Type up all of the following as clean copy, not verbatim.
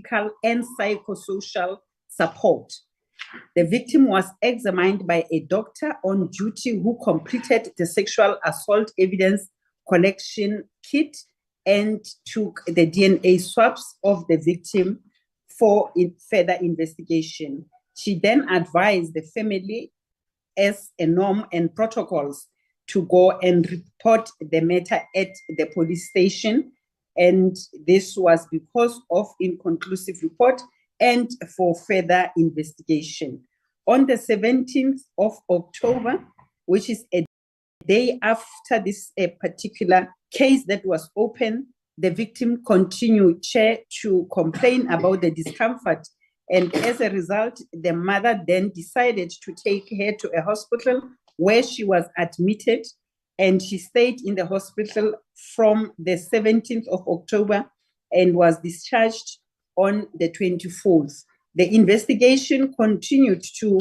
medical and psychosocial support. The victim was examined by a doctor on duty who completed the sexual assault evidence collection kit and took the DNA swabs of the victim for further investigation. She then advised the family as a norm and protocols to go and report the matter at the police station. And this was because of inconclusive report and for further investigation. On the 17th of October, which is a day after this particular case that was open, the victim continued, Chair, to complain about the discomfort. And as a result, the mother then decided to take her to a hospital where she was admitted, and she stayed in the hospital from the 17th of October and was discharged on the 24th. The investigation continued to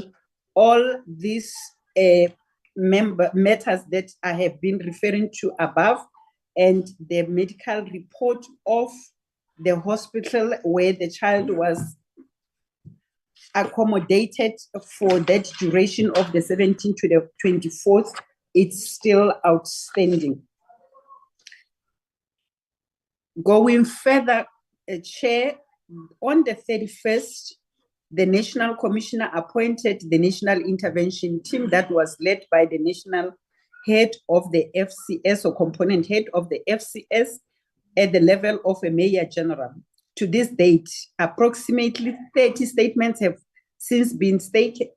all these matters that I have been referring to above, and the medical report of the hospital where the child was accommodated for that duration of the 17th to the 24th, it's still outstanding. Going further, Chair, on the 31st, the National Commissioner appointed the National Intervention Team that was led by the National Head of the FCS, or Component Head of the FCS, at the level of a Mayor General. To this date, approximately 30 statements have since been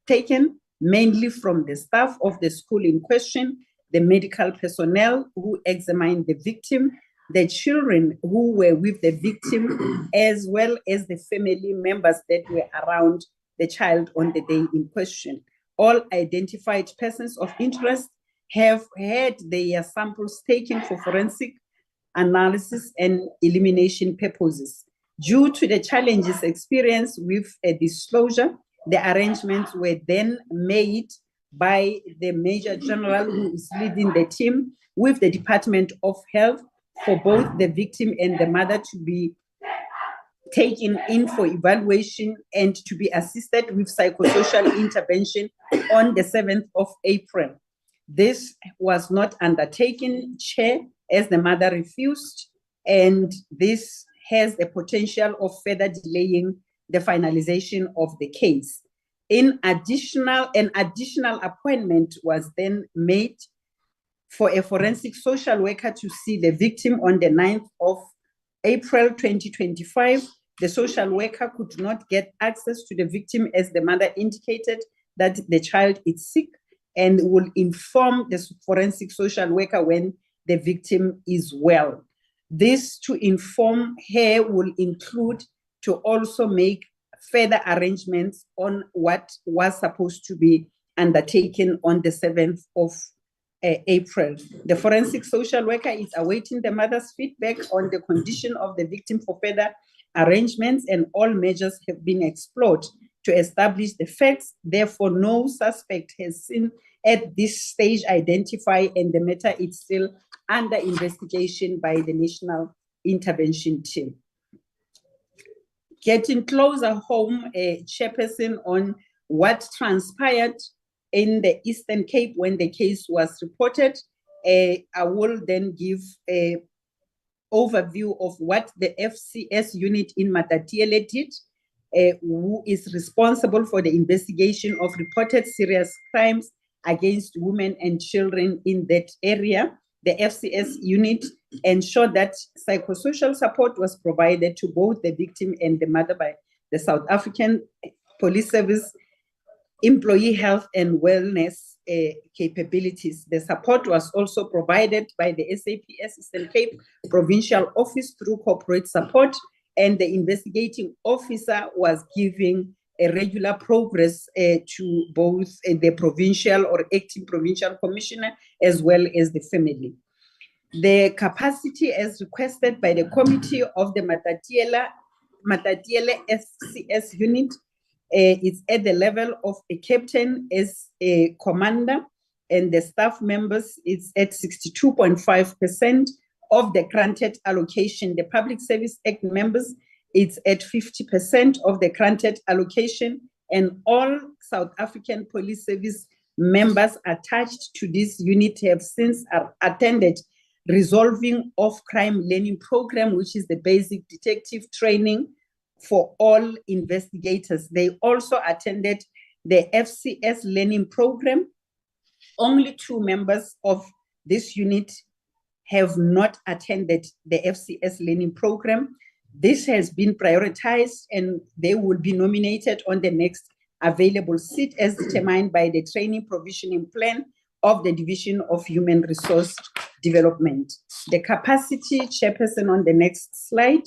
taken, mainly from the staff of the school in question, the medical personnel who examined the victim, the children who were with the victim, as well as the family members that were around the child on the day in question. All identified persons of interest have had their samples taken for forensic analysis and elimination purposes. Due to the challenges experienced with a disclosure, the arrangements were then made by the Major General who is leading the team with the Department of Health for both the victim and the mother to be taken in for evaluation and to be assisted with psychosocial intervention on the 7th of April. This was not undertaken, Chair, as the mother refused, and this has the potential of further delaying the finalization of the case. An additional appointment was then made for a forensic social worker to see the victim on the 9th of April 2025. The social worker could not get access to the victim as the mother indicated that the child is sick and will inform the forensic social worker when the victim is well. This to inform her will include to also make further arrangements on what was supposed to be undertaken on the 7th of April. The forensic social worker is awaiting the mother's feedback on the condition of the victim for further arrangements, and all measures have been explored to establish the facts. Therefore, no suspect has been at this stage identified, and the matter is still under investigation by the National Intervention Team. Getting closer home, Chairperson, on what transpired in the Eastern Cape when the case was reported, I will then give an overview of what the FCS unit in Matatiela did, who is responsible for the investigation of reported serious crimes against women and children in that area. The FCS unit ensured that psychosocial support was provided to both the victim and the mother by the South African Police Service employee health and wellness capabilities. The support was also provided by the SAPS Eastern Cape Provincial Office through corporate support, and the investigating officer was giving a regular progress to both the provincial or acting provincial commissioner as well as the family. The capacity as requested by the committee of the Matatiela FCS unit is at the level of a captain as a commander, and the staff members is at 62.5% of the granted allocation. The Public Service Act members It's at 50% of the granted allocation, and all South African Police Service members attached to this unit have since attended Resolving of Crime Learning Program, which is the basic detective training for all investigators. They also attended the FCS Learning Program. Only 2 members of this unit have not attended the FCS Learning Program. This has been prioritized and they will be nominated on the next available seat as determined by the training provisioning plan of the Division of Human Resource Development. The capacity, Chairperson, on the next slide,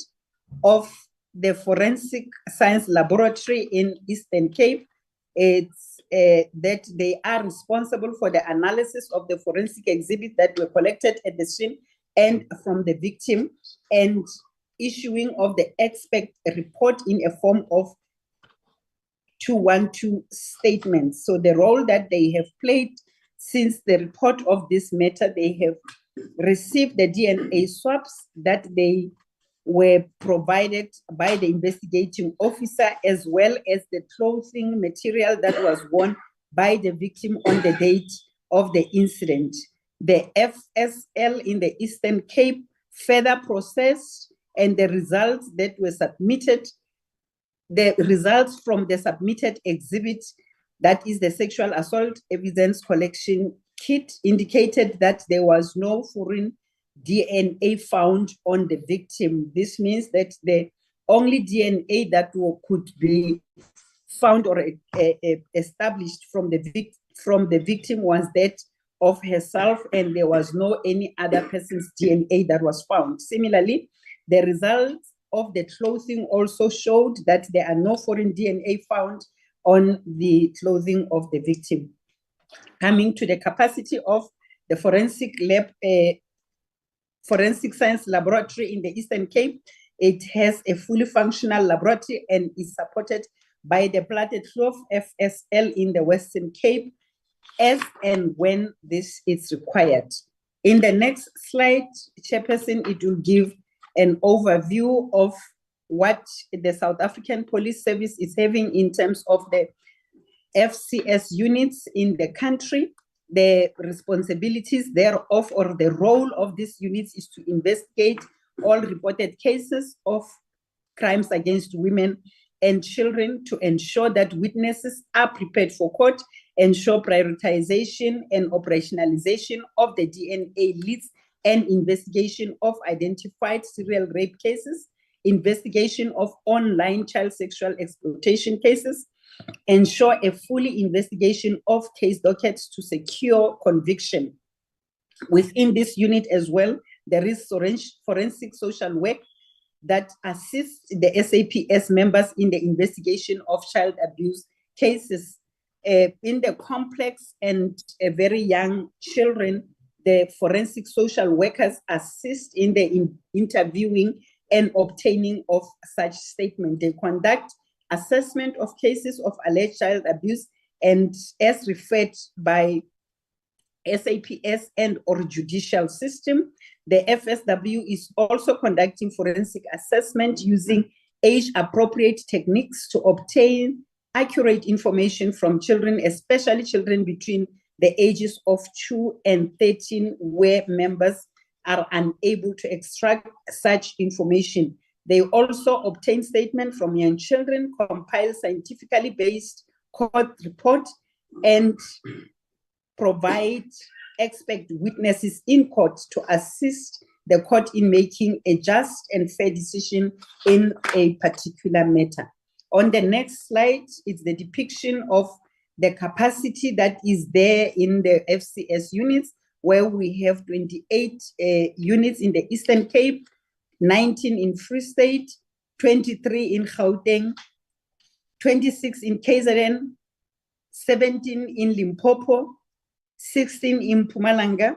of the Forensic Science Laboratory in Eastern Cape, it's that they are responsible for the analysis of the forensic exhibits that were collected at the scene and from the victim, and issuing of the expert report in a form of 212 statements. So the role that they have played since the report of this matter, they have received the DNA swabs that they were provided by the investigating officer, as well as the clothing material that was worn by the victim on the date of the incident. The FSL in the Eastern Cape further processed, and the results that were submitted, the results from the submitted exhibit, that is the sexual assault evidence collection kit, indicated that there was no foreign DNA found on the victim. This means that the only DNA that could be found or established from the victim was that of herself, and there was no any other person's DNA that was found. Similarly, the results of the clothing also showed that there are no foreign DNA found on the clothing of the victim. Coming to the capacity of the forensic science laboratory in the Eastern Cape, it has a fully functional laboratory and is supported by the Platted Cloth FSL in the Western Cape, as and when this is required. In the next slide, Chairperson, it will give an overview of what the South African Police Service is having in terms of the FCS units in the country. The responsibilities thereof, or the role of these units, is to investigate all reported cases of crimes against women and children, to ensure that witnesses are prepared for court, ensure prioritization and operationalization of the DNA leads, and investigation of identified serial rape cases, investigation of online child sexual exploitation cases, ensure a fully investigation of case dockets to secure conviction. Within this unit as well, there is forensic social work that assists the SAPS members in the investigation of child abuse cases. In the complex and very young children, the forensic social workers assist in the interviewing and obtaining of such statement. They conduct assessment of cases of alleged child abuse, and as referred by SAPS and or judicial system, the FSW is also conducting forensic assessment using age-appropriate techniques to obtain accurate information from children, especially children between the ages of 2 and 13, where members are unable to extract such information. They also obtain statements from young children, compile scientifically based court report, and provide expert witnesses in court to assist the court in making a just and fair decision in a particular matter. On the next slide, it's the depiction of the capacity that is there in the FCS units, where we have 28 units in the Eastern Cape, 19 in Free State, 23 in Gauteng, 26 in KZN, 17 in Limpopo, 16 in Mpumalanga,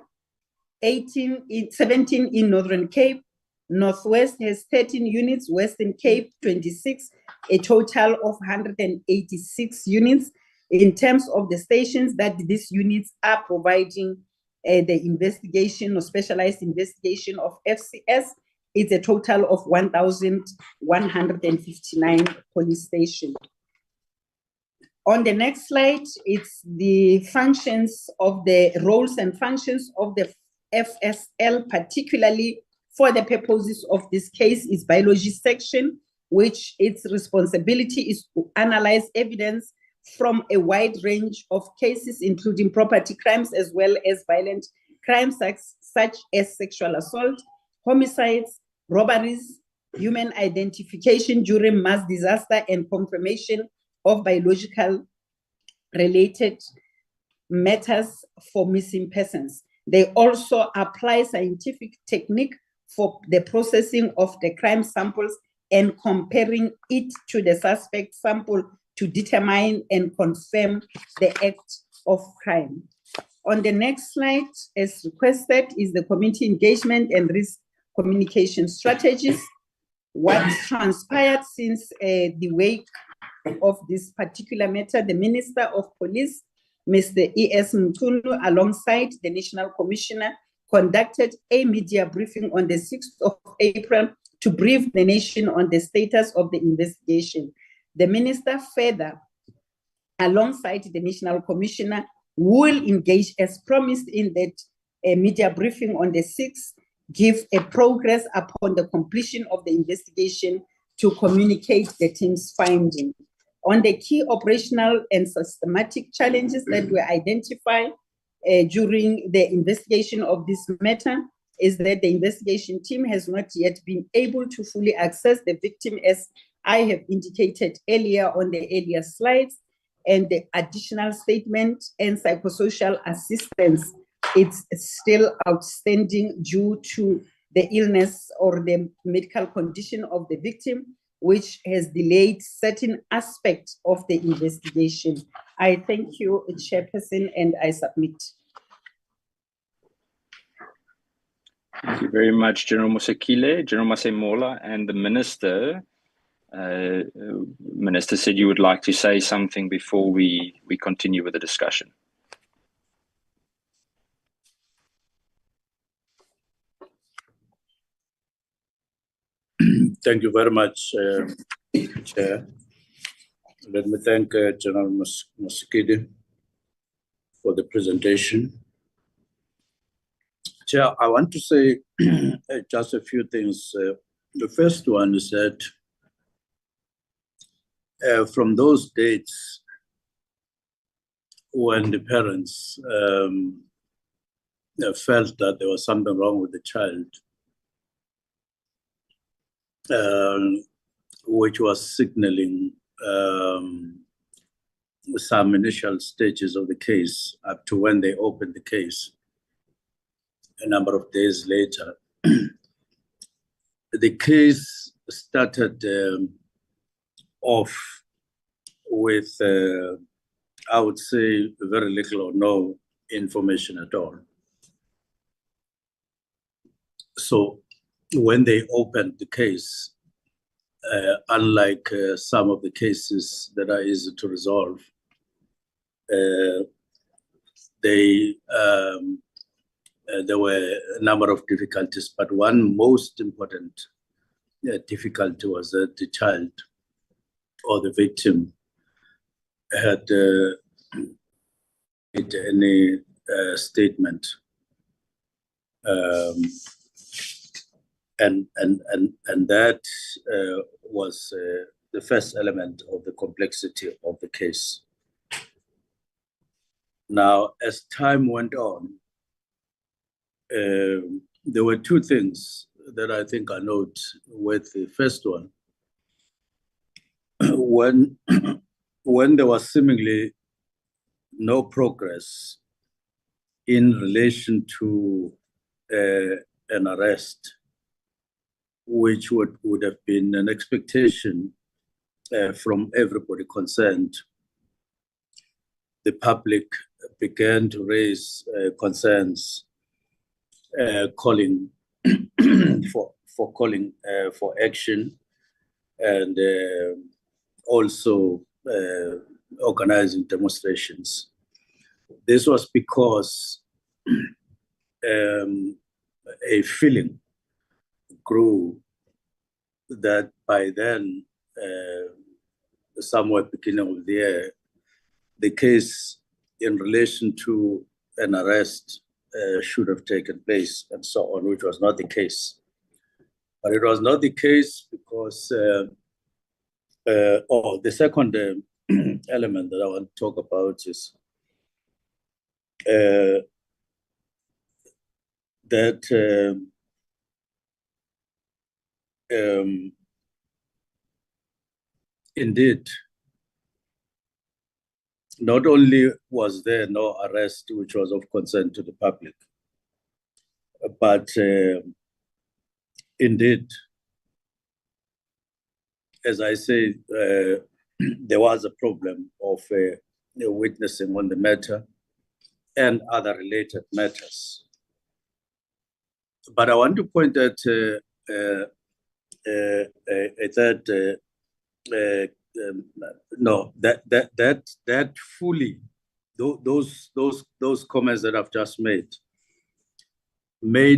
17 in Northern Cape. Northwest has 13 units, Western Cape 26, a total of 186 units. In terms of the stations that these units are providing the investigation or specialized investigation of FCS, it's a total of 1,159 police stations. On the next slide, it's the functions of the roles and functions of the FSL, particularly for the purposes of this case is biology section, which its responsibility is to analyze evidence from a wide range of cases, including property crimes as well as violent crimes such as sexual assault, homicides, robberies, human identification during mass disaster, and confirmation of biological related matters for missing persons. They also apply scientific technique for the processing of the crime samples and comparing it to the suspect sample to determine and confirm the act of crime. On the next slide, as requested, is the community engagement and risk communication strategies. What transpired since the wake of this particular matter, the Minister of Police, Mr. E.S. Mtunu, alongside the National Commissioner, conducted a media briefing on the 6th of April to brief the nation on the status of the investigation. The Minister further, alongside the National Commissioner, will engage as promised in that media briefing on the 6th, give a progress upon the completion of the investigation to communicate the team's finding. On the key operational and systematic challenges that were identified during the investigation of this matter is that the investigation team has not yet been able to fully access the victim, as I have indicated earlier on the earlier slides, and the additional statement and psychosocial assistance, it's still outstanding due to the illness or the medical condition of the victim, which has delayed certain aspects of the investigation. I thank you, Chairperson, and I submit. Thank you very much, General Mosekile, General Masemola, and the Minister. Minister said you would like to say something before we continue with the discussion. Thank you very much, Chair. Let me thank General Mosekile for the presentation. Chair, I want to say just a few things. The first one is that from those dates when the parents felt that there was something wrong with the child, which was signaling some initial stages of the case up to when they opened the case. A number of days later, the case started off with, I would say, very little or no information at all. So when they opened the case, unlike some of the cases that are easy to resolve, there were a number of difficulties, but one most important difficulty was that the child or the victim had made any statement, and that was the first element of the complexity of the case. Now, as time went on, there were two things that I think are noteworthy. The first one, when there was seemingly no progress in relation to an arrest, which would have been an expectation from everybody concerned, the public began to raise concerns, calling for action, and also organizing demonstrations. This was because a feeling grew that by then, somewhere beginning of the year, the case in relation to an arrest should have taken place and so on, which was not the case. But it was not the case because, the second element that I want to talk about is that indeed, not only was there no arrest, which was of concern to the public, but indeed, as I say, there was a problem of witnessing on the matter and other related matters. But I want to point out that fully, those comments that I've just made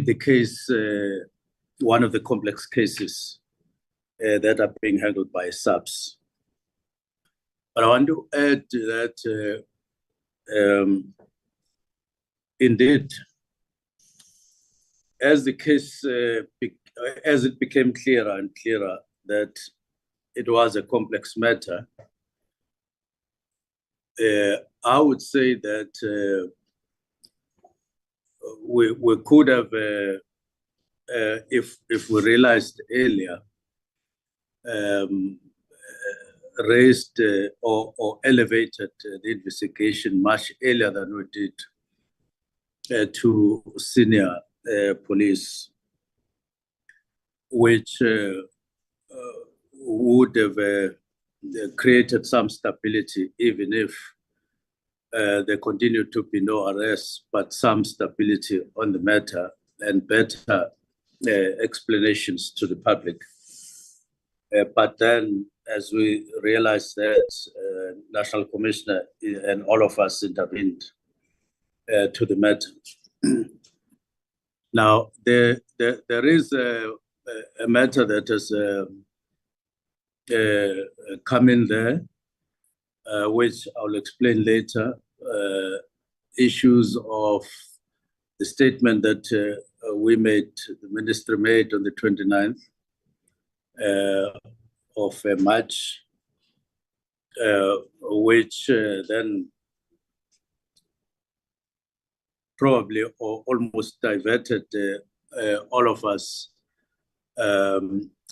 the case one of the complex cases that are being handled by SAPS. But I want to add that indeed, as the case, as it became clearer and clearer that it was a complex matter, I would say that we could have, if we realized earlier, raised or elevated the investigation much earlier than we did to senior police, which would have created some stability, even if there continued to be no arrests, but some stability on the matter and better explanations to the public. But then, as we realized that National Commissioner and all of us intervened to the matter. Now, there is a matter that has come in there, which I'll explain later. Issues of the statement that the ministry made on the 29th of March, which then probably or almost diverted all of us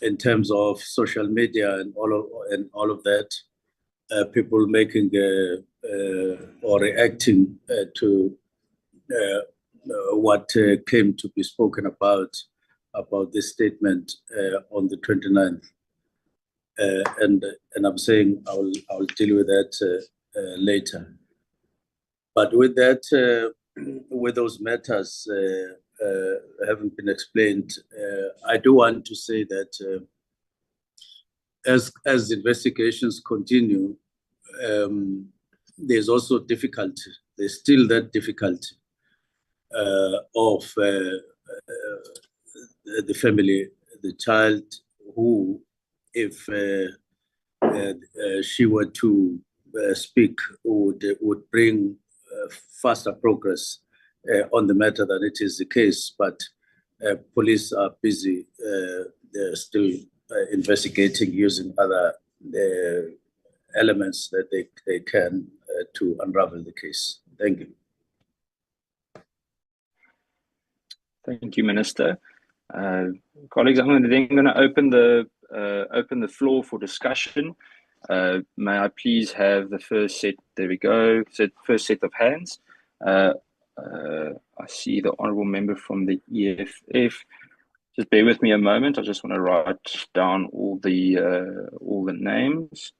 in terms of social media and all of that, people making or reacting to what came to be spoken about this statement on the 29th. And I'm saying I'll deal with that later. But with that, with those matters having been explained, I do want to say that as investigations continue, there's also difficulty. There's still that difficulty of the family, the child, who, if she were to speak, would bring faster progress on the matter than it is the case. But police are busy. They're still investigating using other elements that they can to unravel the case. Thank you. Thank you, Minister. Colleagues, I'm then going to open the floor for discussion. May I please have the first set? There we go. First set of hands. I see the honourable member from the EFF. Just bear with me a moment. I just want to write down all the names.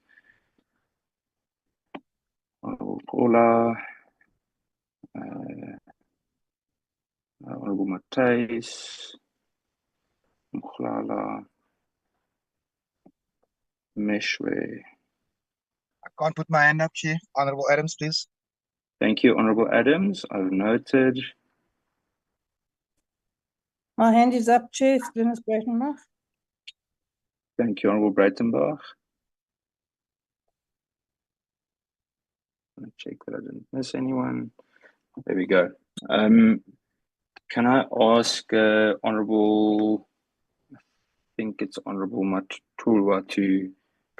Honourable Paula, Honourable Matatiela, Mkhlala, Cwecwe. I can't put my hand up, Chair. Honourable Adams, please. Thank you, Honourable Adams. I've noted. My hand is up, Chair. Glynis Breitenbach. Thank you, Honorable Breitenbach. Let me check that I didn't miss anyone. There we go. Can I ask Honorable, I think it's Honorable Matatiela to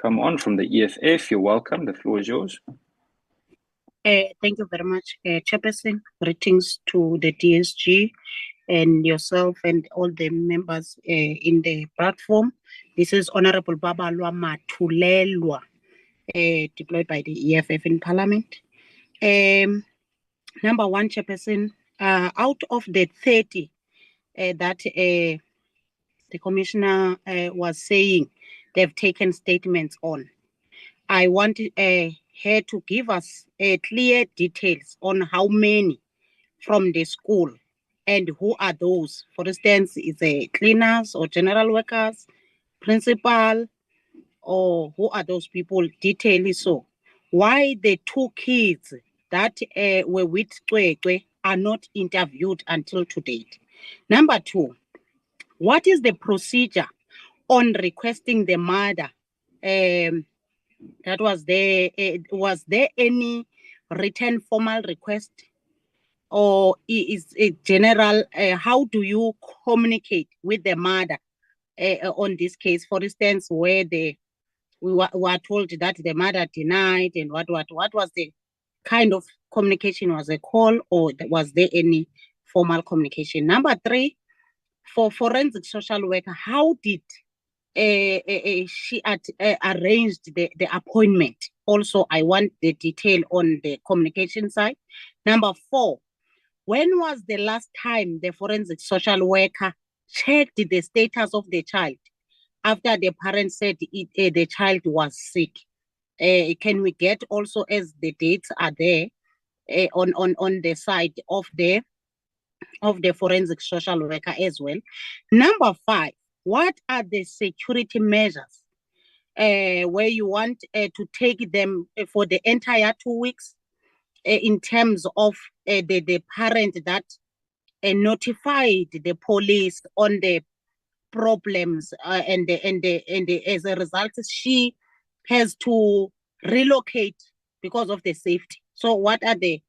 come on from the EFF. You're welcome. The floor is yours. Thank you very much, Chairperson. Greetings to the DSG and yourself and all the members in the platform. This is Honorable Babalwa Matulelwa, deployed by the EFF in Parliament. Number one, Chairperson, out of the 30 that the Commissioner was saying they've taken statements on, I want her to give us clear details on how many from the school and who are those. For instance, is it cleaners or general workers, principal, or who are those people? Detail so. Why the 2 kids that were with Cwecwe are not interviewed until to date? Number 2, what is the procedure on requesting the mother? That was there any written formal request, or is it general? How do you communicate with the mother on this case? For instance, where we were told that the mother denied, and what was the kind of communication? Was a call, or was there any formal communication? Number 3, for forensic social worker, how did she arranged the appointment? Also, I want the detail on the communication side. Number 4, when was the last time the forensic social worker checked the status of the child after the parents said the child was sick? Can we get also, as the dates are there on the side of the forensic social worker as well? Number 5, what are the security measures where you want to take them for the entire 2 weeks in terms of the parent that notified the police on the problems and as a result she has to relocate because of the safety? So what are the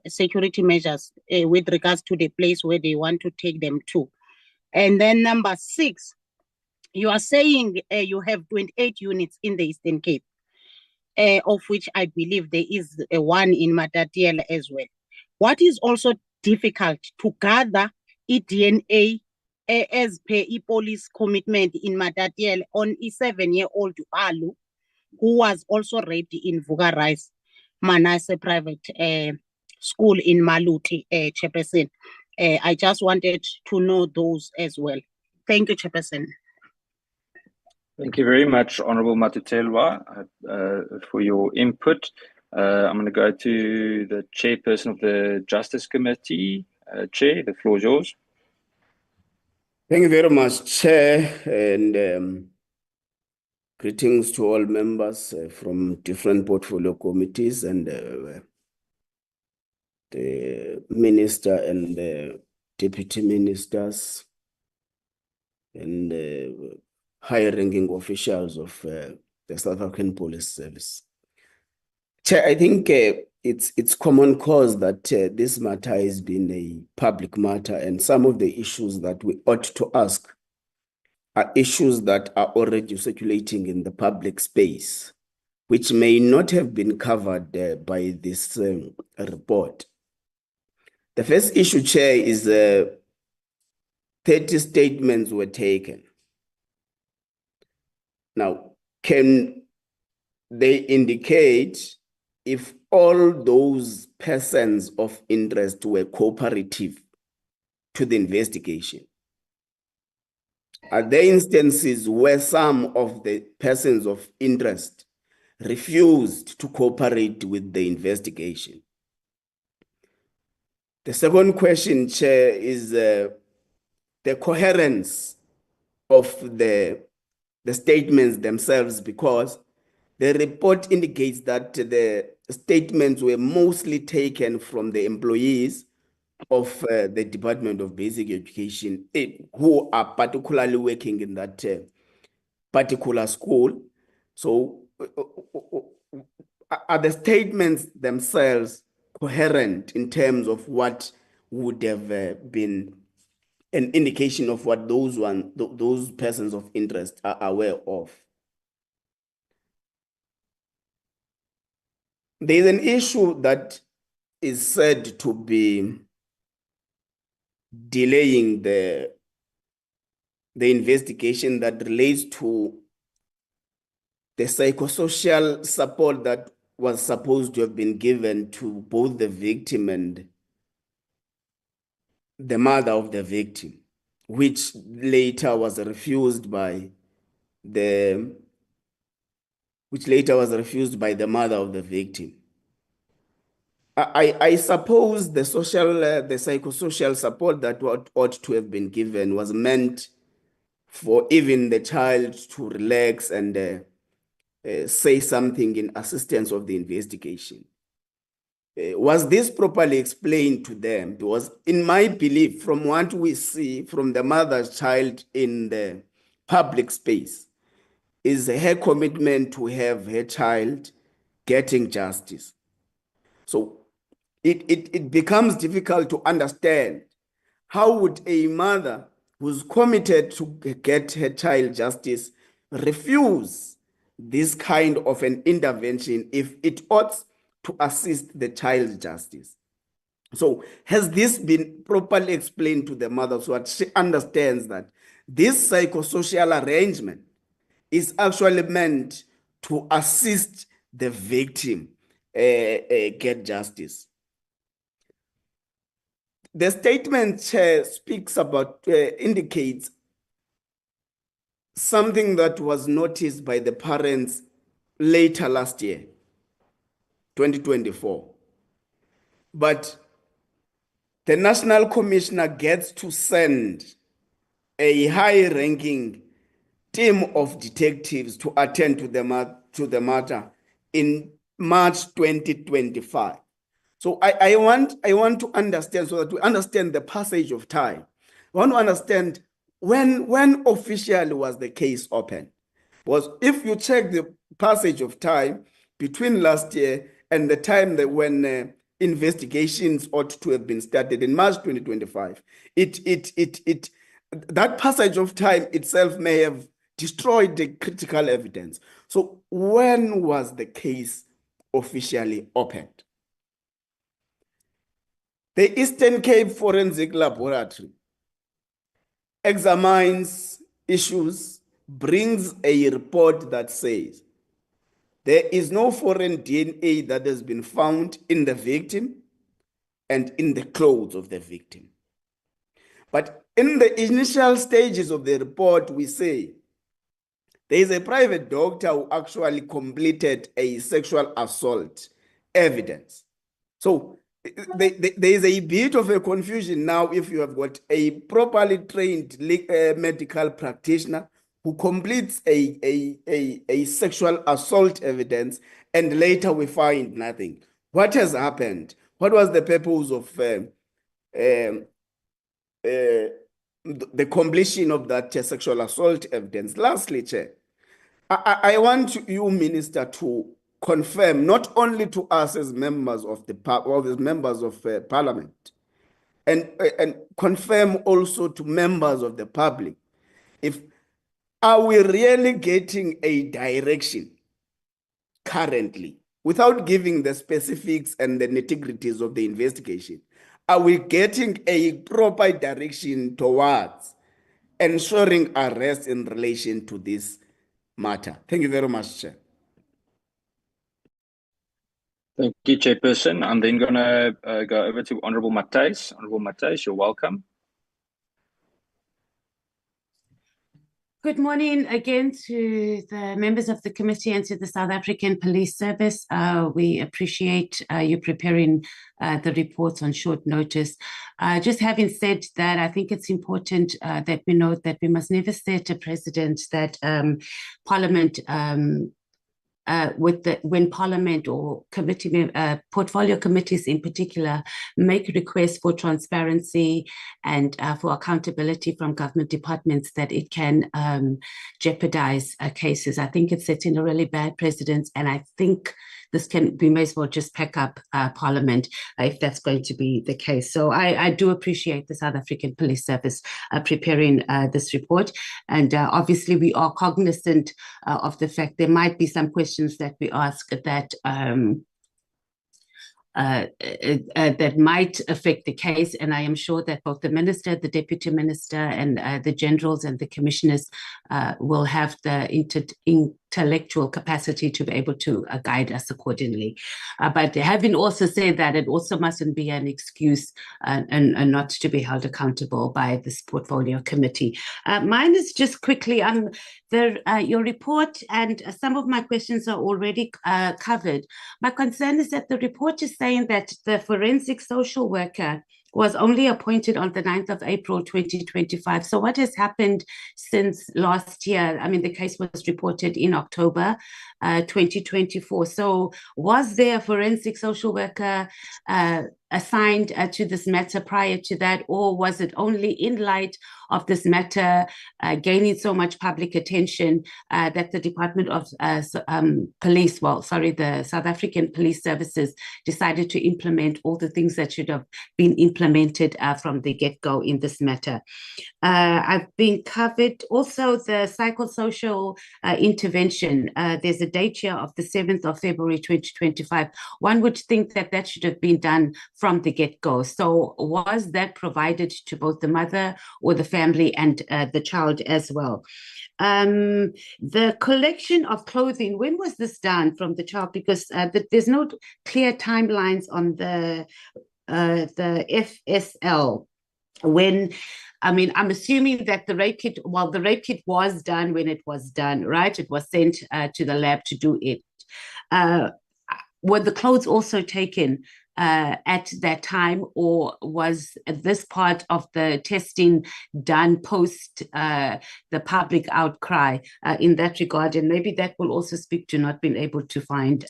security measures with regards to the place where they want to take them to? And then number 6, you are saying you have 28 units in the Eastern Cape, of which I believe there is one in Matatiela as well. What is also difficult to gather DNA as per police commitment in Matatiela on a 7-year-old Alu, who was also raped in Vugarais Manasseh private school in Maluti, Chairperson. I just wanted to know those as well. Thank you, Chairperson. Thank you very much, Honorable Matatiela, for your input. I'm going to go to the chairperson of the Justice Committee. Chair, the floor is yours. Thank you very much, Chair, and greetings to all members from different portfolio committees and the Minister and the Deputy Ministers and high-ranking officials of the South African Police Service. Chair, I think it's common cause that this matter has been a public matter, and some of the issues that we ought to ask are issues that are already circulating in the public space, which may not have been covered by this report. The first issue, Chair, is 30 statements were taken. Now, can they indicate if all those persons of interest were cooperative to the investigation? Are there instances where some of the persons of interest refused to cooperate with the investigation? The second question, Chair, is the coherence of the statements themselves, because the report indicates that the statements were mostly taken from the employees of the Department of Basic Education who are particularly working in that particular school. So are the statements themselves coherent in terms of what would have been an indication of what those persons of interest are aware of? There is an issue that is said to be delaying the investigation that relates to the psychosocial support that was supposed to have been given to both the victim and the mother of the victim, which later was refused by the mother of the victim. I suppose the psychosocial support that ought to have been given was meant for even the child to relax and say something in assistance of the investigation. Was this properly explained to them? Because in my belief, from what we see from the mother's child in the public space, is her commitment to have her child getting justice. So it becomes difficult to understand how would a mother who's committed to get her child justice refuse this kind of an intervention if it ought to assist the child's justice. So has this been properly explained to the mother so that she understands that this psychosocial arrangement is actually meant to assist the victim get justice? The statement speaks about, indicates something that was noticed by the parents later last year, 2024. But the National Commissioner gets to send a high-ranking team of detectives to attend to the matter in March 2025. So I want to understand, so that we understand the passage of time. I want to understand when officially was the case opened. Because if you check the passage of time between last year and the time that when investigations ought to have been started in March 2025, that passage of time itself may have destroyed the critical evidence. So when was the case officially opened? The Eastern Cape Forensic Laboratory examines issues, brings a report that says there is no foreign DNA that has been found in the victim and in the clothes of the victim. But in the initial stages of the report, we say there is a private doctor who actually completed a sexual assault evidence. So there is a bit of a confusion now if you have got a properly trained medical practitioner who completes a sexual assault evidence and later we find nothing. What has happened? What was the purpose of the completion of that sexual assault evidence? Lastly, Chair, I want you, Minister, to confirm not only to us as members of Parliament, and confirm also to members of the public, are we really getting a direction currently, without giving the specifics and the nitty-gritties of the investigation? Are we getting a proper direction towards ensuring arrest in relation to this matter? Thank you very much, Chair. Thank you, Chairperson. I'm then going to go over to Honourable Matthys. Honourable Matthys, you're welcome. Good morning again to the members of the committee and to the South African Police Service. We appreciate you preparing the reports on short notice. Just having said that, I think it's important that we note that we must never set a precedent that Parliament when Parliament or committee portfolio committees in particular make requests for transparency and for accountability from government departments, that it can jeopardize cases. I think it sets in a really bad precedent, and I think we may as well just pack up Parliament if that's going to be the case. So I do appreciate the South African Police Service preparing this report, and obviously we are cognizant of the fact there might be some questions that we ask that that might affect the case, and I am sure that both the Minister, the Deputy Minister, and the Generals and the Commissioners will have the intellectual capacity to be able to guide us accordingly. But having also said that, it also mustn't be an excuse and not to be held accountable by this portfolio committee. Mine is just quickly on your report, and some of my questions are already covered. My concern is that the report is saying that the forensic social worker was only appointed on the 9th of April 2025. So what has happened since last year? I mean, the case was reported in October 2024. So was there a forensic social worker assigned to this matter prior to that, or was it only in light of this matter gaining so much public attention that the Department of Police, the South African Police Services decided to implement all the things that should have been implemented from the get-go in this matter? I've been covered also the psychosocial intervention. There's a date here of the 7th of February 2025. One would think that that should have been done from the get-go. So was that provided to both the mother or the family and the child as well? The collection of clothing, when was this done from the child? Because there's no clear timelines on the FSL. When, I mean, I'm assuming that the rape kit was done when it was done, right? It was sent to the lab to do it. Were the clothes also taken at that time, or was this part of the testing done post the public outcry in that regard? And maybe that will also speak to not being able to find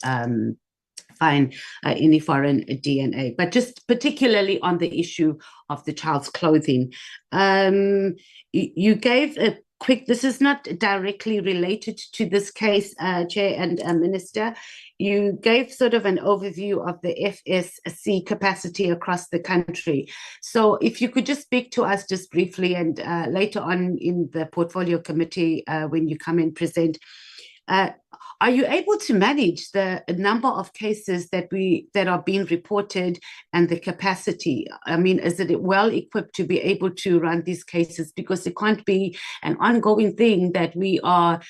any foreign DNA, but just particularly on the issue of the child's clothing. You gave a quick, this is not directly related to this case, Chair and Minister. You gave sort of an overview of the FSC capacity across the country. So if you could just speak to us just briefly, and later on in the portfolio committee, when you come and present, are you able to manage the number of cases that are being reported and the capacity? I mean, is it well equipped to be able to run these cases? Because it can't be an ongoing thing that we are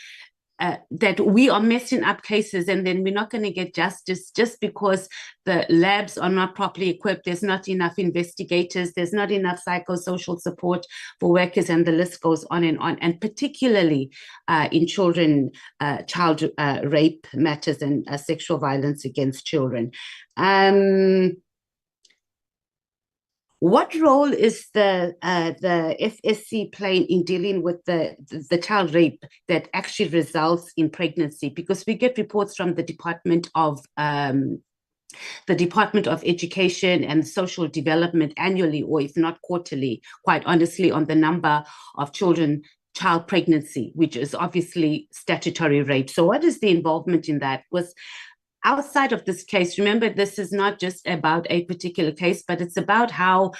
messing up cases and then we're not going to get justice just because the labs are not properly equipped. There's not enough investigators. There's not enough psychosocial support for workers, and the list goes on. And particularly in child rape matters and sexual violence against children. What role is the FSC playing in dealing with the child rape that actually results in pregnancy? Because we get reports from the Department of Education and Social Development annually, or if not quarterly, quite honestly, on the number of child pregnancy, which is obviously statutory rape. So what is the involvement in that? Outside of this case, remember, this is not just about a particular case, but it's about how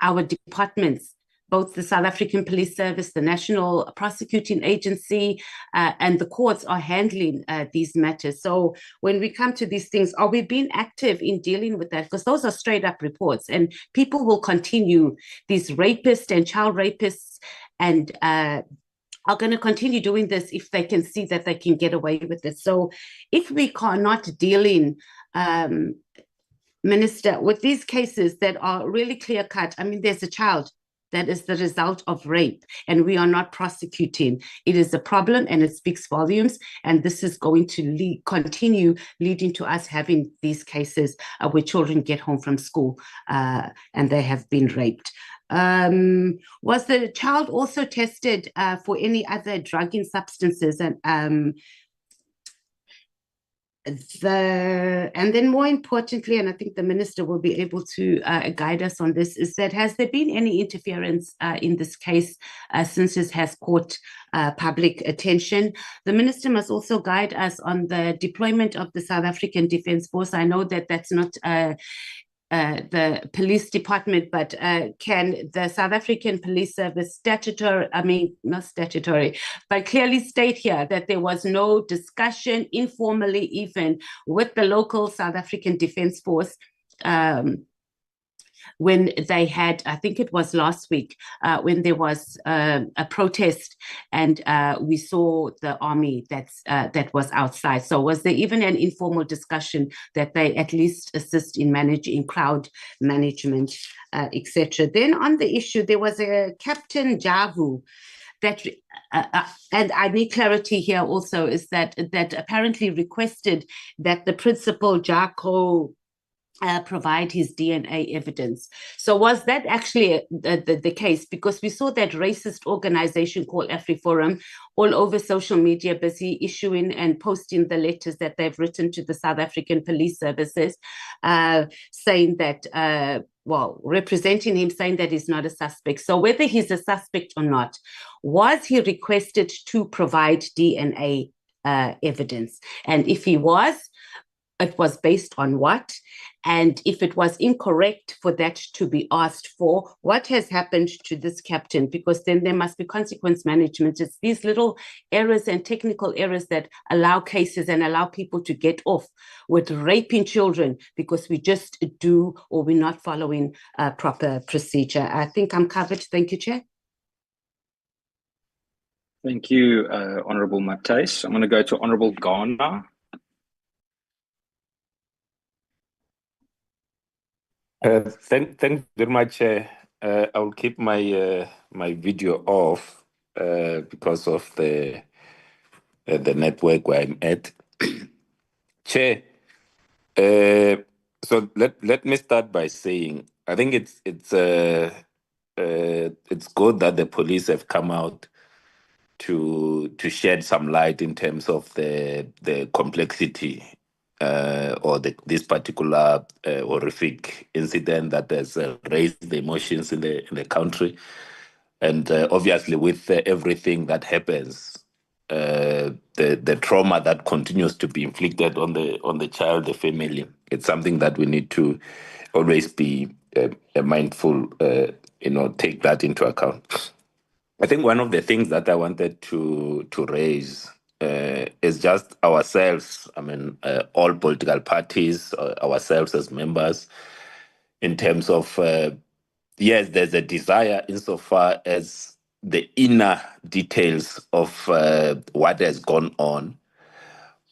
our departments, both the South African Police Service, the National Prosecuting Agency, and the courts are handling these matters. So when we come to these things, are we being active in dealing with that? Because those are straight up reports, and people will continue, these rapists and child rapists, and are going to continue doing this if they can see that they can get away with it. So if we are not dealing, Minister, with these cases that are really clear-cut, I mean, there's a child that is the result of rape, and we are not prosecuting. It is a problem, and it speaks volumes, and this is going to continue leading to us having these cases where children get home from school and they have been raped. Was the child also tested for any other drugging substances? And And then more importantly, and I think the minister will be able to guide us on this, is that has there been any interference in this case since it has caught public attention? The minister must also guide us on the deployment of the South African Defence Force. I know that that's not the police department, but can the South African Police Service not statutory, but clearly state here that there was no discussion, informally even, with the local South African Defence Force when they had, I think it was last week, when there was a protest and we saw the army that was outside. So was there even an informal discussion that they at least assist in managing crowd management, etc.? Then on the issue, there was a Captain Javu that, and I need clarity here also, is that apparently requested that the principal Jaco provide his DNA evidence. So was that actually the case? Because we saw that racist organization called AfriForum all over social media busy issuing and posting the letters that they've written to the South African Police Services, saying that, representing him, saying that he's not a suspect. So whether he's a suspect or not, was he requested to provide DNA evidence? And if he was, it was based on what? And if it was incorrect for that to be asked for, what has happened to this captain? Because then there must be consequence management. It's these little errors and technical errors that allow cases and allow people to get off with raping children because we just do or we're not following proper procedure. I think I'm covered. Thank you, Chair. Thank you, Honourable Matthys. I'm going to go to Honourable Ghana. Thank very much. I will keep my my video off because of the network where I'm at. Chair, so let me start by saying I think it's good that the police have come out to shed some light in terms of the complexity or this particular horrific incident that has raised the emotions in the country, and obviously with everything that happens, the trauma that continues to be inflicted on the child, the family, it's something that we need to always be mindful, take that into account. I think one of the things that I wanted to raise is just ourselves, all political parties, ourselves as members, in terms of, yes, there's a desire insofar as the inner details of what has gone on.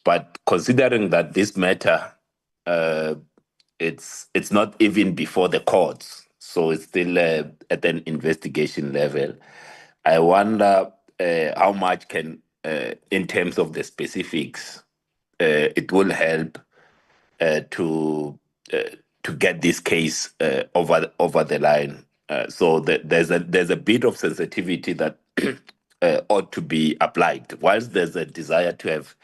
But considering that this matter, it's not even before the courts, so it's still at an investigation level. I wonder how much can, in terms of the specifics, it will help to get this case over the line. So there's a bit of sensitivity that ought to be applied. Whilst there's a desire to have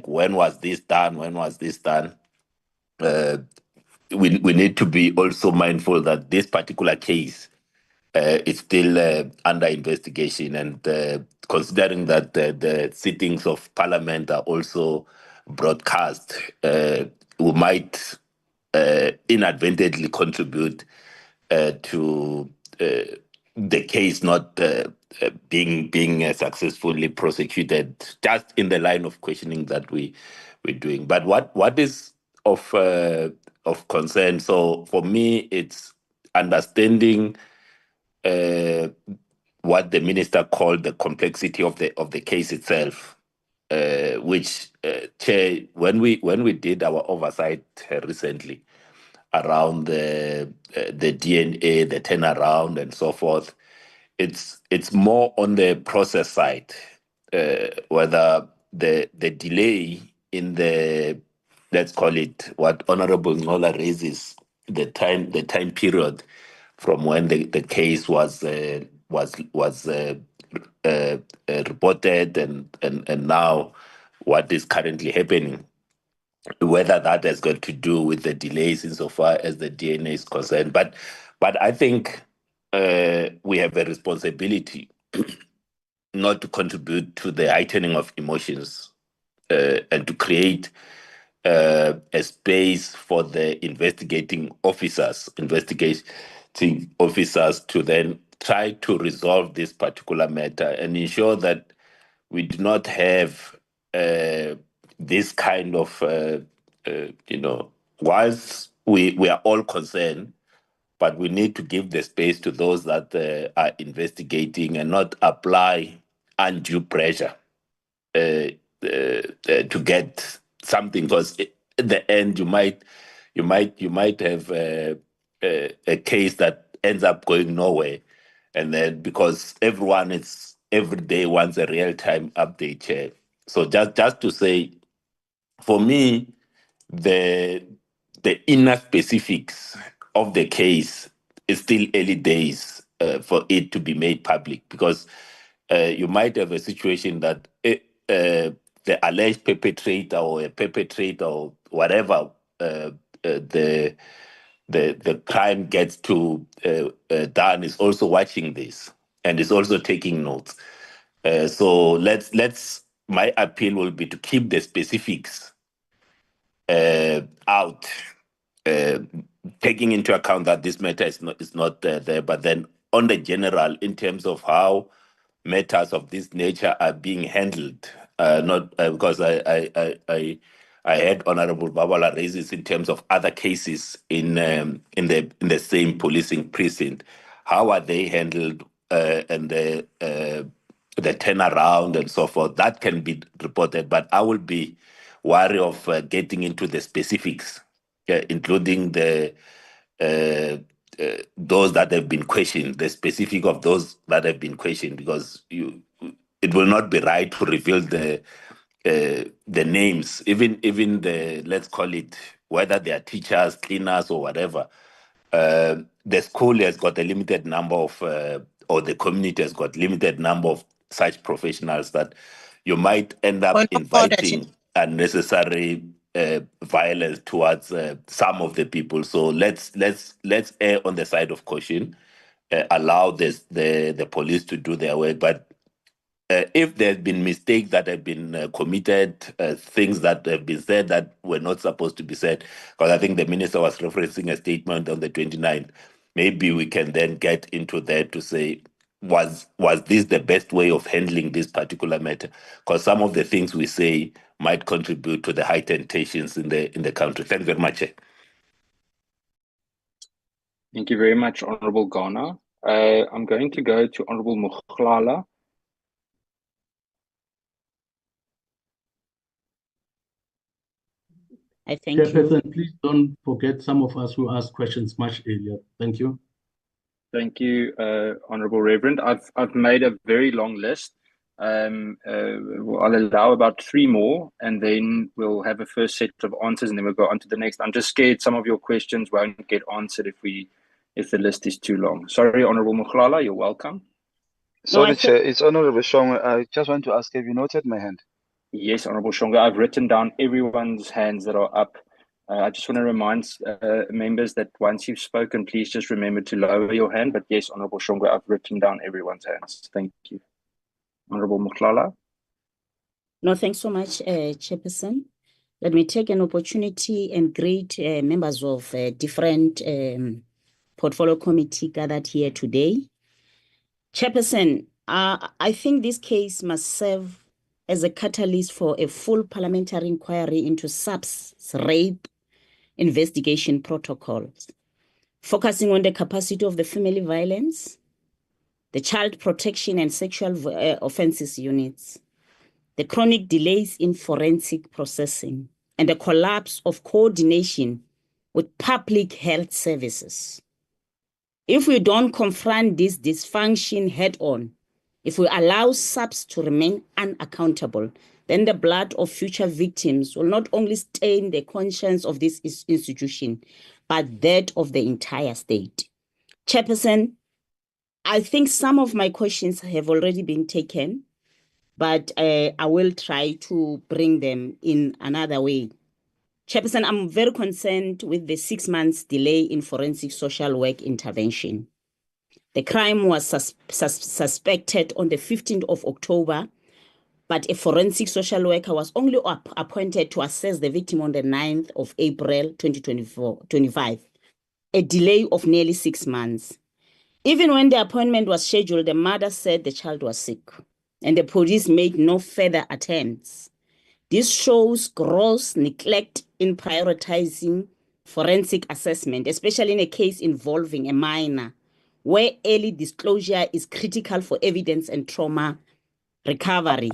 when was this done? When was this done? We need to be also mindful that this particular case is still under investigation, and considering that the sittings of Parliament are also broadcast, we might inadvertently contribute to the case not being successfully prosecuted, just in the line of questioning that we're doing. But what is of concern? So for me, it's understanding what the minister called the complexity of the case itself, which Chair, when we did our oversight recently around the DNA, the turnaround, and so forth, it's more on the process side, whether the delay in the, let's call it what Honourable Ngola raises, the time period from when the case was reported and now what is currently happening. Whether that has got to do with the delays insofar as the DNA is concerned. But I think we have a responsibility not to contribute to the heightening of emotions and to create a space for the investigating officers to then try to resolve this particular matter and ensure that we do not have this kind of, whilst we are all concerned, but we need to give the space to those that are investigating and not apply undue pressure to get something, because at the end you might have a case that ends up going nowhere, and then because everyone is every day wants a real-time update here. So just to say, for me, the inner specifics of the case is still early days for it to be made public, because you might have a situation that the alleged perpetrator or a perpetrator or whatever the crime gets to done is also watching this and is also taking notes. So my appeal will be to keep the specifics out, taking into account that this matter is not there, but then on the general, in terms of how matters of this nature are being handled, not because I heard Honorable Babala raise this in terms of other cases in the same policing precinct. How are they handled and the turnaround and so forth? That can be reported, but I will be wary of getting into the specifics, including the those that have been questioned, the specific of those that have been questioned, because it will not be right to reveal the names, even the, let's call it, whether they are teachers, cleaners, or whatever. The school has got a limited number of, or the community has got limited number of such professionals that you might end up inviting unnecessary violence towards some of the people. So let's err on the side of caution, allow the police to do their work. But if there's been mistakes that have been committed, things that have been said that were not supposed to be said, because I think the minister was referencing a statement on the 29th, maybe we can then get into that to say, was this the best way of handling this particular matter? Because some of the things we say might contribute to the heightened tensions in the country. Thanks very much. Thank you very much, Honorable Ghana. I'm going to go to Honorable Mukhlala. I thank you. Chairperson, please don't forget some of us who asked questions much earlier. Thank you. Thank you, Honorable Reverend. I've made a very long list. I'll allow about 3 more, and then we'll have a first set of answers, and then we'll go on to the next. I'm just scared some of your questions won't get answered if the list is too long. Sorry, Honorable Mukhlala, you're welcome. Sorry, Chair, it's Honorable Shongwe. I just want to ask, have you noted my hand? Yes, Honorable Shongwe, I've written down everyone's hands that are up. I just want to remind members that once you've spoken, please just remember to lower your hand. But yes, Honorable Shongwe, I've written down everyone's hands. Thank you. Honorable Mukhlala. No, thanks so much, Chairperson. Let me take an opportunity and greet members of different portfolio committee gathered here today. Chairperson, I think this case must serve as a catalyst for a full parliamentary inquiry into SAPS rape investigation protocols, focusing on the capacity of the family violence, the child protection and sexual offences units, the chronic delays in forensic processing, and the collapse of coordination with public health services. If we don't confront this dysfunction head-on, if we allow SAPS to remain unaccountable, then the blood of future victims will not only stain the conscience of this institution, but that of the entire state. Chairperson, I think some of my questions have already been taken, but I will try to bring them in another way. Chairperson, I'm very concerned with the 6 months delay in forensic social work intervention. The crime was suspected on the 15th of October, but a forensic social worker was only appointed to assess the victim on the 9th of April 2025, a delay of nearly 6 months. Even when the appointment was scheduled, the mother said the child was sick, and the police made no further attempts. This shows gross neglect in prioritizing forensic assessment, especially in a case involving a minor, where early disclosure is critical for evidence and trauma recovery.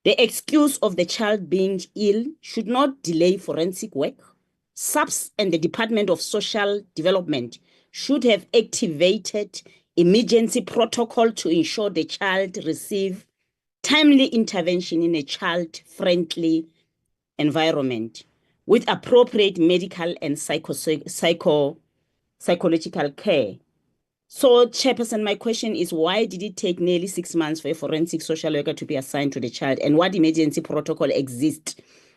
The excuse of the child being ill should not delay forensic work. SAPS and the Department of Social Development should have activated emergency protocol to ensure the child receive timely intervention in a child-friendly environment with appropriate medical and psychological care. So, Chairperson, my question is, why did it take nearly 6 months for a forensic social worker to be assigned to the child, and what emergency protocol exists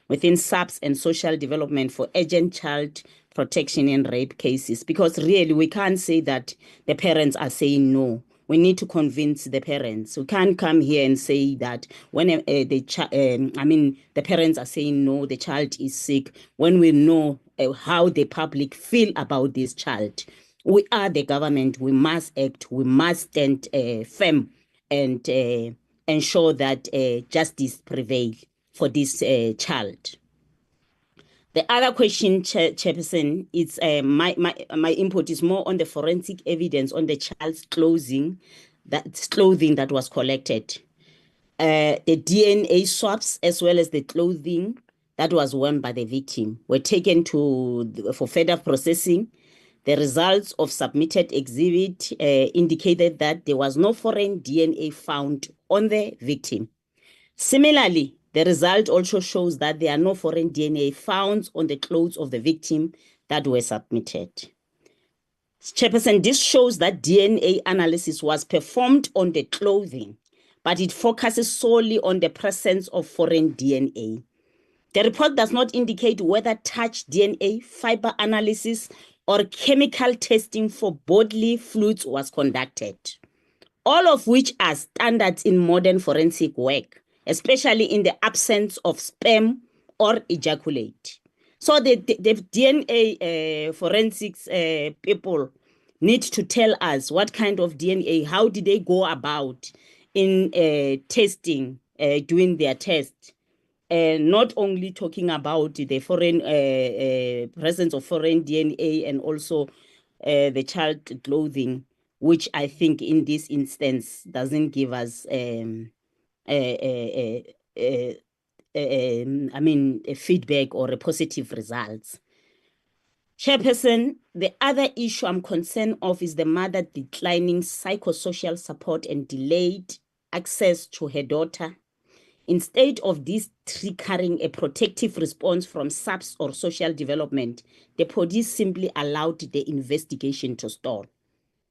within SAPS and social development for urgent child protection in rape cases? Because really, we can't say that the parents are saying no. We need to convince the parents. We can't come here and say that when the parents are saying no, the child is sick, when we know how the public feel about this child. We are the government. We must act. We must stand firm and ensure that justice prevails for this child. The other question, Chairperson, is my input is more on the forensic evidence on the child's clothing that was collected. The DNA swabs as well as the clothing that was worn by the victim were taken for further processing. The results of submitted exhibit indicated that there was no foreign DNA found on the victim. Similarly, the result also shows that there are no foreign DNA found on the clothes of the victim that were submitted. Chairperson, this shows that DNA analysis was performed on the clothing, but it focuses solely on the presence of foreign DNA. The report does not indicate whether touch DNA, fiber analysis, or chemical testing for bodily fluids was conducted, all of which are standards in modern forensic work, especially in the absence of sperm or ejaculate. So the DNA forensics people need to tell us what kind of DNA, how did they go about in testing, doing their test. Not only talking about the foreign presence of foreign DNA and also the child clothing, which I think in this instance doesn't give us, a feedback or a positive results. Chairperson, the other issue I'm concerned of is the mother declining psychosocial support and delayed access to her daughter. Instead of this triggering a protective response from SAPS or social development, the police simply allowed the investigation to stall.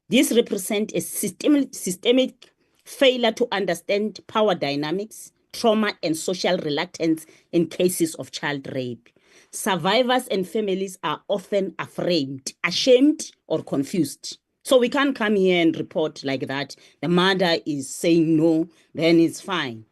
This represents a systemic failure to understand power dynamics, trauma, and social reluctance in cases of child rape. Survivors and families are often afraid, ashamed, or confused. So we can't come here and report like that. The mother is saying no, then it's fine.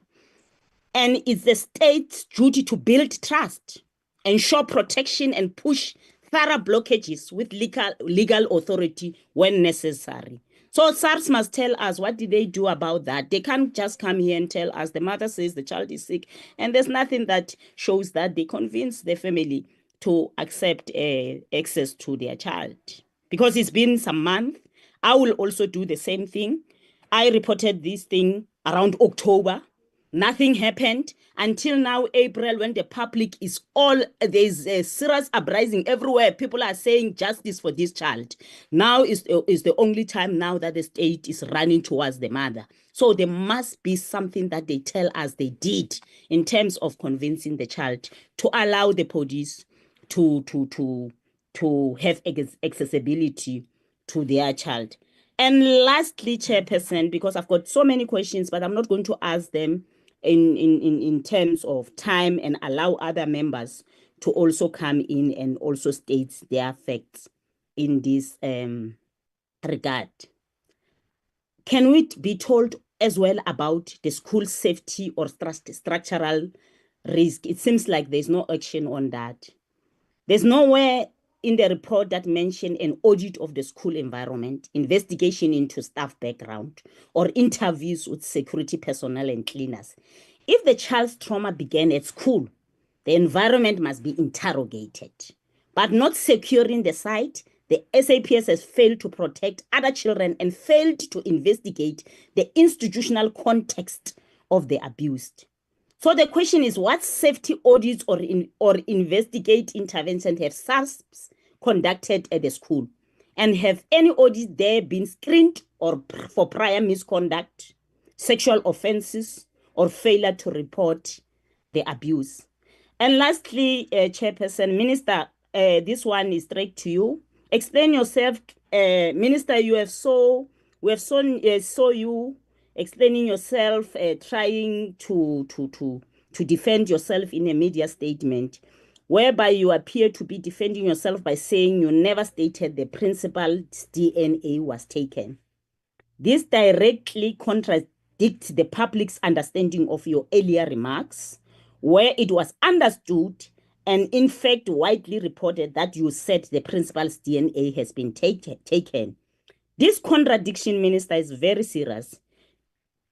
And it's the state's duty to build trust, ensure protection, and push thorough blockages with legal authority when necessary. So SAPS must tell us what did they do about that. They can't just come here and tell us the mother says the child is sick, and there's nothing that shows that they convince the family to accept access to their child. Because it's been some months, I will also do the same thing. I reported this thing around October. Nothing happened until now, April, when the public is there's a serious uprising everywhere. People are saying justice for this child. Now is the only time now that the state is running towards the mother. So there must be something that they tell us they did in terms of convincing the child to allow the police to have accessibility to their child. And lastly, Chairperson, because I've got so many questions, but I'm not going to ask them in terms of time and allow other members to also come in and also state their facts in this regard. Can we be told as well about the school safety or structural risk? It seems like there's no action on that. There's nowhere in the report that mention an audit of the school environment, investigation into staff background, or interviews with security personnel and cleaners. If the child's trauma began at school, the environment must be interrogated. But not securing the site, the SAPS has failed to protect other children and failed to investigate the institutional context of the abused. So the question is, what safety audits or investigate interventions have SAPS conducted at the school? And have any audits there been screened or for prior misconduct, sexual offenses, or failure to report the abuse? And lastly, Chairperson, Minister, this one is straight to you. Explain yourself, Minister. We have saw you explaining yourself, trying to defend yourself in a media statement, whereby you appear to be defending yourself by saying you never stated the principal's DNA was taken. This directly contradicts the public's understanding of your earlier remarks, where it was understood and in fact widely reported that you said the principal's DNA has been taken. This contradiction, Minister, is very serious.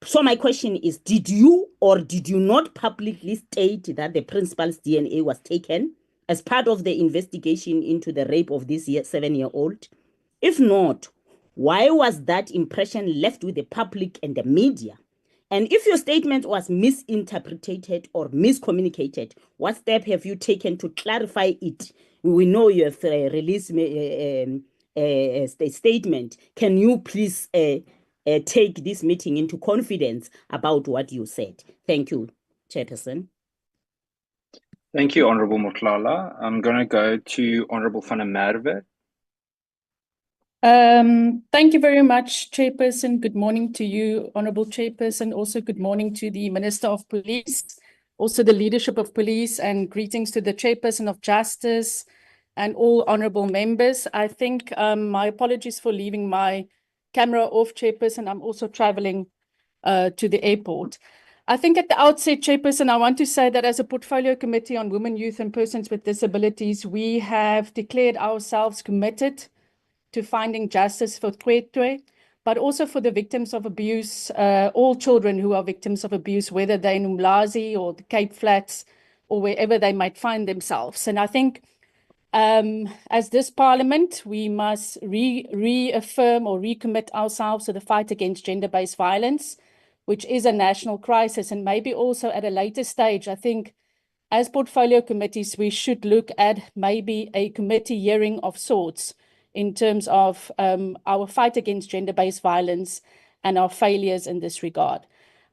So my question is, did you or did you not publicly state that the principal's DNA was taken as part of the investigation into the rape of this 7-year-old? If not, why was that impression left with the public and the media? And if your statement was misinterpreted or miscommunicated, what step have you taken to clarify it? We know you have released a statement. Can you please take this meeting into confidence about what you said? Thank you, Chairperson. Thank you, Honourable Motlala. I'm going to go to Honourable van der Merwe. Thank you very much, Chairperson. Good morning to you, Honourable Chairperson. Also, good morning to the Minister of Police, also the leadership of police, and greetings to the Chairperson of Justice and all honourable members. I think my apologies for leaving my camera off, Chairperson. I'm also travelling to the airport. I think at the outset, Chairperson, I want to say that as a Portfolio Committee on Women, Youth and Persons with Disabilities, we have declared ourselves committed to finding justice for Cwecwe, but also for the victims of abuse, all children who are victims of abuse, whether they're in Umlazi or the Cape Flats or wherever they might find themselves. And I think as this Parliament, we must reaffirm or recommit ourselves to the fight against gender-based violence, which is a national crisis. And maybe also at a later stage, I think as portfolio committees, we should look at maybe a committee hearing of sorts in terms of our fight against gender-based violence and our failures in this regard.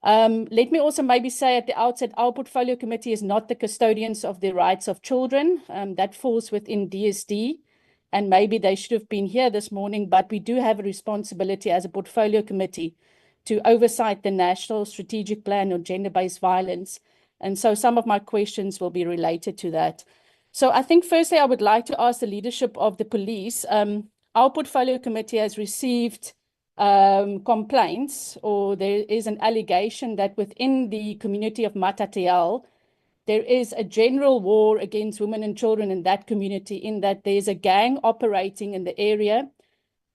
Let me also maybe say at the outset, our portfolio committee is not the custodians of the rights of children. That falls within DSD, and maybe they should have been here this morning, but we do have a responsibility as a portfolio committee to oversight the National Strategic Plan on Gender-Based Violence. And so some of my questions will be related to that. So I think firstly, I would like to ask the leadership of the police. Our portfolio committee has received complaints, or there is an allegation that within the community of Matatiela, there is a general war against women and children in that community, in that there's a gang operating in the area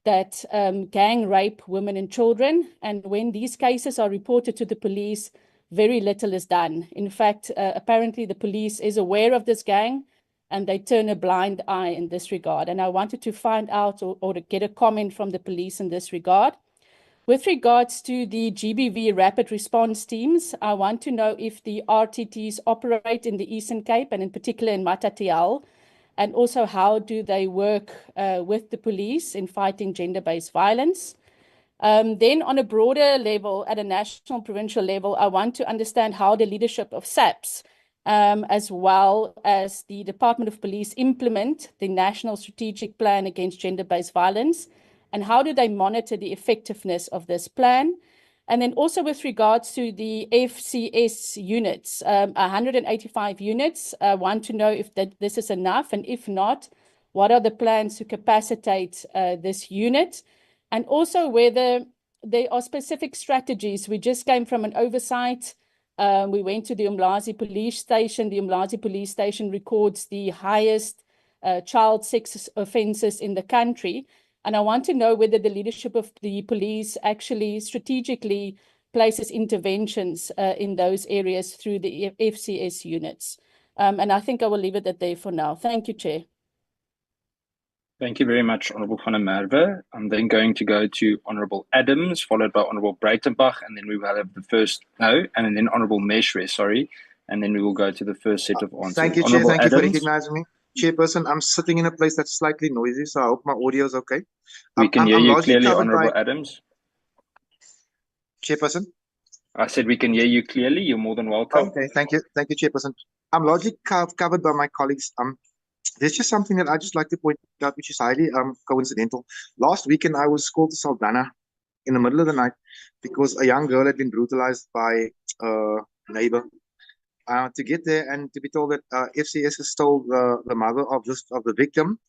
that gang rape women and children. And when these cases are reported to the police, very little is done. In fact, apparently the police is aware of this gang and they turn a blind eye in this regard. And I wanted to find out or to get a comment from the police in this regard. With regards to the GBV rapid response teams, I want to know if the RTTs operate in the Eastern Cape and in particular in Matatiela, and also how do they work with the police in fighting gender-based violence. Then on a broader level, at a national provincial level, I want to understand how the leadership of SAPS as well as the Department of Police implement the National Strategic Plan against Gender-Based Violence, and how do they monitor the effectiveness of this plan? And then also with regards to the FCS units, 185 units, want to know if this is enough, and if not, what are the plans to capacitate this unit? And also whether there are specific strategies. We just came from an oversight. We went to the Umlazi police station. The Umlazi police station records the highest child sex offences in the country. And I want to know whether the leadership of the police actually strategically places interventions in those areas through the FCS units. And I think I will leave it at there for now. Thank you, Chair. Thank you very much, Honourable van der Merwe. I'm then going to go to Honourable Adams, followed by Honourable Breitenbach, and then we will have the first, and then Honourable Meshre, sorry, and then we will go to the first set of answers. Thank you, Chair. Thank you for recognizing me. Chairperson, I'm sitting in a place that's slightly noisy, so I hope my audio is okay. We can hear you clearly, Honourable Adams. Chairperson? I said we can hear you clearly. You're more than welcome. Okay, thank you. Thank you, Chairperson. I'm largely covered by my colleagues. There's just something that I just like to point out, which is highly coincidental. Last weekend, I was called to Saldanha in the middle of the night because a young girl had been brutalized by a neighbor. To get there and to be told that FCS has told the mother of the victim,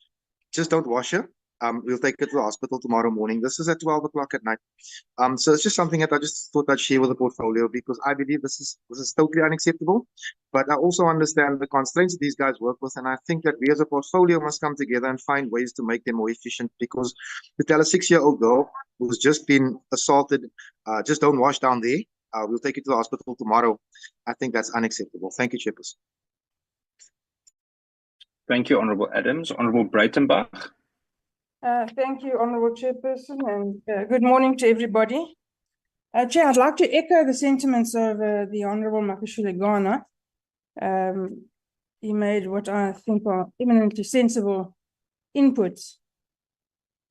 just don't wash her. We'll take her to the hospital tomorrow morning. This is at 12 o'clock at night. So it's just something that I just thought I'd share with the portfolio, because I believe this is totally unacceptable. But I also understand the constraints that these guys work with, and I think that we as a portfolio must come together and find ways to make them more efficient. Because to tell a 6-year-old girl who's just been assaulted, just don't wash down there. We'll take you to the hospital tomorrow. I think that's unacceptable. Thank you, Chairperson. Thank you, Honourable Adams. Honourable Breitenbach. Thank you, Honourable Chairperson, and good morning to everybody. Chair, I'd like to echo the sentiments of the Honourable Makashule Ghana. He made what I think are eminently sensible inputs.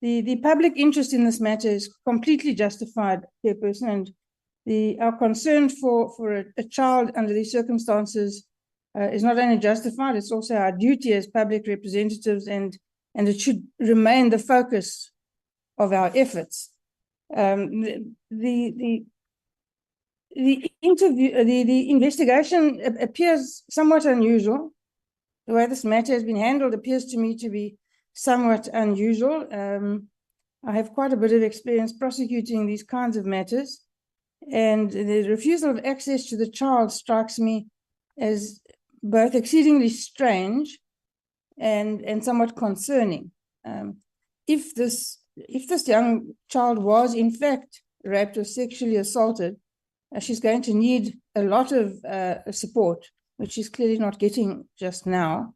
The public interest in this matter is completely justified, Chairperson, and our concern for a child under these circumstances is not only justified, it's also our duty as public representatives, and it should remain the focus of our efforts. The investigation appears somewhat unusual. The way this matter has been handled appears to me to be somewhat unusual. I have quite a bit of experience prosecuting these kinds of matters, and the refusal of access to the child strikes me as both exceedingly strange and somewhat concerning. If this young child was in fact raped or sexually assaulted, she's going to need a lot of support, which she's clearly not getting just now.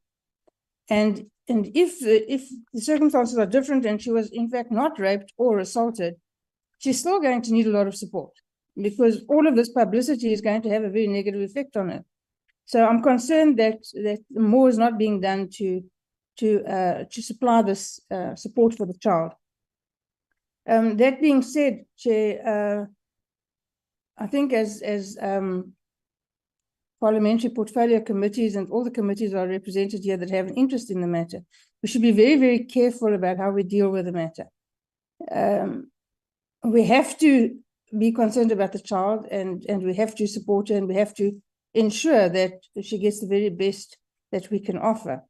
And if the circumstances are different and she was in fact not raped or assaulted, she's still going to need a lot of support, because all of this publicity is going to have a very negative effect on her. So I'm concerned that more is not being done to supply this support for the child. That being said, Chair, I think as parliamentary portfolio committees, and all the committees are represented here that have an interest in the matter, we should be very, very careful about how we deal with the matter. We have to be concerned about the child, and we have to support her, and we have to ensure that she gets the very best that we can offer.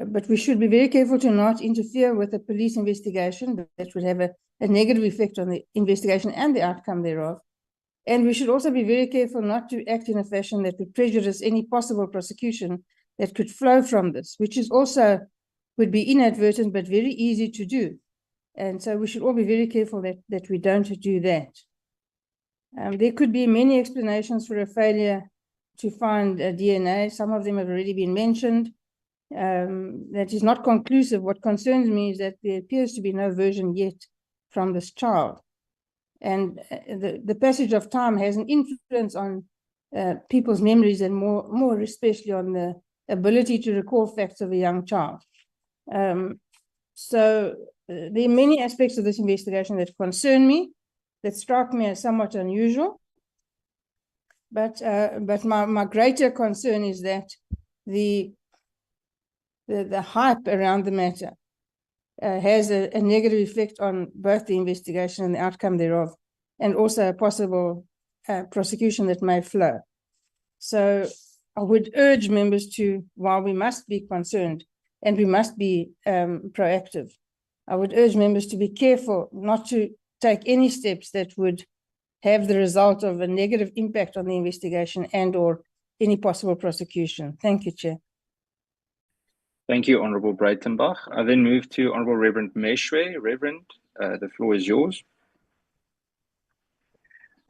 But we should be very careful to not interfere with a police investigation that would have a negative effect on the investigation and the outcome thereof. And we should also be very careful not to act in a fashion that would prejudice any possible prosecution that could flow from this, which is also would be inadvertent but very easy to do. And so we should all be very careful that we don't do that. There could be many explanations for a failure to find DNA. Some of them have already been mentioned. That is not conclusive. What concerns me is that there appears to be no version yet from this child. And the passage of time has an influence on people's memories, and more especially on the ability to recall facts of a young child. So there are many aspects of this investigation that concern me, that strike me as somewhat unusual. But my greater concern is that the hype around the matter has a negative effect on both the investigation and the outcome thereof. and also a possible prosecution that may flow. So I would urge members to, while we must be concerned and we must be proactive, I would urge members to be careful not to take any steps that would have the result of a negative impact on the investigation and or any possible prosecution. Thank you, Chair. Thank you, Honourable Breitenbach. I then move to Honourable Reverend Meshwe. Reverend, the floor is yours.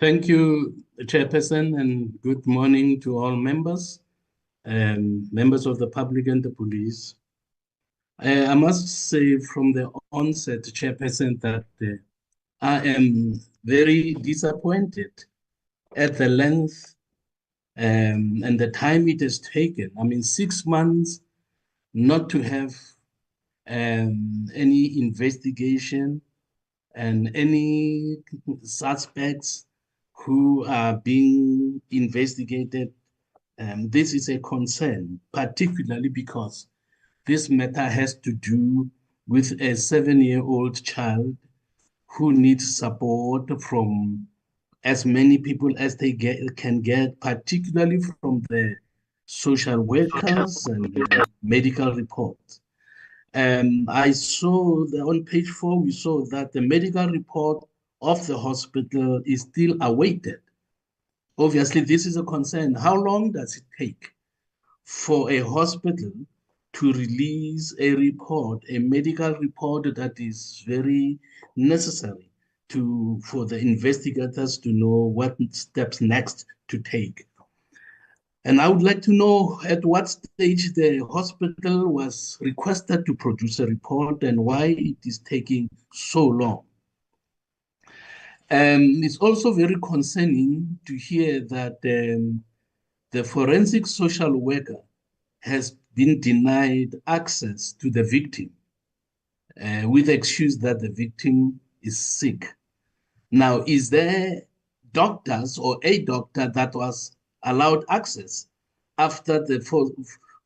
Thank you, Chairperson, and good morning to all members, members of the public and the police. I must say from the onset, Chairperson, that I am very disappointed at the length and the time it has taken. I mean, 6 months not to have any investigation and any suspects who are being investigated. This is a concern, particularly because this matter has to do with a 7-year-old child who needs support from as many people as they can get, particularly from the social workers and the medical reports. I saw on page 4, we saw that the medical report of the hospital is still awaited. Obviously, this is a concern. How long does it take for a hospital to release a report, a medical report that is very necessary for the investigators to know what steps next to take? And I would like to know at what stage the hospital was requested to produce a report and why it is taking so long. It's also very concerning to hear that the forensic social worker has been denied access to the victim with the excuse that the victim is sick. Now, is there doctors or a doctor that was allowed access after the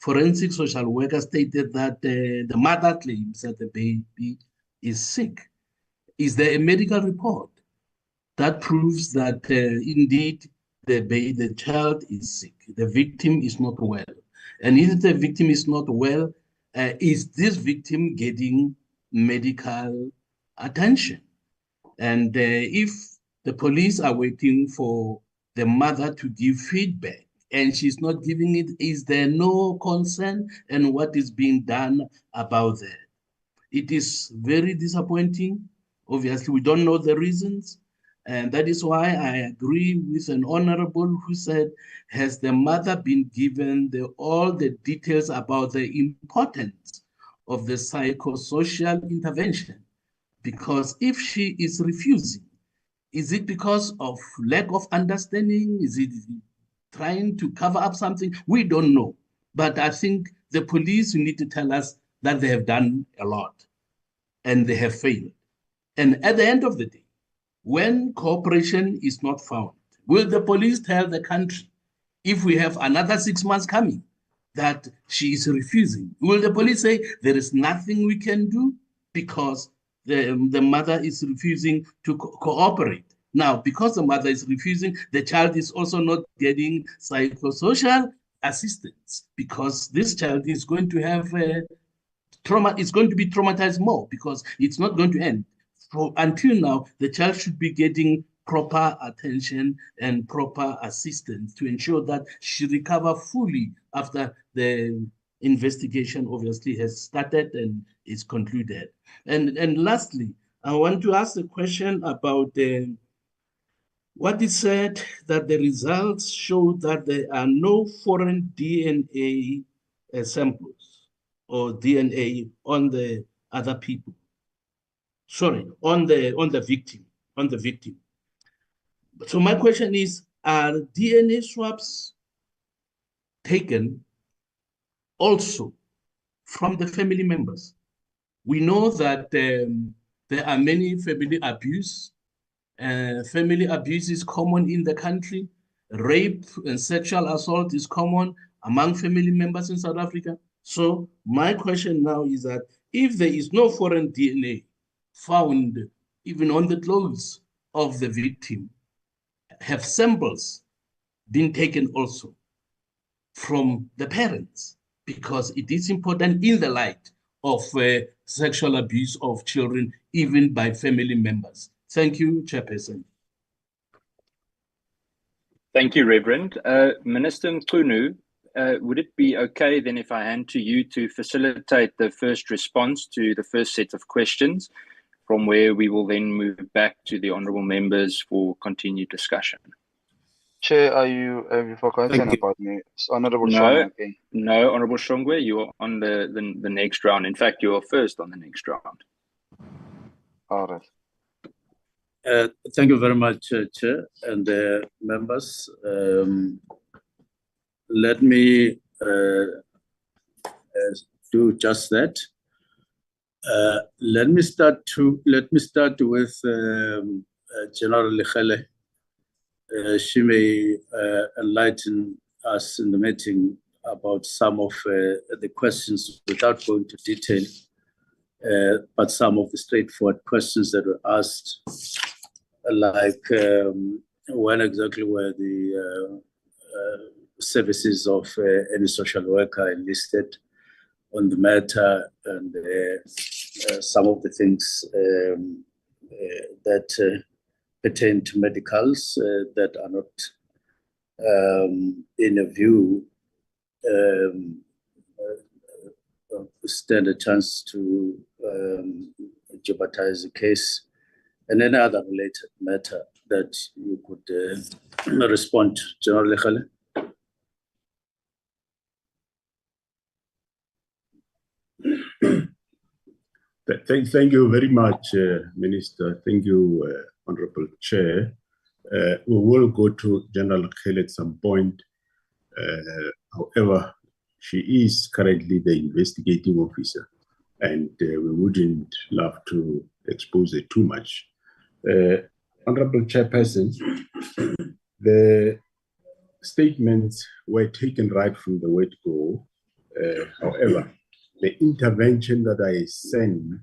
forensic social worker stated that the mother claims that the baby is sick? Is there a medical report that proves that indeed the child is sick, the victim is not well? And if the victim is not well, is this victim getting medical attention? And if the police are waiting for the mother to give feedback and she's not giving it, is there no concern and what is being done about that? It is very disappointing. Obviously, we don't know the reasons. And that is why I agree with an honorable who said, has the mother been given all the details about the importance of the psychosocial intervention? Because if she is refusing, is it because of lack of understanding? Is it trying to cover up something? We don't know. But I think the police need to tell us that they have done a lot and they have failed. And at the end of the day, when cooperation is not found, will the police tell the country, if we have another 6 months coming, that she is refusing? Will the police say there is nothing we can do because the mother is refusing to cooperate? Now, because the mother is refusing, the child is also not getting psychosocial assistance because this child is going to have trauma, is going to be traumatized more because it's not going to end. Until now, the child should be getting proper attention and proper assistance to ensure that she recovers fully after the investigation obviously has started and is concluded. And lastly, I want to ask a question about what is said that the results show that there are no foreign DNA samples or DNA on the other people. Sorry, on the victim. So my question is, are DNA swabs taken also from the family members? We know that there are many family abuse. Family abuse is common in the country. Rape and sexual assault is common among family members in South Africa. So my question now is that if there is no foreign DNA found even on the clothes of the victim, have samples been taken also from the parents? Because it is important in the light of sexual abuse of children, even by family members. Thank you, Chairperson. Thank you, Reverend. Minister Mchunu, would it be okay then if I hand to you to facilitate the first response to the first set of questions, from where we will then move back to the honourable members for continued discussion? Chair, have you forgotten about me? It's Honourable Shongwe again. No, Honourable Shongwe, you are on the next round. In fact, you are first on the next round. All right. Thank you very much, Chair and members. Let me do just that. Let me start with General Lekele. She may enlighten us in the meeting about some of the questions without going into detail, but some of the straightforward questions that were asked, like when exactly were the services of any social worker enlisted on the matter, and some of the things that pertain to medicals that are not, in a view, stand a chance to jeopardize the case, and any other related matter that you could respond to. General Lekele. Thank you very much, Minister. Thank you, Honorable Chair. We will go to General Lekele at some point. However, she is currently the investigating officer, and we wouldn't love to expose her too much. Honorable Chairperson, the statements were taken right from the word go. However, the intervention that I sent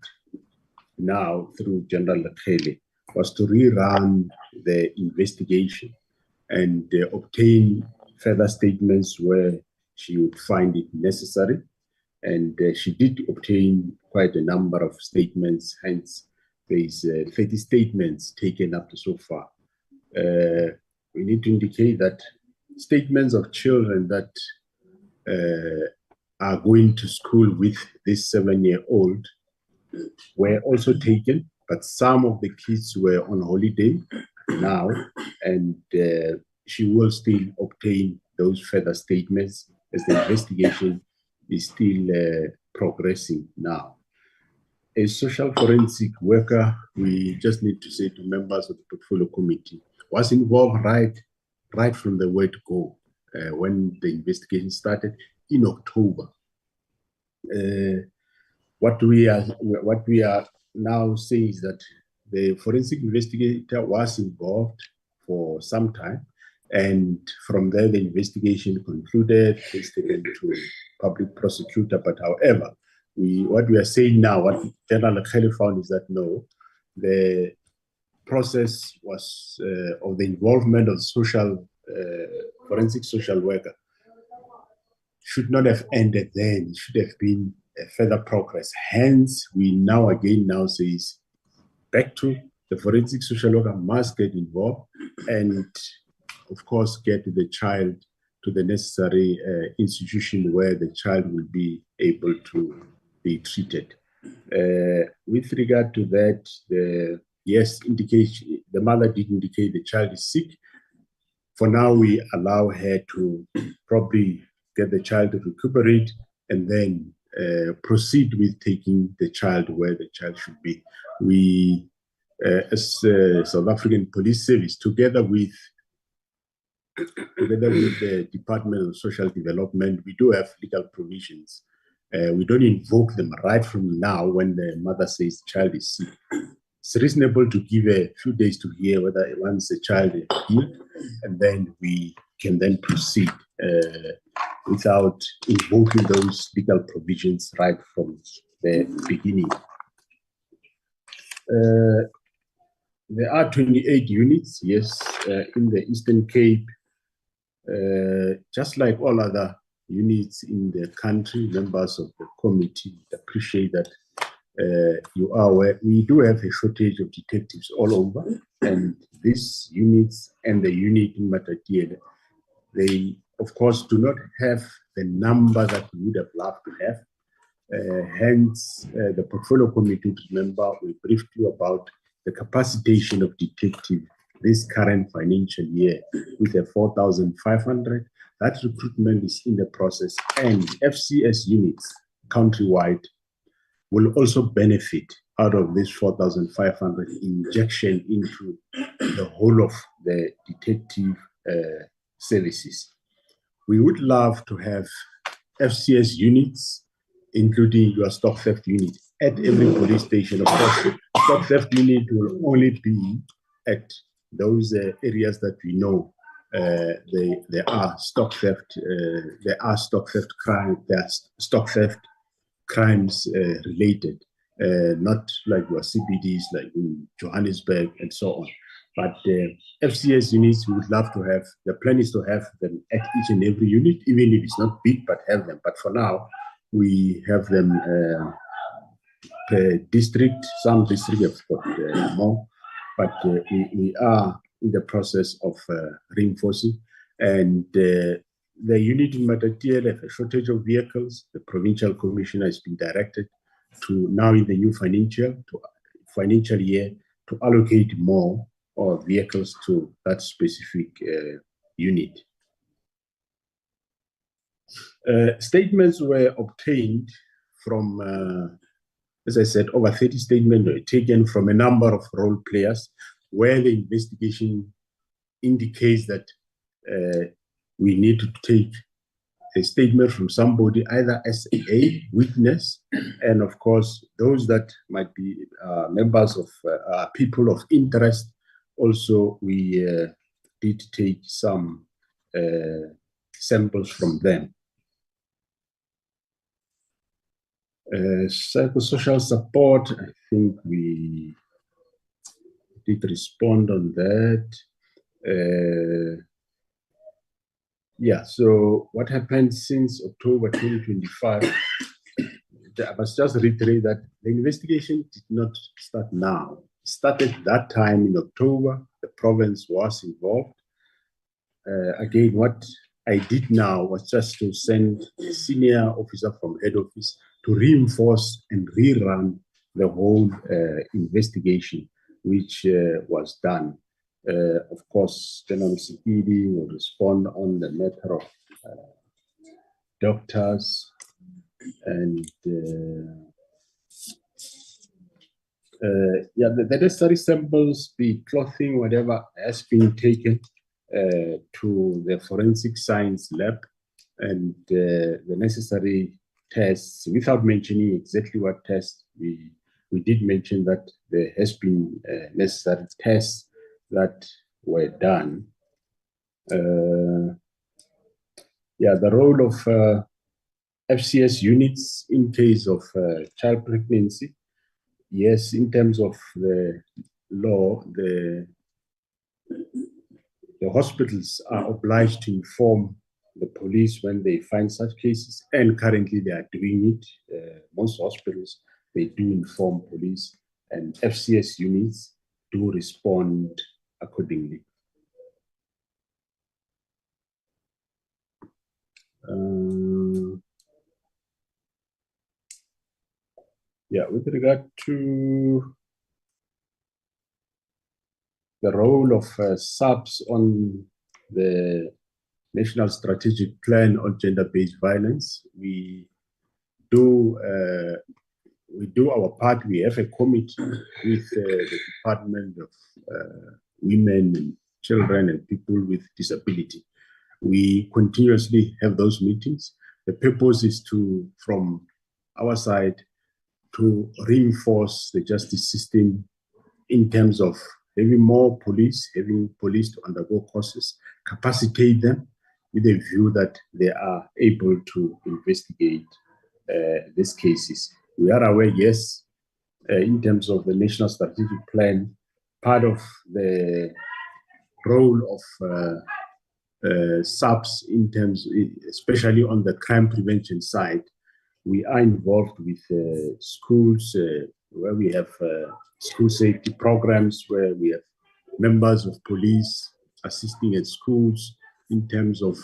now through General Lekele was to rerun the investigation and obtain further statements where she would find it necessary. And she did obtain quite a number of statements, hence there's 30 statements taken up to so far. We need to indicate that statements of children that are going to school with this 7-year-old were also taken, but some of the kids were on holiday now, and she will still obtain those further statements as the investigation is still progressing now. As social forensic worker, we just need to say to members of the portfolio committee, was involved right from the word go when the investigation started in October. What we are now saying is that the forensic investigator was involved for some time, and from there the investigation concluded, it's taken to public prosecutor. But however, what we are saying now, what General Lekele found is that no, the process was of the involvement of social forensic social worker should not have ended then. It should have been further progress. Hence, we now says back to the forensic social worker must get involved and, of course, get the child to the necessary institution where the child will be able to be treated. With regard to that, the mother did indicate the child is sick. For now, we allow her to probably get the child to recuperate and then proceed with taking the child where the child should be. We, as South African Police Service, together with the Department of Social Development, we do have legal provisions. We don't invoke them right from now when the mother says the child is sick. It's reasonable to give a few days to hear whether once the child is healed, and then we can then proceed without invoking those legal provisions right from the beginning. There are 28 units, yes, in the Eastern Cape. Just like all other units in the country, members of the committee appreciate that you are aware we do have a shortage of detectives all over, and these units and the unit in Matatiela, they of course do not have the number that we would have loved to have. Hence, the portfolio committee, remember, we briefed you about the capacitation of detective this current financial year with the 4,500. That recruitment is in the process, and FCS units countrywide will also benefit out of this 4,500 injection into the whole of the detective services. We would love to have FCS units, including your stock theft unit, at every police station. Of course, stock theft unit will only be at those areas that we know there are stock theft. There are stock theft crime. There are stock theft crimes related, not like your CBDs, like in Johannesburg and so on. But FCS units, we would love to have. The plan is to have them at each and every unit, even if it's not big, but have them. But for now, we have them per district. Some districts have got more, but we are in the process of reinforcing. And the unit in Matatiela have a shortage of vehicles. The provincial commissioner has been directed to now in the new financial year to allocate more vehicles to that specific unit. Statements were obtained from, as I said, over 30 statements were taken from a number of role players where the investigation indicates that we need to take a statement from somebody, either as a witness, and of course, those that might be members of people of interest. Also, we did take some samples from them. Psychosocial support, I think we did respond on that. Yeah, so what happened since October 2025, I must just reiterate that the investigation did not start now. It started that time in October. The province was involved. Again, what I did now was just to send a senior officer from head office to reinforce and rerun the whole investigation, which was done. Of course, General Sikidi will respond on the matter of doctors and yeah, the necessary samples, the clothing, whatever has been taken to the forensic science lab, and the necessary tests, without mentioning exactly what tests, we did mention that there has been necessary tests that were done. Yeah, the role of FCS units in case of child pregnancy. Yes, in terms of the law, the hospitals are obliged to inform the police when they find such cases, and currently they are doing it. Most hospitals, they do inform police, and FCS units do respond accordingly. Yeah, with regard to the role of SAPS on the National Strategic Plan on Gender-Based Violence, we do our part. We have a committee with the Department of Women and Children and People with Disability. We continuously have those meetings. The purpose is to, from our side, to reinforce the justice system in terms of having more police, having police to undergo courses, capacitate them with a view that they are able to investigate these cases. We are aware, yes, in terms of the National Strategic Plan, part of the role of SAPS in terms, especially on the crime prevention side. We are involved with schools where we have school safety programs, where we have members of police assisting at schools in terms of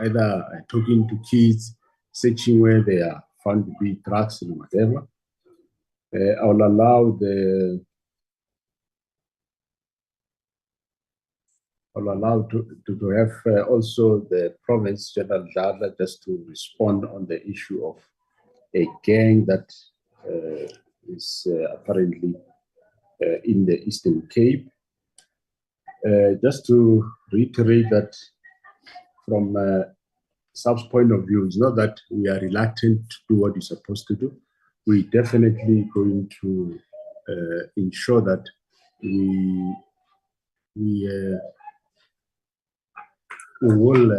either talking to kids, searching where they are found to be drugs and whatever. I will allow to have also the province general data just to respond on the issue of a gang that is apparently in the Eastern Cape. Just to reiterate that from SAP's point of view, it's not that we are reluctant to do what we're supposed to do. We're definitely going to ensure that we will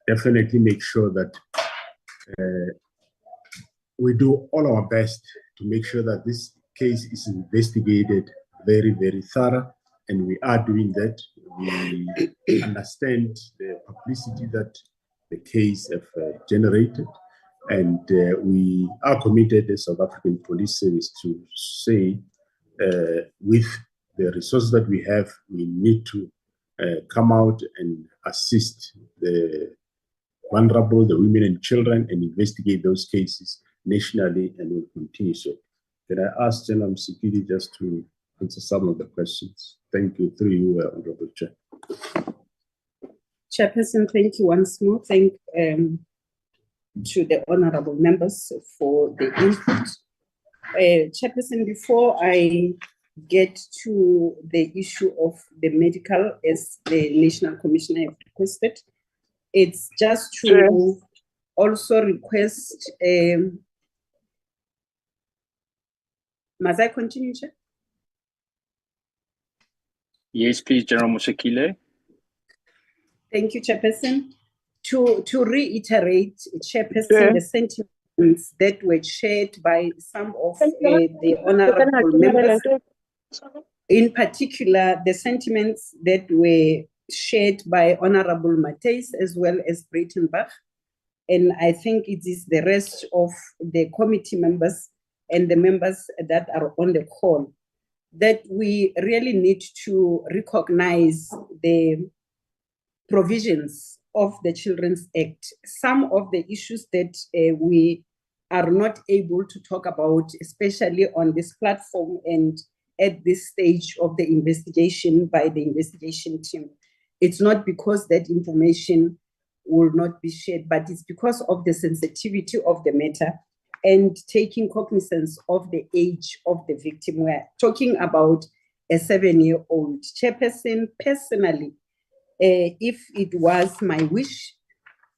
definitely make sure that we do all our best to make sure that this case is investigated very, very thorough, and we are doing that. We understand the publicity that the case have generated, and we are committed as South African Police Service to say, with the resources that we have, we need to come out and assist the vulnerable, the women and children, and investigate those cases nationally, and will continue so. Can I ask General Msikili just to answer some of the questions? Thank you. Through you, Honorable Chair. Chairperson, thank you once more. Thank to the honorable members for the input. Chairperson, before I get to the issue of the medical, as the National Commissioner have requested, it's just to also request, must I continue, Chair? Yes, please, General Musekile. Thank you, Chairperson. To reiterate, Chairperson, the sentiments that were shared by some of the honorable members, in particular, the sentiments that were shared by Honorable Matthys as well as Breitenbach, and I think it is the rest of the committee members and the members that are on the call, that we really need to recognize the provisions of the Children's Act. Some of the issues that we are not able to talk about, especially on this platform and at this stage of the investigation by the investigation team, it's not because that information will not be shared, but it's because of the sensitivity of the matter and taking cognizance of the age of the victim. We're talking about a 7-year-old. Chairperson, personally, if it was my wish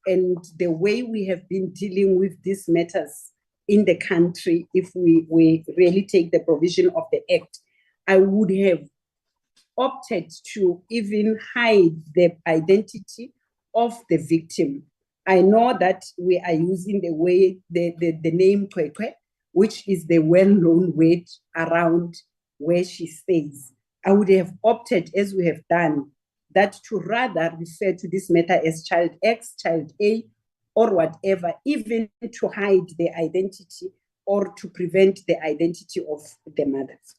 and the way we have been dealing with these matters in the country, if we really take the provision of the Act, I would have opted to even hide the identity of the victim. I know that we are using the name Cwecwe, which is the well-known word around where she stays. I would have opted, as we have done, that to rather refer to this matter as child X, child A, or whatever, even to hide the identity or to prevent the identity of the mothers.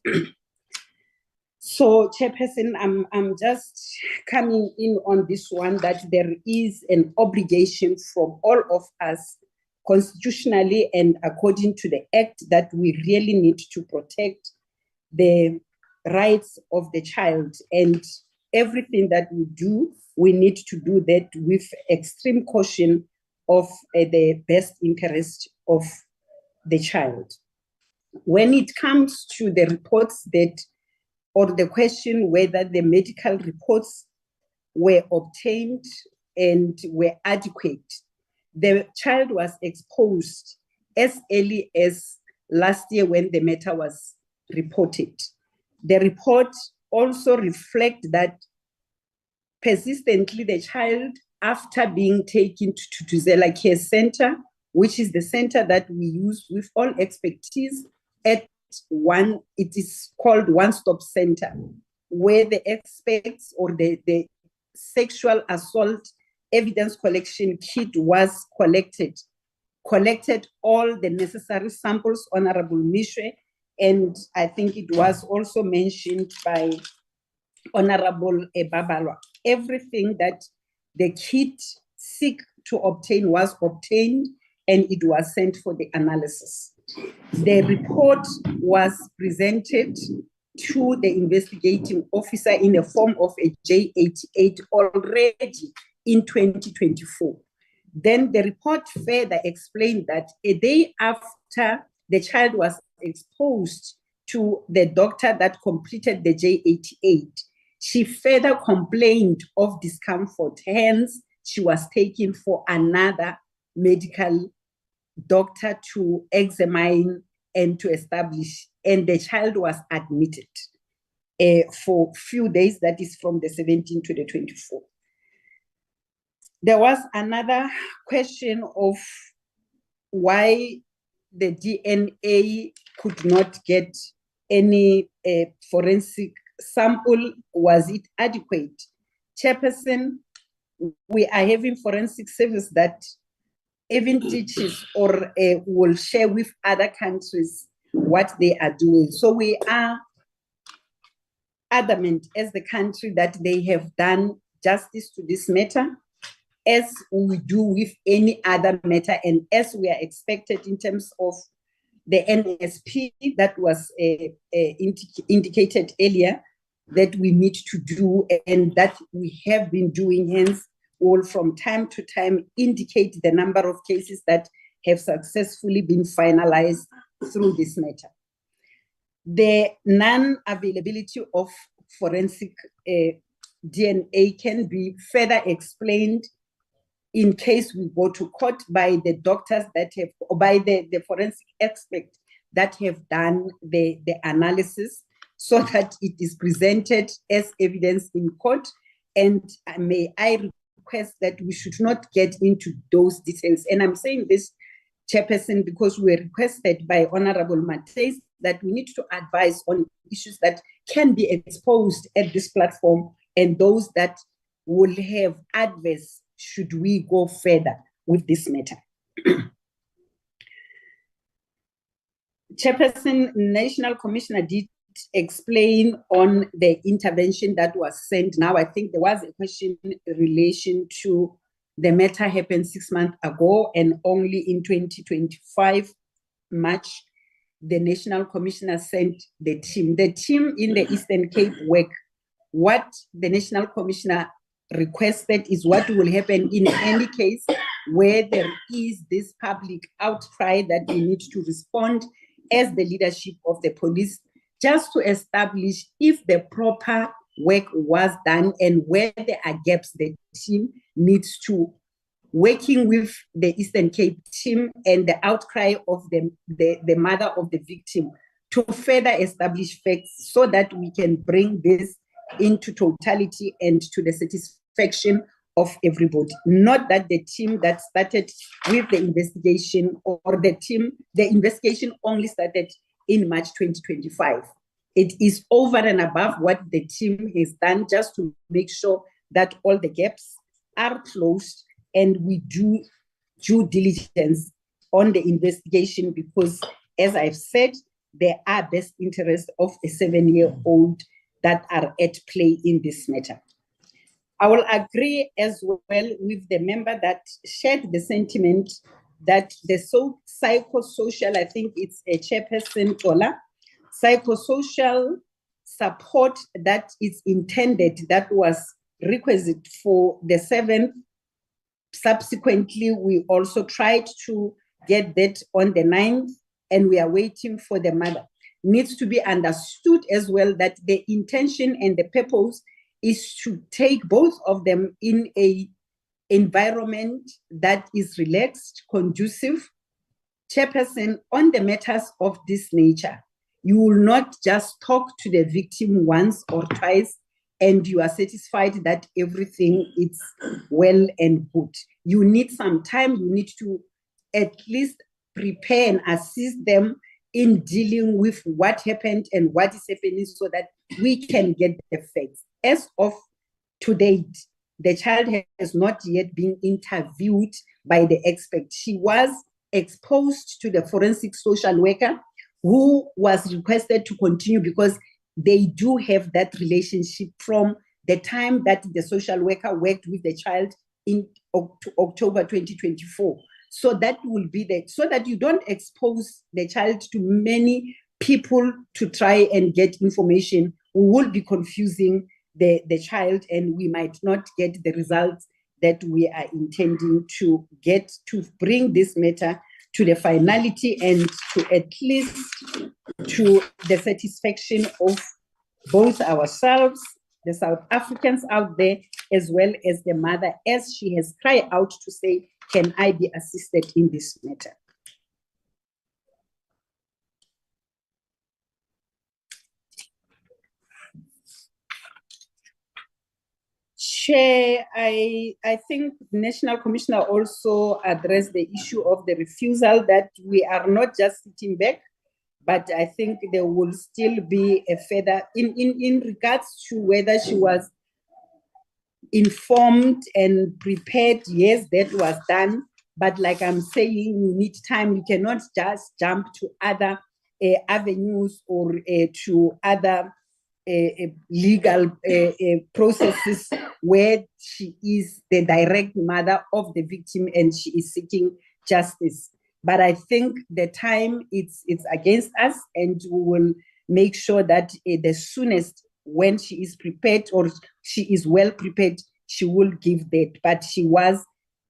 So, Chairperson, I'm just coming in on this one, that there is an obligation from all of us constitutionally and according to the Act, that we really need to protect the rights of the child, and everything that we do, we need to do that with extreme caution of the best interest of the child. When it comes to the reports that, or the question whether the medical reports were obtained and were adequate, the child was exposed as early as last year when the matter was reported. The report also reflects that persistently the child, after being taken to Tuzela Care Center, which is the center that we use with all expertise at it is called One-Stop Center, where the experts or the sexual assault evidence collection kit was collected all the necessary samples, Honorable Mishwe, and I think it was also mentioned by Honorable Babalwa. Everything that the kit seek to obtain was obtained, and it was sent for the analysis. The report was presented to the investigating officer in the form of a J88 already in 2024. Then the report further explained that a day after the child was exposed to the doctor that completed the J88, she further complained of discomfort. Hence, she was taken for another medical doctor to examine and to establish, and the child was admitted for a few days, that is from the 17th to the 24th. There was another question of why the DNA could not get any forensic sample. Was it adequate? Chairperson, we are having forensic service that even teaches or will share with other countries what they are doing. So we are adamant as the country that they have done justice to this matter, as we do with any other matter, and as we are expected in terms of the NSP that was indicated earlier, that we need to do and that we have been doing. Hence, will from time to time indicate the number of cases that have successfully been finalized through this matter. The non-availability of forensic DNA can be further explained in case we go to court by the doctors that have, or by the forensic experts that have done the analysis, so that it is presented as evidence in court. And may I request that we should not get into those details. And I'm saying this, Chairperson, because we were requested by Honorable Matatiela that we need to advise on issues that can be exposed at this platform and those that will have adverse should we go further with this matter. Chairperson, National Commissioner did explain on the intervention that was sent. Now, I think there was a question in relation to the matter happened 6 months ago, and only in 2025, March, the National Commissioner sent the team. The team in the Eastern Cape work. What the National Commissioner requested is what will happen in any case where there is this public outcry that we need to respond as the leadership of the police, just to establish if the proper work was done and where there are gaps. The team needs to, working with the Eastern Cape team and the outcry of the mother of the victim, to further establish facts so that we can bring this into totality and to the satisfaction of everybody. Not that the team that started with the investigation, or the investigation only started in March 2025. It is over and above what the team has done, just to make sure that all the gaps are closed and we do due diligence on the investigation, because, as I've said, there are best interests of a 7-year-old that are at play in this matter. I will agree as well with the member that shared the sentiment that the psychosocial, I think it's a Chairperson Tola, psychosocial support that is intended, that was requisite for the 7th. Subsequently, we also tried to get that on the 9th, and we are waiting for the mother. Needs to be understood as well that the intention and the purpose is to take both of them in a environment that is relaxed, conducive. Chairperson, on the matters of this nature, you will not just talk to the victim once or twice and you are satisfied that everything is well and good. You need some time, you need to at least prepare and assist them in dealing with what happened and what is happening so that we can get the facts. As of to date, the child has not yet been interviewed by the expert. She was exposed to the forensic social worker who was requested to continue because they do have that relationship from the time that the social worker worked with the child in October 2024. So that will be so that you don't expose the child to many people to try and get information. We will be confusing the child and we might not get the results that we are intending to get to bring this matter to the finality and to at least to the satisfaction of both ourselves, the South Africans out there, as well as the mother, as she has cried out to say, can I be assisted in this matter? Chair, I think the National Commissioner also addressed the issue of the refusal, that we are not just sitting back, but I think there will still be a further, in regards to whether she was informed and prepared. Yes, that was done. But like I'm saying, you need time. You cannot just jump to other avenues or to other legal processes where she is the direct mother of the victim and she is seeking justice. But I think the time it's against us, and we will make sure that the soonest when she is prepared or she is well prepared, she will give that. But she was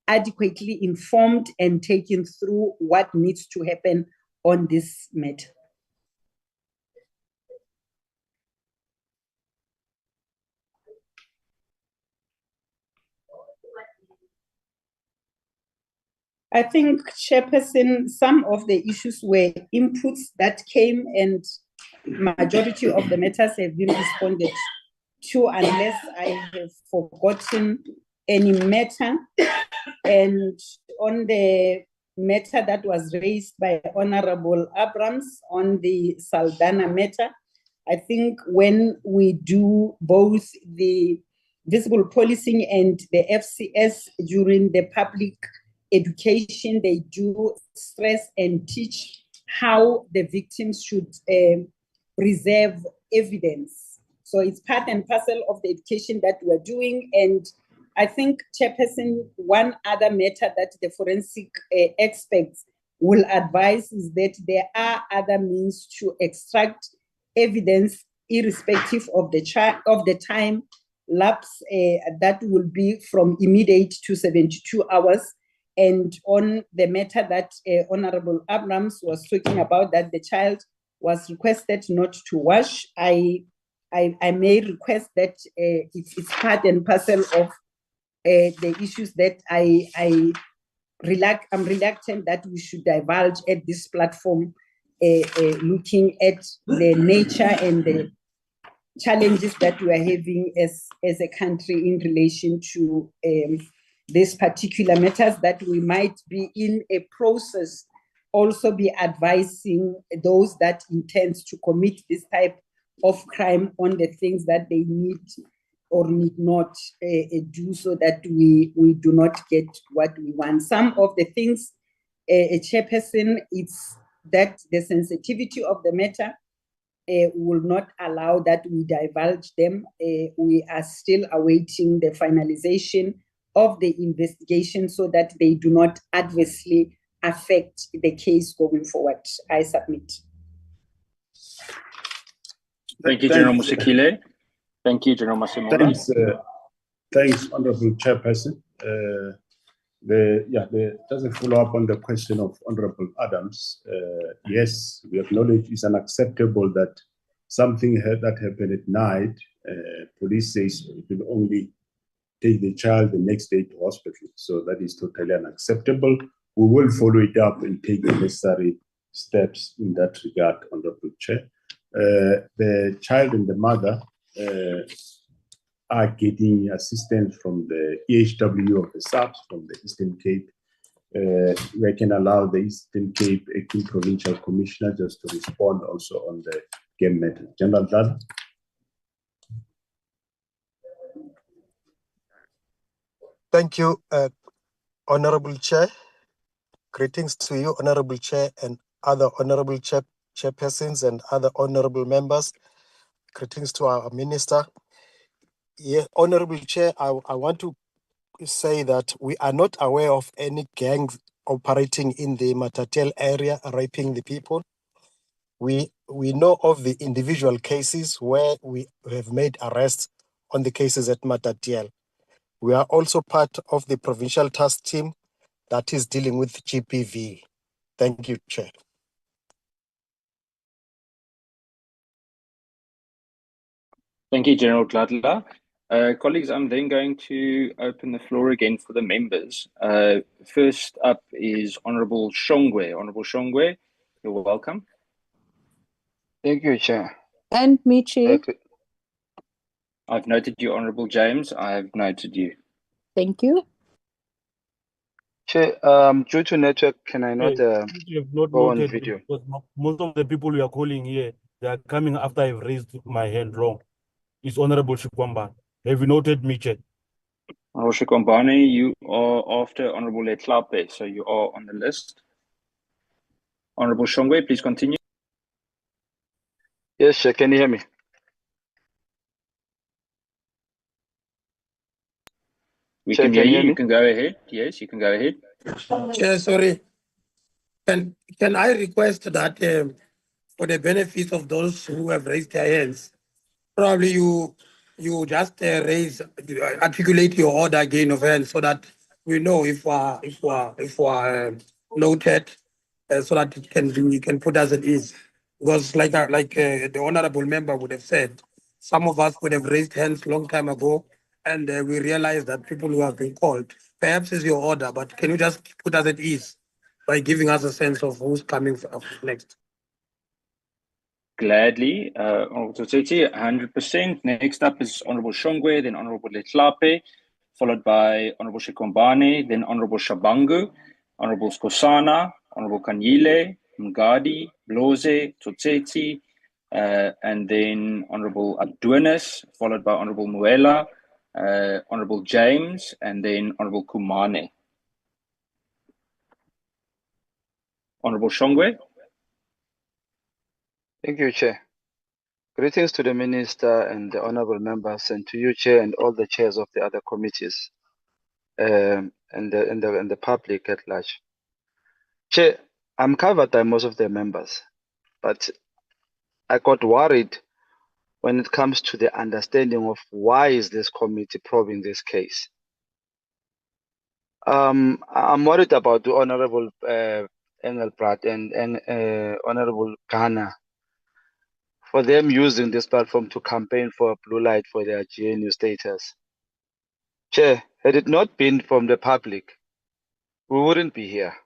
adequately informed and taken through what needs to happen on this matter. I think, Chairperson, some of the issues were inputs that came and majority of the matters have been responded to, unless I have forgotten any matter. And on the matter that was raised by Honorable Abrams on the Saldanha matter, I think when we do both the visible policing and the FCS during the public education, they do stress and teach how the victims should preserve evidence. So it's part and parcel of the education that we're doing. And I think, Chairperson, one other matter that the forensic experts will advise is that there are other means to extract evidence irrespective of the time lapse that will be from immediate to 72 hours. And on the matter that Honorable Abrams was talking about, that the child was requested not to wash, I may request that it's part and parcel of the issues that I'm reluctant that we should divulge at this platform, looking at the nature and the challenges that we are having as a country in relation to these particular matters, that we might be in a process also be advising those that intend to commit this type of crime on the things that they need or need not do, so that we do not get what we want. Some of the things, Chairperson, it's that the sensitivity of the matter will not allow that we divulge them. We are still awaiting the finalization of the investigation so that they do not adversely affect the case going forward. I submit. Thank you, General Musikile. Thank you, General Masemola. Thanks, Honorable Chairperson. Just a follow-up on the question of Honorable Adams. Yes, we acknowledge it's unacceptable that something that happened at night, police says it will only take the child the next day to hospital. So that is totally unacceptable. We will follow it up and take the necessary steps in that regard, Honorable Chair. The child and the mother are getting assistance from the EHW of the SAPS, from the Eastern Cape, we can allow the Eastern Cape Acting Provincial Commissioner just to respond also on the game matter. General Dlala. Thank you, Honorable Chair. Greetings to you, Honorable Chair, and other Honorable Chairpersons and other Honorable members. Greetings to our Minister. Yeah, Honorable Chair, I want to say that we are not aware of any gangs operating in the Matatiela area raping the people. We know of the individual cases where we have made arrests on the cases at Matatiela. We are also part of the provincial task team that is dealing with GPV. Thank you, Chair. Thank you, General Dladla. Colleagues, I'm then going to open the floor again for the members. First up is Honorable Cwecwe. Honorable Cwecwe, you're welcome. Thank you, Chair. And me, Chair. I've noted you, Honorable James. I have noted you. Thank you. Chair, due to network, can I not You have not go on noted video? because most of the people we are calling here, they are coming after I've raised my hand wrong. It's Honorable Shikwamba. Have you noted me, Chair? Honorable Shikwambane, you are after Honorable Letlape, so you are on the list. Honorable Cwecwe, please continue. Yes, Chair, can you hear me? We Chair, can hear can you you. hear You me? can go ahead. Yes, you can go ahead. Chair, sorry. Can I request that for the benefit of those who have raised their hands, probably you just articulate your order again of hands so that we know if we're noted, so that you can put us at ease. Because like the honorable member would have said, some of us would have raised hands long time ago, and we realized that people who have been called, perhaps is your order, but can you just put us at ease by giving us a sense of who's coming next? Gladly. Honorable Tsotsi, 100%. Next up is Honorable Cwecwe, then Honorable Letlape, followed by Honorable Shikwambane, then Honorable Shabangu, Honorable Skosana, Honorable Kanyile, Mgadi, Bloze, Tsotsi, and then Honorable Adonis, followed by Honorable Muela, Honorable James, and then Honorable Kumane. Honorable Cwecwe. Thank you, Chair. Greetings to the Minister and the honorable members, and to you, Chair, and all the chairs of the other committees, and the public at large. Chair, I'm covered by most of the members, but I got worried when it comes to the understanding of why is this committee probing this case. I'm worried about the Honorable Engelbrecht and Honorable Ghana for them using this platform to campaign for a blue light for their GNU status. Chair, had it not been from the public, we wouldn't be here.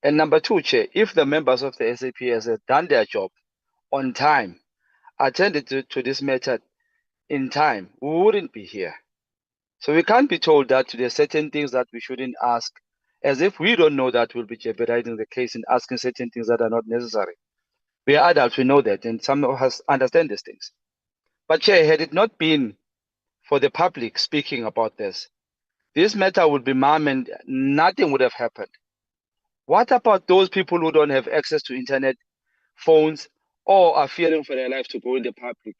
And number two, Chair, if the members of the SAPS had done their job on time, attended to this matter in time, we wouldn't be here. So we can't be told that there's certain things that we shouldn't ask, as if we don't know that we'll be jeopardizing the case and asking certain things that are not necessary. We are adults, we know that, and some of us understand these things. But Chair, had it not been for the public speaking about this matter would be mum and nothing would have happened. What about those people who don't have access to internet, phones, or are fearing for their life to go in the public?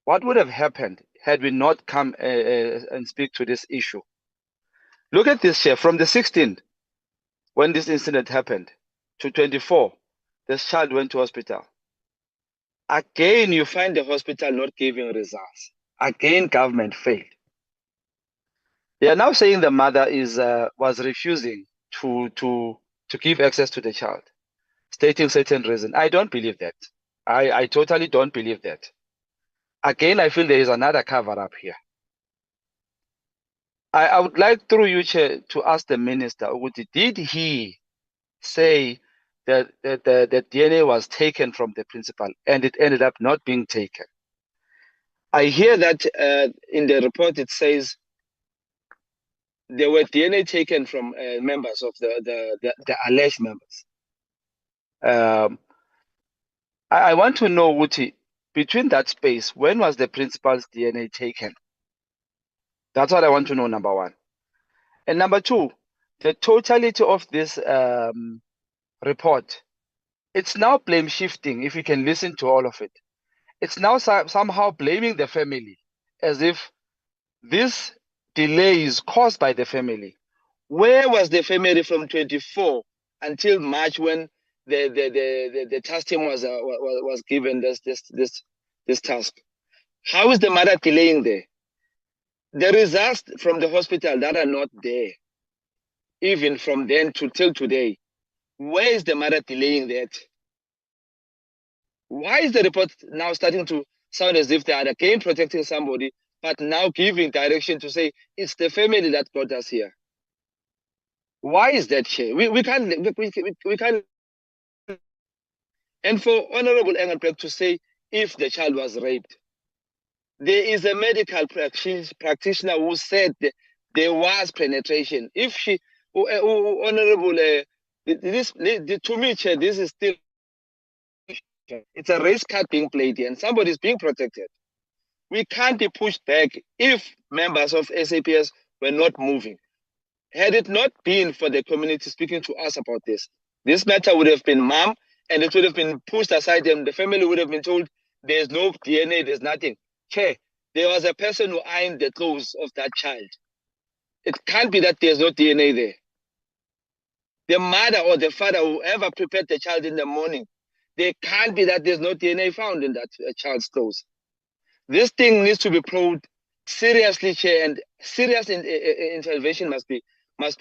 What would have happened had we not come and speak to this issue? Look at this, Chair. From the 16th, when this incident happened, to 24, this child went to hospital. Again, you find the hospital not giving results. Again, government failed. They are now saying the mother was refusing to give access to the child, stating certain reason. I don't believe that. I totally don't believe that. Again, I feel there is another cover-up here. I would like, through you, Chair, to ask the minister, did he say that the DNA was taken from the principal and it ended up not being taken? I hear that in the report it says there were DNA taken from members of the alleged members. I want to know, Uti, between that space, when was the principal's DNA taken? That's what I want to know, number one. And number two, the totality of this report, it's now blame shifting, if you can listen to all of it. It's now somehow blaming the family as if this delay is caused by the family. Where was the family from 24 until March when the task team was given this task? How is the mother delaying there? The results from the hospital that are not there, even from then till today, where is the mother delaying that? Why is the report now starting to sound as if they are again protecting somebody, but now giving direction to say it's the family that got us here? Why is that, Chair? We can't. And for Honorable Engelbrecht to say if the child was raped, there is a medical practitioner who said there was penetration. If she, Honorable, to me, Chair, this is still, it's a race card being played here, and somebody is being protected. We can't be pushed back if members of SAPS were not moving. Had it not been for the community speaking to us about this matter would have been mum, and it would have been pushed aside, and the family would have been told there's no DNA, there's nothing. Chair, there was a person who ironed the clothes of that child. It can't be that there's no DNA there. The mother or the father, whoever prepared the child in the morning, there can't be that there's no DNA found in that child's clothes. This thing needs to be probed seriously, Chair, and serious intervention must be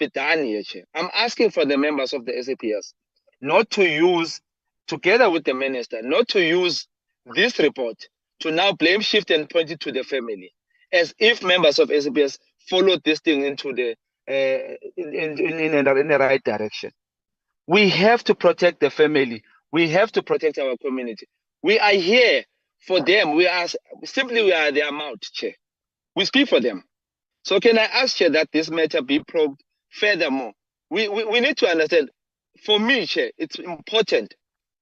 done here, Chair. I'm asking for the members of the SAPS not to use, together with the minister, not to use this report to now blame shift and point it to the family, as if members of SAPS followed this thing into the in the right direction. We have to protect the family. We have to protect our community. We are here for them. We are their mouth, Chair. We speak for them. So can I ask, Chair, that this matter be probed furthermore? We need to understand, for me, Chair, it's important.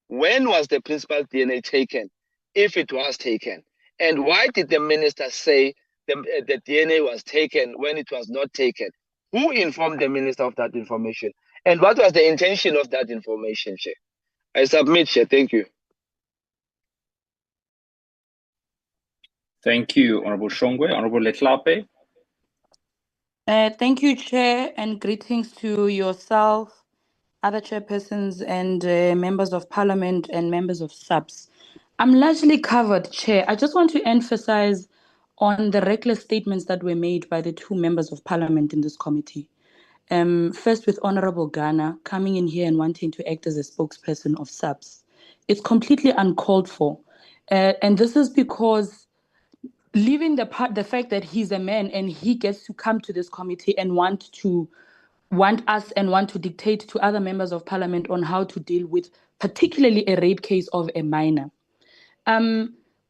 When was the principal DNA taken, if it was taken? And why did the minister say the DNA was taken when it was not taken? Who informed the minister of that information? And what was the intention of that information, Chair? I submit, Chair. Thank you. Thank you, Honorable Cwecwe. Honorable Letlape. Thank you, Chair, and greetings to yourself, other chairpersons and members of Parliament and members of SAPS. I'm largely covered, Chair. I just want to emphasize on the reckless statements that were made by the two members of Parliament in this committee. First, with Honorable Ghana coming in here and wanting to act as a spokesperson of SAPS. It's completely uncalled for. And this is because leaving the fact that he's a man and he gets to come to this committee and want to dictate to other members of Parliament on how to deal with particularly a rape case of a minor.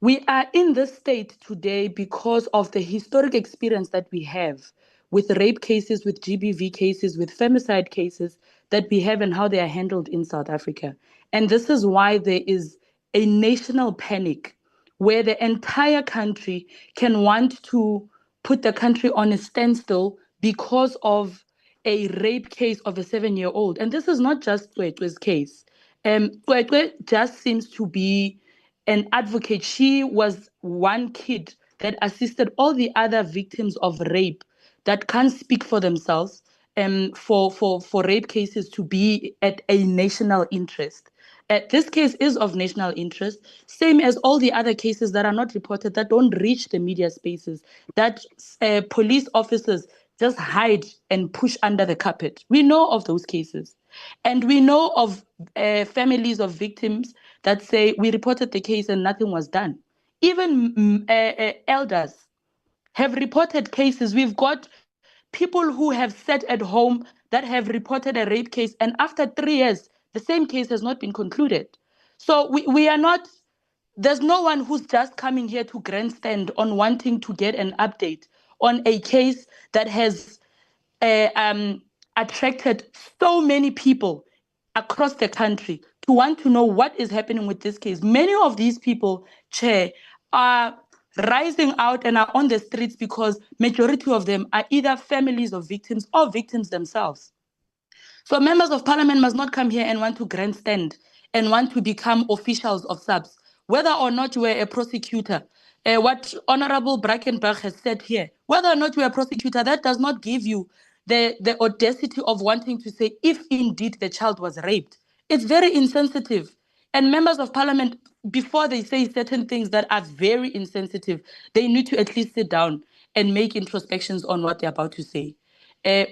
We are in this state today because of the historic experience that we have with rape cases, with GBV cases, with femicide cases that we have and how they are handled in South Africa. And this is why there is a national panic where the entire country can want to put the country on a standstill because of a rape case of a 7-year-old. And this is not just Cwecwe's case. Cwecwe just seems to be an advocate. She was one kid that assisted all the other victims of rape that can't speak for themselves for rape cases to be at a national interest. This case is of national interest, same as all the other cases that are not reported, that don't reach the media spaces, that police officers just hide and push under the carpet. We know of those cases. And we know of families of victims that say, we reported the case and nothing was done. Even elders have reported cases. We've got people who have sat at home that have reported a rape case, and after 3 years, the same case has not been concluded. So we are not, there's no one who's just coming here to grandstand on wanting to get an update on a case that has attracted so many people across the country to want to know what is happening with this case. Many of these people, Chair, are rising out and are on the streets because majority of them are either families of victims or victims themselves. So members of parliament must not come here and want to grandstand and want to become officials of SAPS, whether or not you are a prosecutor. What Honorable Brackenberg has said here, whether or not you are a prosecutor, that does not give you the audacity of wanting to say if indeed the child was raped. It's very insensitive. And members of parliament, before they say certain things that are very insensitive, they need to at least sit down and make introspections on what they're about to say.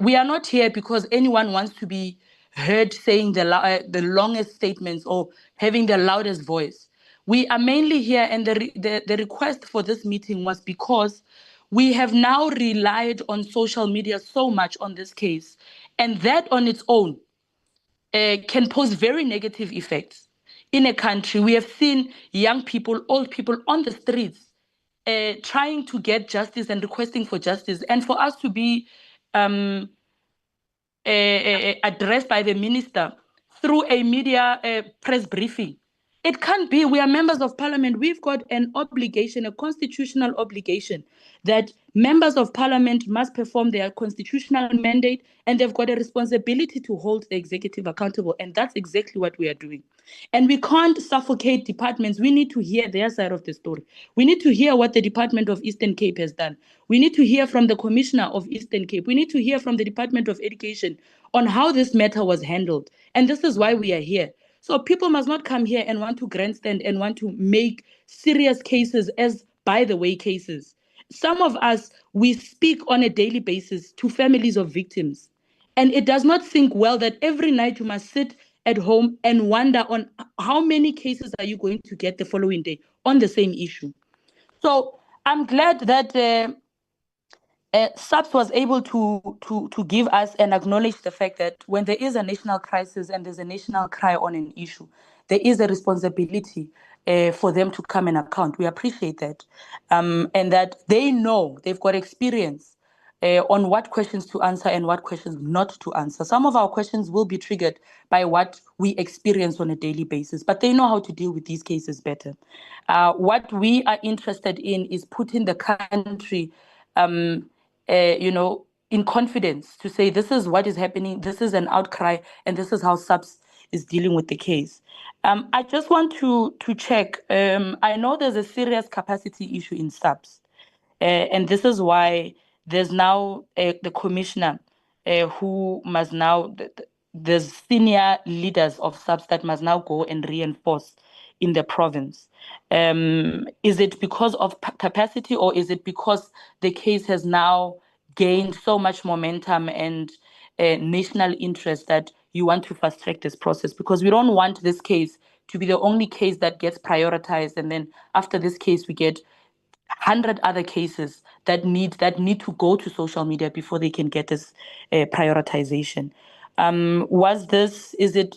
We are not here because anyone wants to be heard saying the longest statements or having the loudest voice. We are mainly here, and the request for this meeting was because we have now relied on social media so much on this case, and that on its own can pose very negative effects. In a country, we have seen young people, old people on the streets trying to get justice and requesting for justice, and for us to be addressed by the minister through a media press briefing. It can't be. We are members of parliament. We've got an obligation, a constitutional obligation, that members of parliament must perform their constitutional mandate, and they've got a responsibility to hold the executive accountable. And that's exactly what we are doing. And we can't suffocate departments. We need to hear their side of the story. We need to hear what the Department of Eastern Cape has done. We need to hear from the Commissioner of Eastern Cape. We need to hear from the Department of Education on how this matter was handled. And this is why we are here. So people must not come here and want to grandstand and want to make serious cases as by the way cases. Some of us, we speak on a daily basis to families of victims. And it does not think well that every night you must sit at home and wonder on how many cases are you going to get the following day on the same issue. So I'm glad that SAPS was able to give us and acknowledge the fact that when there is a national crisis and there's a national cry on an issue, there is a responsibility for them to come and account. We appreciate that. And that they know, they've got experience on what questions to answer and what questions not to answer. Some of our questions will be triggered by what we experience on a daily basis, but they know how to deal with these cases better. What we are interested in is putting the country in confidence to say this is what is happening, this is an outcry, and this is how SAPS is dealing with the case. I just want to check. I know there's a serious capacity issue in SAPS, and this is why there's now the commissioner who must now, there's senior leaders of SAPS that must now go and reinforce in the province. Is it because of capacity, or is it because the case has now gained so much momentum and national interest that you want to fast track this process? Because we don't want this case to be the only case that gets prioritized, and then after this case we get 100 other cases that need to go to social media before they can get this prioritization. Is it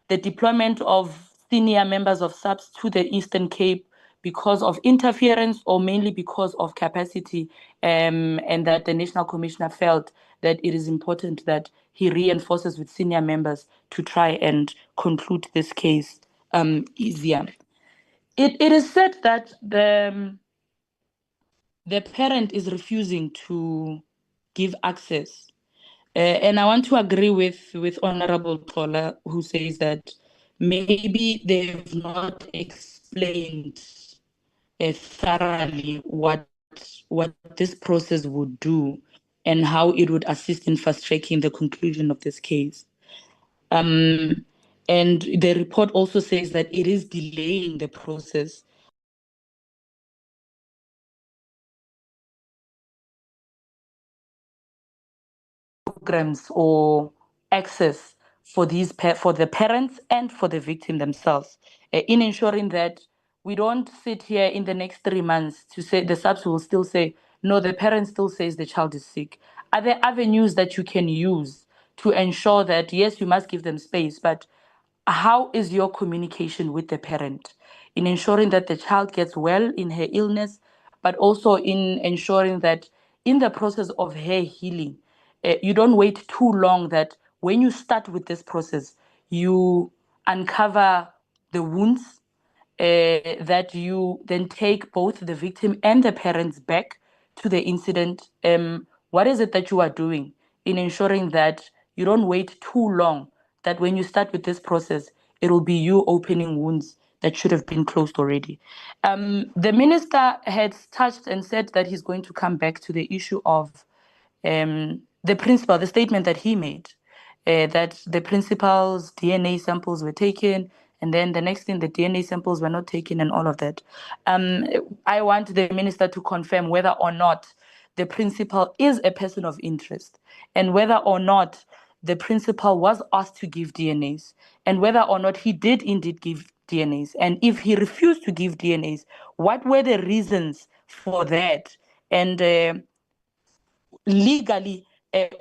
the deployment of senior members of SAPS to the Eastern Cape because of interference, or mainly because of capacity, and that the National Commissioner felt that it is important that he reinforces with senior members to try and conclude this case easier? It is said that the parent is refusing to give access. And I want to agree with Honorable Tola, who says that maybe they have not explained thoroughly what this process would do and how it would assist in fast-tracking the conclusion of this case. And the report also says that it is delaying the process programs or access for the parents and for the victim themselves, in ensuring that we don't sit here in the next 3 months to say the SAPS will still say, no, the parent still says the child is sick. Are there avenues that you can use to ensure that, yes, you must give them space, but how is your communication with the parent in ensuring that the child gets well in her illness, but also in ensuring that in the process of her healing, you don't wait too long, that when you start with this process, you uncover the wounds, that you then take both the victim and the parents back to the incident. What is it that you are doing in ensuring that you don't wait too long, that when you start with this process, it will be you opening wounds that should have been closed already? The minister had touched and said that he's going to come back to the issue of the principal, the statement that he made, that the principal's DNA samples were taken, and then the next thing, the DNA samples were not taken, and all of that. I want the minister to confirm whether or not the principal is a person of interest, and whether or not the principal was asked to give DNAs, and whether or not he did indeed give DNAs. And if he refused to give DNAs, what were the reasons for that? And legally,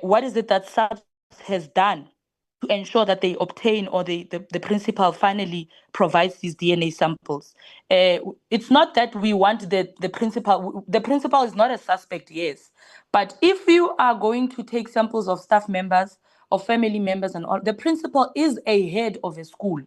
what is it that SAPS has done to ensure that they obtain, or the principal finally provides these DNA samples? It's not that we want the principal is not a suspect, yes. But if you are going to take samples of staff members, of family members and all, the principal is a head of a school,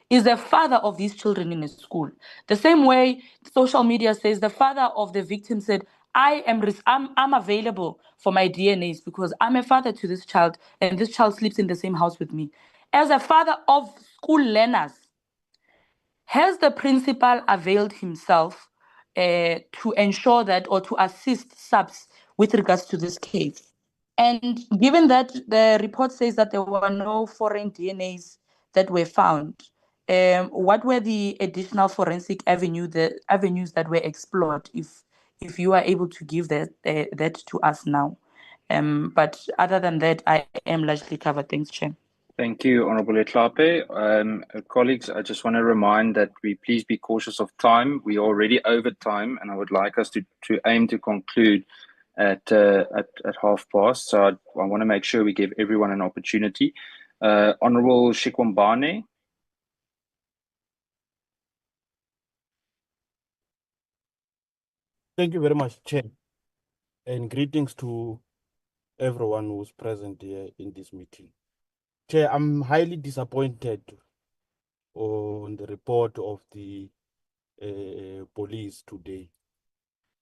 is the father of these children in a school. The same way social media says the father of the victim said, I'm available for my DNAs because I'm a father to this child and this child sleeps in the same house with me. As a father of school learners, has the principal availed himself to ensure that, or to assist SAPS with regards to this case? And given that the report says that there were no foreign DNAs that were found, what were the additional forensic avenues that were explored, if you are able to give that to us now? But other than that, I am largely covered. Thanks, Chair. Thank you, Honourable Etlape. Colleagues, I just want to remind that we please be cautious of time. We are already over time, and I would like us to aim to conclude at past. So I want to make sure we give everyone an opportunity. Honourable Shikwambane. Thank you very much, Chair. And greetings to everyone who's present here in this meeting. Chair, I'm highly disappointed on the report of the police today,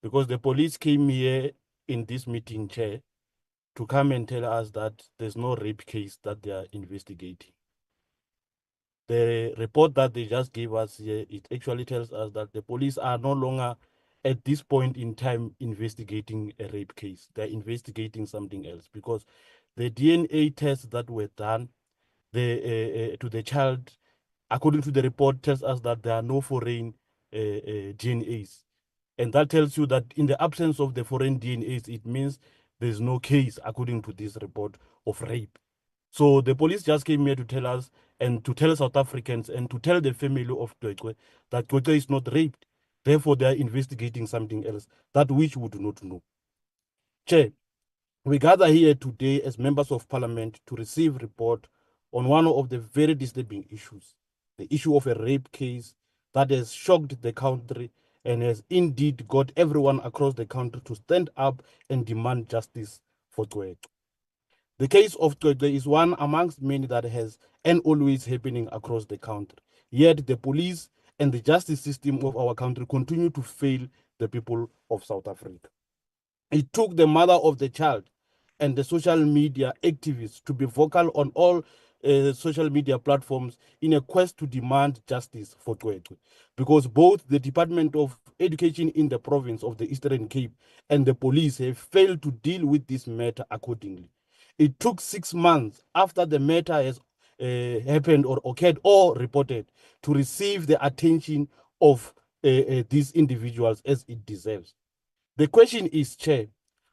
because the police came here in this meeting, Chair, to come and tell us that there's no rape case that they are investigating. The report that they just gave us here, it actually tells us that the police are no longer at this point in time investigating a rape case. They're investigating something else, because the DNA tests that were done to the child, according to the report, tells us that there are no foreign DNAs. And that tells you that in the absence of the foreign DNAs, it means there's no case, according to this report, of rape. So the police just came here to tell us, and to tell South Africans, and to tell the family of Cwecwe that Cwecwe is not raped. Therefore, they are investigating something else, that which we do not know. Chair, we gather here today as members of parliament to receive report on one of the very disturbing issues, the issue of a rape case that has shocked the country and has indeed got everyone across the country to stand up and demand justice for Cwecwe. The case of Cwecwe is one amongst many that has and always happening across the country. Yet the police and the justice system of our country continue to fail the people of South Africa. It took the mother of the child and the social media activists to be vocal on all social media platforms in a quest to demand justice for Cwecwe, because both the Department of Education in the province of the Eastern Cape and the police have failed to deal with this matter accordingly. It took 6 months after the matter has happened or occurred or reported to receive the attention of these individuals as it deserves. The question is, Chair,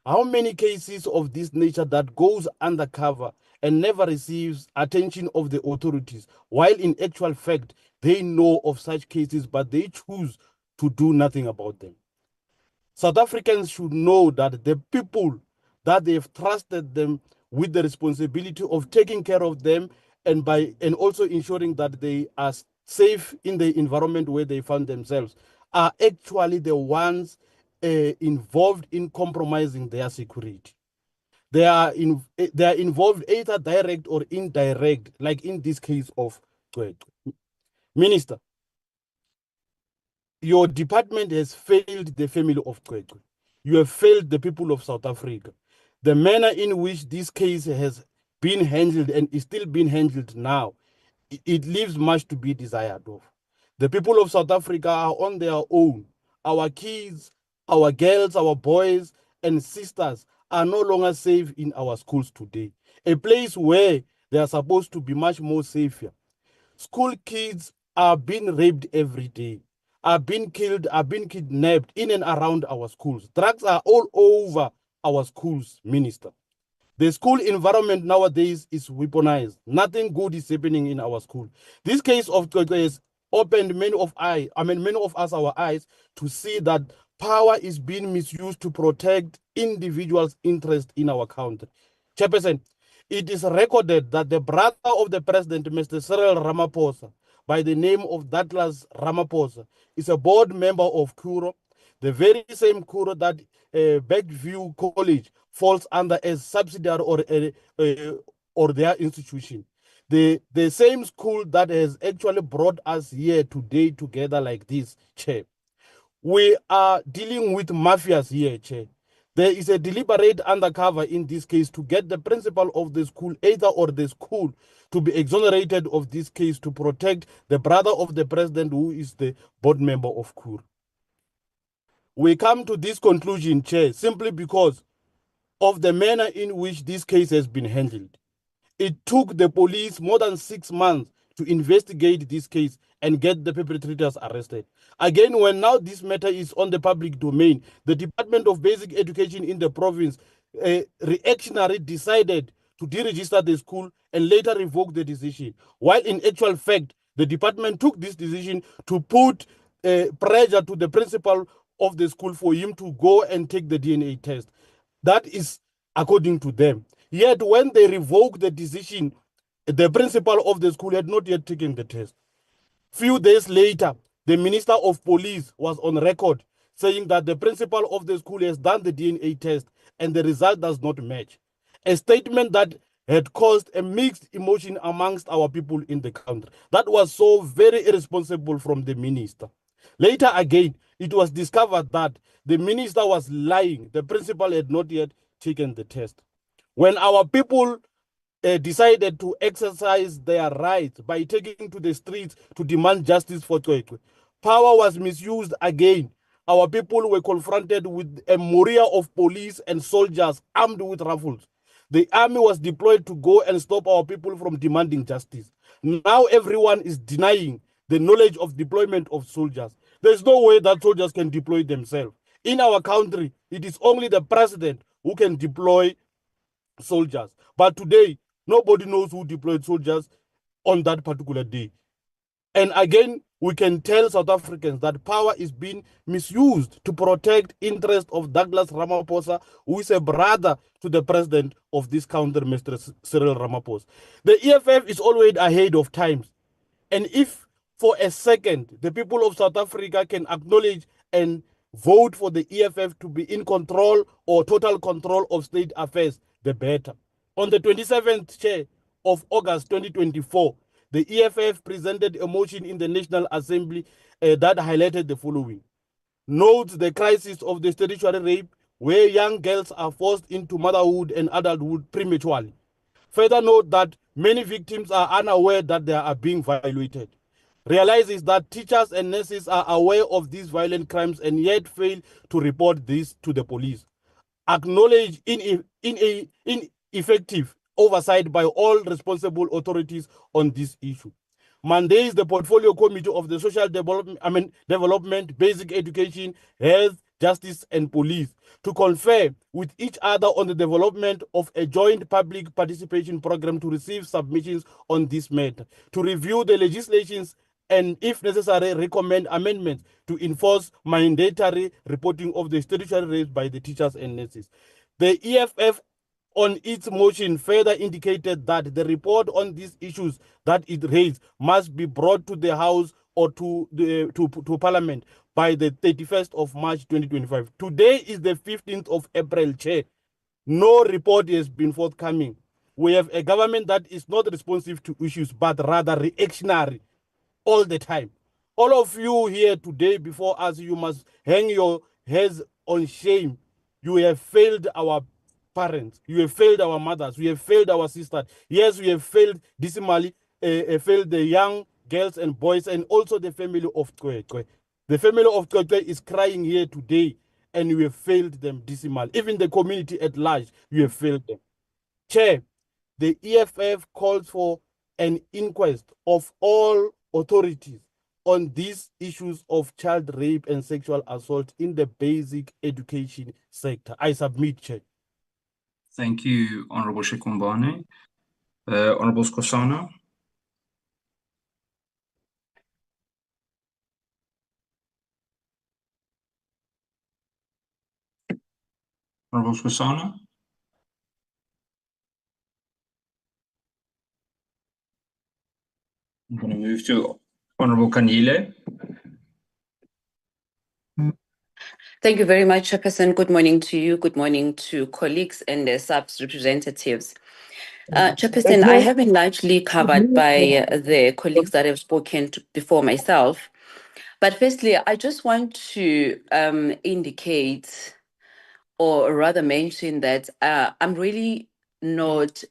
how many cases of this nature that goes undercover and never receives attention of the authorities, while in actual fact, they know of such cases, but they choose to do nothing about them? South Africans should know that the people that they've trusted them with the responsibility of taking care of them and also ensuring that they are safe in the environment where they found themselves are actually the ones involved in compromising their security. they are involved either direct or indirect, like in this case of Cwecwe. Minister, your department has failed the family of Cwecwe. You have failed the people of South Africa. The manner in which this case has been handled and is still being handled now, it leaves much to be desired of. The people of South Africa are on their own. Our kids, our girls, our boys and sisters are no longer safe in our schools today. A place where they are supposed to be much more safer. School kids are being raped every day, are being killed, are being kidnapped in and around our schools. Drugs are all over our schools, Minister. The school environment nowadays is weaponized. Nothing good is happening in our school. This case of Cwecwe has opened many of us our eyes to see that power is being misused to protect individuals' interest in our country. Chairperson, it is recorded that the brother of the president, Mr. Cyril Ramaphosa, by the name of Douglas Ramaphosa, is a board member of Kuro, the very same Kuro that Backview College falls under as subsidiary or their institution. The same school that has actually brought us here today together like this, Chair. We are dealing with mafias here, Chair. There is a deliberate undercover in this case to get the principal of the school, either or the school, to be exonerated of this case to protect the brother of the president who is the board member of KUR. We come to this conclusion, Chair, simply because of the manner in which this case has been handled. It took the police more than 6 months to investigate this case and get the perpetrators arrested. Again, when now this matter is on the public domain, the Department of Basic Education in the province reactionary decided to deregister the school and later revoke the decision. While in actual fact, the department took this decision to put pressure to the principal of the school for him to go and take the DNA test. That is according to them. Yet when they revoked the decision, the principal of the school had not yet taken the test. Few days later, the Minister of Police was on record saying that the principal of the school has done the DNA test and the result does not match. A statement that had caused a mixed emotion amongst our people in the country. That was so very irresponsible from the minister. Later again, it was discovered that the minister was lying. The principal had not yet taken the test. When our people decided to exercise their rights by taking to the streets to demand justice for Cwecwe, power was misused again. Our people were confronted with a moria of police and soldiers armed with rifles. The army was deployed to go and stop our people from demanding justice. Now everyone is denying the knowledge of deployment of soldiers. There's no way that soldiers can deploy themselves. In our country, it is only the president who can deploy soldiers. But today, nobody knows who deployed soldiers on that particular day. And again, we can tell South Africans that power is being misused to protect interest of Douglas Ramaphosa, who is a brother to the president of this country, Mr. Cyril Ramaphosa. The EFF is always ahead of times. And if for a second the people of South Africa can acknowledge and vote for the EFF to be in control or total control of state affairs, the better. On the 27th of August 2024, the EFF presented a motion in the National Assembly that highlighted the following. Notes the crisis of the statutory rape, where young girls are forced into motherhood and adulthood prematurely. Further note that many victims are unaware that they are being violated. Realizes that teachers and nurses are aware of these violent crimes and yet fail to report this to the police. Acknowledge ineffective oversight by all responsible authorities on this issue. Mandates the Portfolio Committee of the Social Development, Basic Education, Health, Justice and Police to confer with each other on the development of a joint public participation program to receive submissions on this matter, to review the legislations and, if necessary, recommend amendments to enforce mandatory reporting of the statutory rates by the teachers and nurses. The EFF on its motion further indicated that the report on these issues that it raised must be brought to the House or to Parliament by the 31st of March 2025. Today is the 15th of April, Chair. No report has been forthcoming. We have a government that is not responsive to issues, but rather reactionary all the time. All of you here today before us, you must hang your heads on shame. You have failed our parents. You have failed our mothers. We have failed our sisters. Yes, we have failed dismally, failed the young girls and boys, and also the family of Cwecwe. The family of Cwecwe is crying here today, and you have failed them dismally. Even the community at large, you have failed them. Chair, the EFF calls for an inquest of all authorities on these issues of child rape and sexual assault in the basic education sector. I submit, Chair. Thank you, Honorable Shikumbane. Honorable Skosana. Honorable Skosana. I'm going to move to Honorable Kanile. Thank you very much, Chairperson. Good morning to you. Good morning to colleagues and the SAPS representatives. Chairperson, I have been largely covered by the colleagues that have spoken before myself. But firstly, I just want to indicate, or rather mention that I'm really not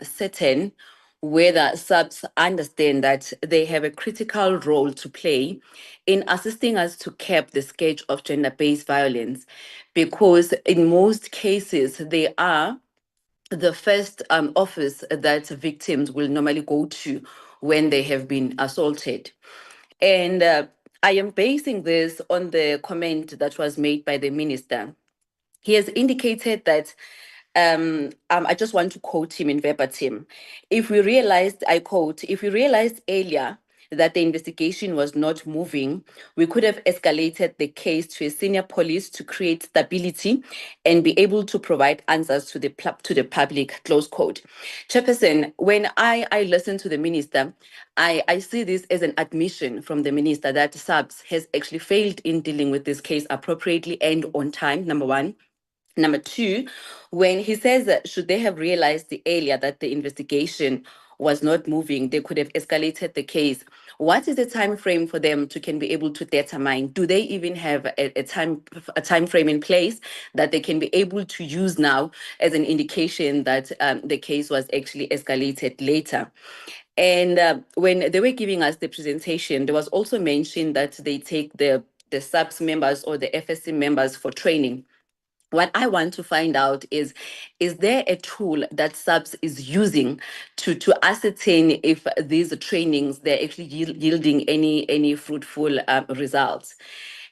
certain whether SAPS understand that they have a critical role to play in assisting us to cap the scourge of gender-based violence, because in most cases, they are the first office that victims will normally go to when they have been assaulted. And I am basing this on the comment that was made by the minister. He has indicated that, I just want to quote him in verbatim. If we realized, I quote, if we realized earlier that the investigation was not moving, we could have escalated the case to a senior police to create stability and be able to provide answers to the public, close quote. Chairperson, when I listen to the minister, I see this as an admission from the minister that SAPS has actually failed in dealing with this case appropriately and on time, number one. Number two, when he says that should they have realized earlier that the investigation was not moving, they could have escalated the case. What is the time frame for them to can be able to determine? Do they even have a time frame in place that they can be able to use now as an indication that the case was actually escalated later? And when they were giving us the presentation, there was also mentioned that they take the SAPS members or the FSC members for training. What I want to find out is there a tool that SAPS is using to ascertain if these trainings, they're actually yielding any fruitful results?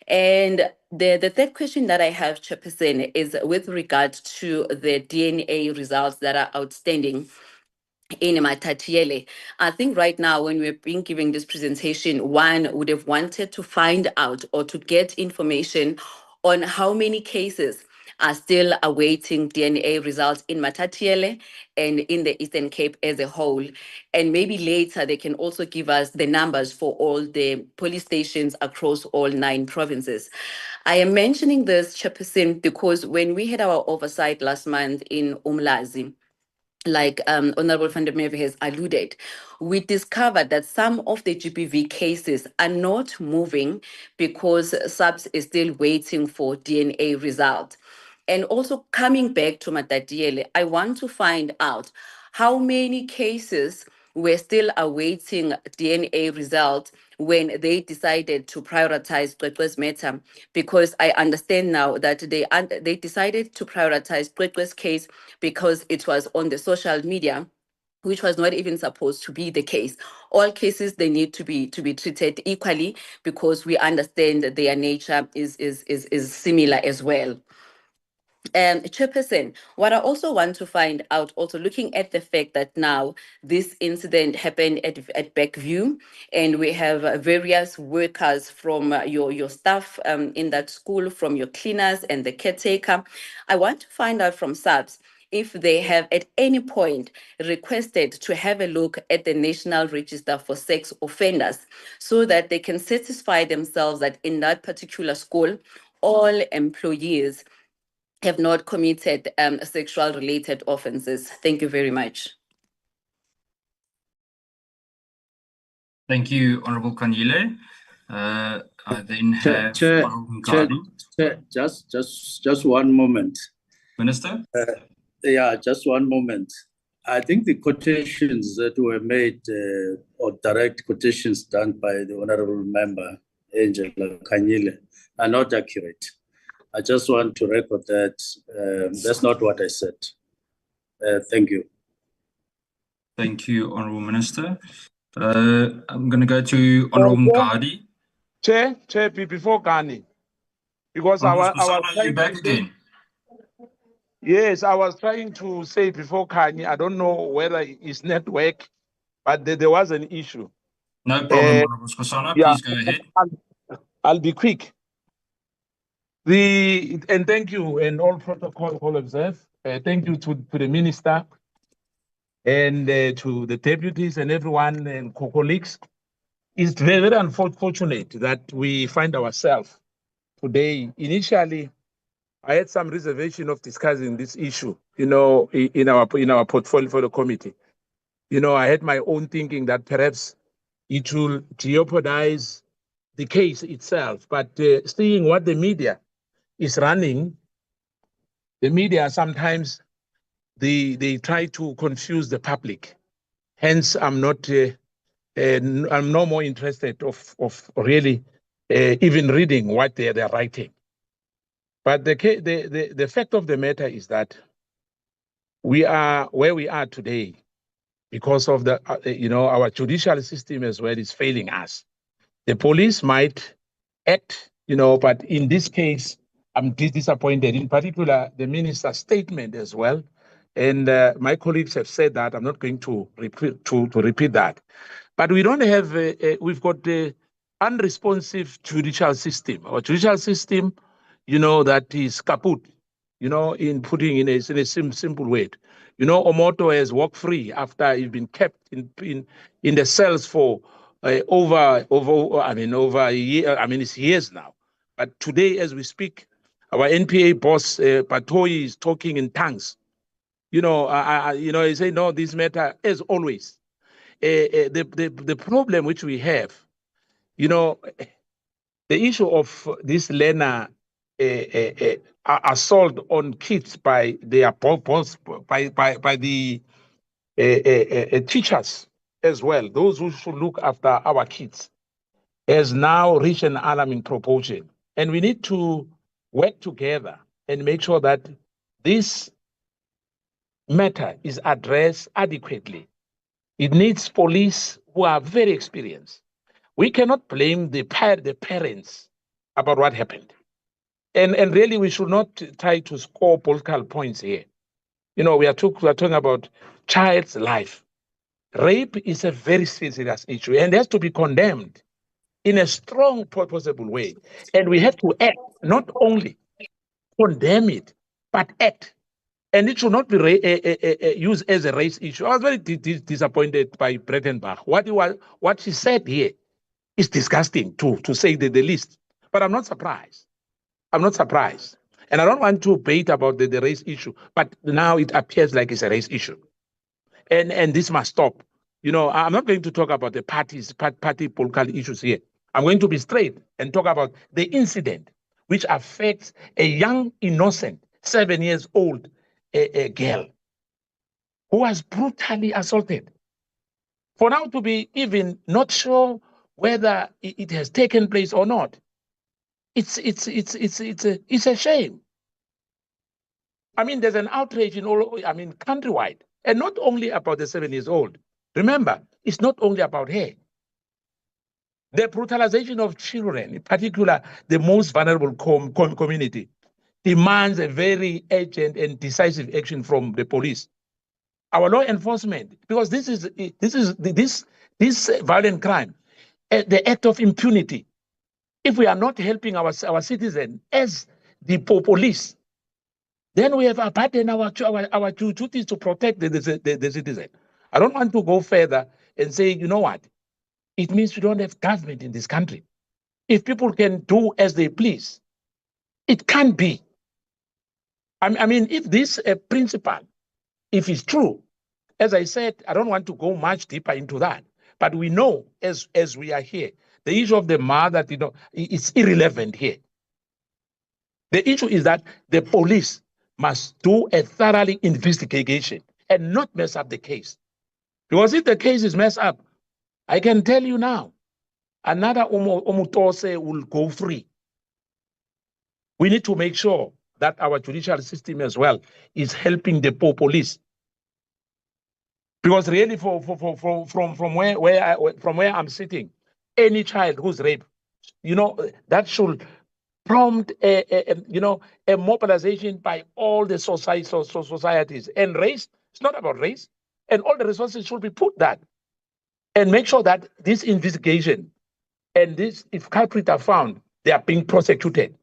And the third question that I have, Chairperson, is with regard to the DNA results that are outstanding in Matatiela. I think right now, when we're being given this presentation, one would have wanted to find out or to get information on how many cases are still awaiting DNA results in Matatiela and in the Eastern Cape as a whole. And maybe later they can also give us the numbers for all the police stations across all 9 provinces. I am mentioning this, Chairperson, because when we had our oversight last month in Umlazi, like Honorable van der Merwe has alluded, we discovered that some of the GBV cases are not moving because SAPS is still waiting for DNA results. And also coming back to Matatiela, I want to find out how many cases were still awaiting DNA results when they decided to prioritize Cwecwe's matter, because I understand now that they decided to prioritize Cwecwe's case because it was on the social media, which was not even supposed to be the case. All cases, they need to be treated equally because we understand that their nature is similar as well. Chairperson, what I also want to find out, also looking at the fact that now this incident happened at Backview, and we have various workers from your staff in that school, from your cleaners and the caretaker. I want to find out from SAPS if they have at any point requested to have a look at the National Register for Sex Offenders so that they can satisfy themselves that in that particular school, all employees have not committed sexual related offenses. Thank you very much. Thank you, Honorable Kanyile. I then have Honorable Ngadi. Just one moment. Minister? Yeah, just one moment. I think the quotations that were made, or direct quotations done by the Honorable Member, Angela Kanyile, are not accurate. I just want to record that that's not what I said. Thank you. Thank you, Honorable Minister. I'm going to go to Honorable Ngadi. Chair, before Gani, because I was you back again. Yes, I was trying to say before Kanye, I don't know whether it's network, but there was an issue. No problem, Honorable Skosana. Yeah, Please go ahead. I'll be quick. And thank you, and all protocol observed. Thank you to the minister and to the deputies and everyone and colleagues. It's very, very unfortunate that we find ourselves today. Initially, I had some reservation of discussing this issue, in our portfolio for the committee. I had my own thinking that perhaps it will jeopardize the case itself. But seeing what the media is running, the media sometimes they try to confuse the public. Hence, I'm not. I'm no more interested of really even reading what they're writing. But the fact of the matter is that we are where we are today because of the our judicial system as well is failing us. The police might act, but in this case, I'm disappointed. In particular, the minister's statement as well, and my colleagues have said that. I'm not going to repeat that. But we don't have. We've got the unresponsive judicial system. Our judicial system, that is kaput. In putting in a simple way. Omoto has walked free after he's been kept in the cells for over a year. It's years now. But today, as we speak, our NPA boss Patoi is talking in tongues. He say no, this matter as always. The problem which we have, the issue of this learner assault on kids by their boss, by the teachers as well, those who should look after our kids, has now reached an alarming proportion. And we need to work together and make sure that this matter is addressed adequately. It needs police who are very experienced. We cannot blame the parents about what happened. And really, we should not try to score political points here. We are talking about child's life. Rape is a very serious issue and has to be condemned in a strong possible way. And we have to act, not only condemn it, but act. And it should not be used as a race issue. I was very disappointed by Brettenbach. What she said here is disgusting, to say the least. But I'm not surprised. And I don't want to debate about the race issue, but now it appears like it's a race issue. And this must stop. I'm not going to talk about the party political issues here. I'm going to be straight and talk about the incident which affects a young, innocent, 7 years old a girl who was brutally assaulted. For now to be even not sure whether it has taken place or not, it's a shame. There's an outrage countrywide, and not only about the 7 years old. Remember, it's not only about her. The brutalization of children, in particular, the most vulnerable community, demands a very urgent and decisive action from the police, our law enforcement, because this violent crime, the act of impunity. If we are not helping our citizens as the police, then we have abandoned our duties to protect the citizen. I don't want to go further and say, you know what? It means we don't have government in this country. If people can do as they please, it can't be. I mean, if this principle, if it's true, as I said, I don't want to go much deeper into that, but we know as we are here, the issue of the mother, it's irrelevant here. The issue is that the police must do a thorough investigation and not mess up the case. Because if the case is messed up, I can tell you now, another Omutose will go free. We need to make sure that our judicial system as well is helping the police. Because really, from where I'm sitting, any child who's raped, that should prompt a mobilization by all the societies. And race, it's not about race, and all the resources should be put that, and make sure that this investigation and this, if culprits are found, they are being prosecuted.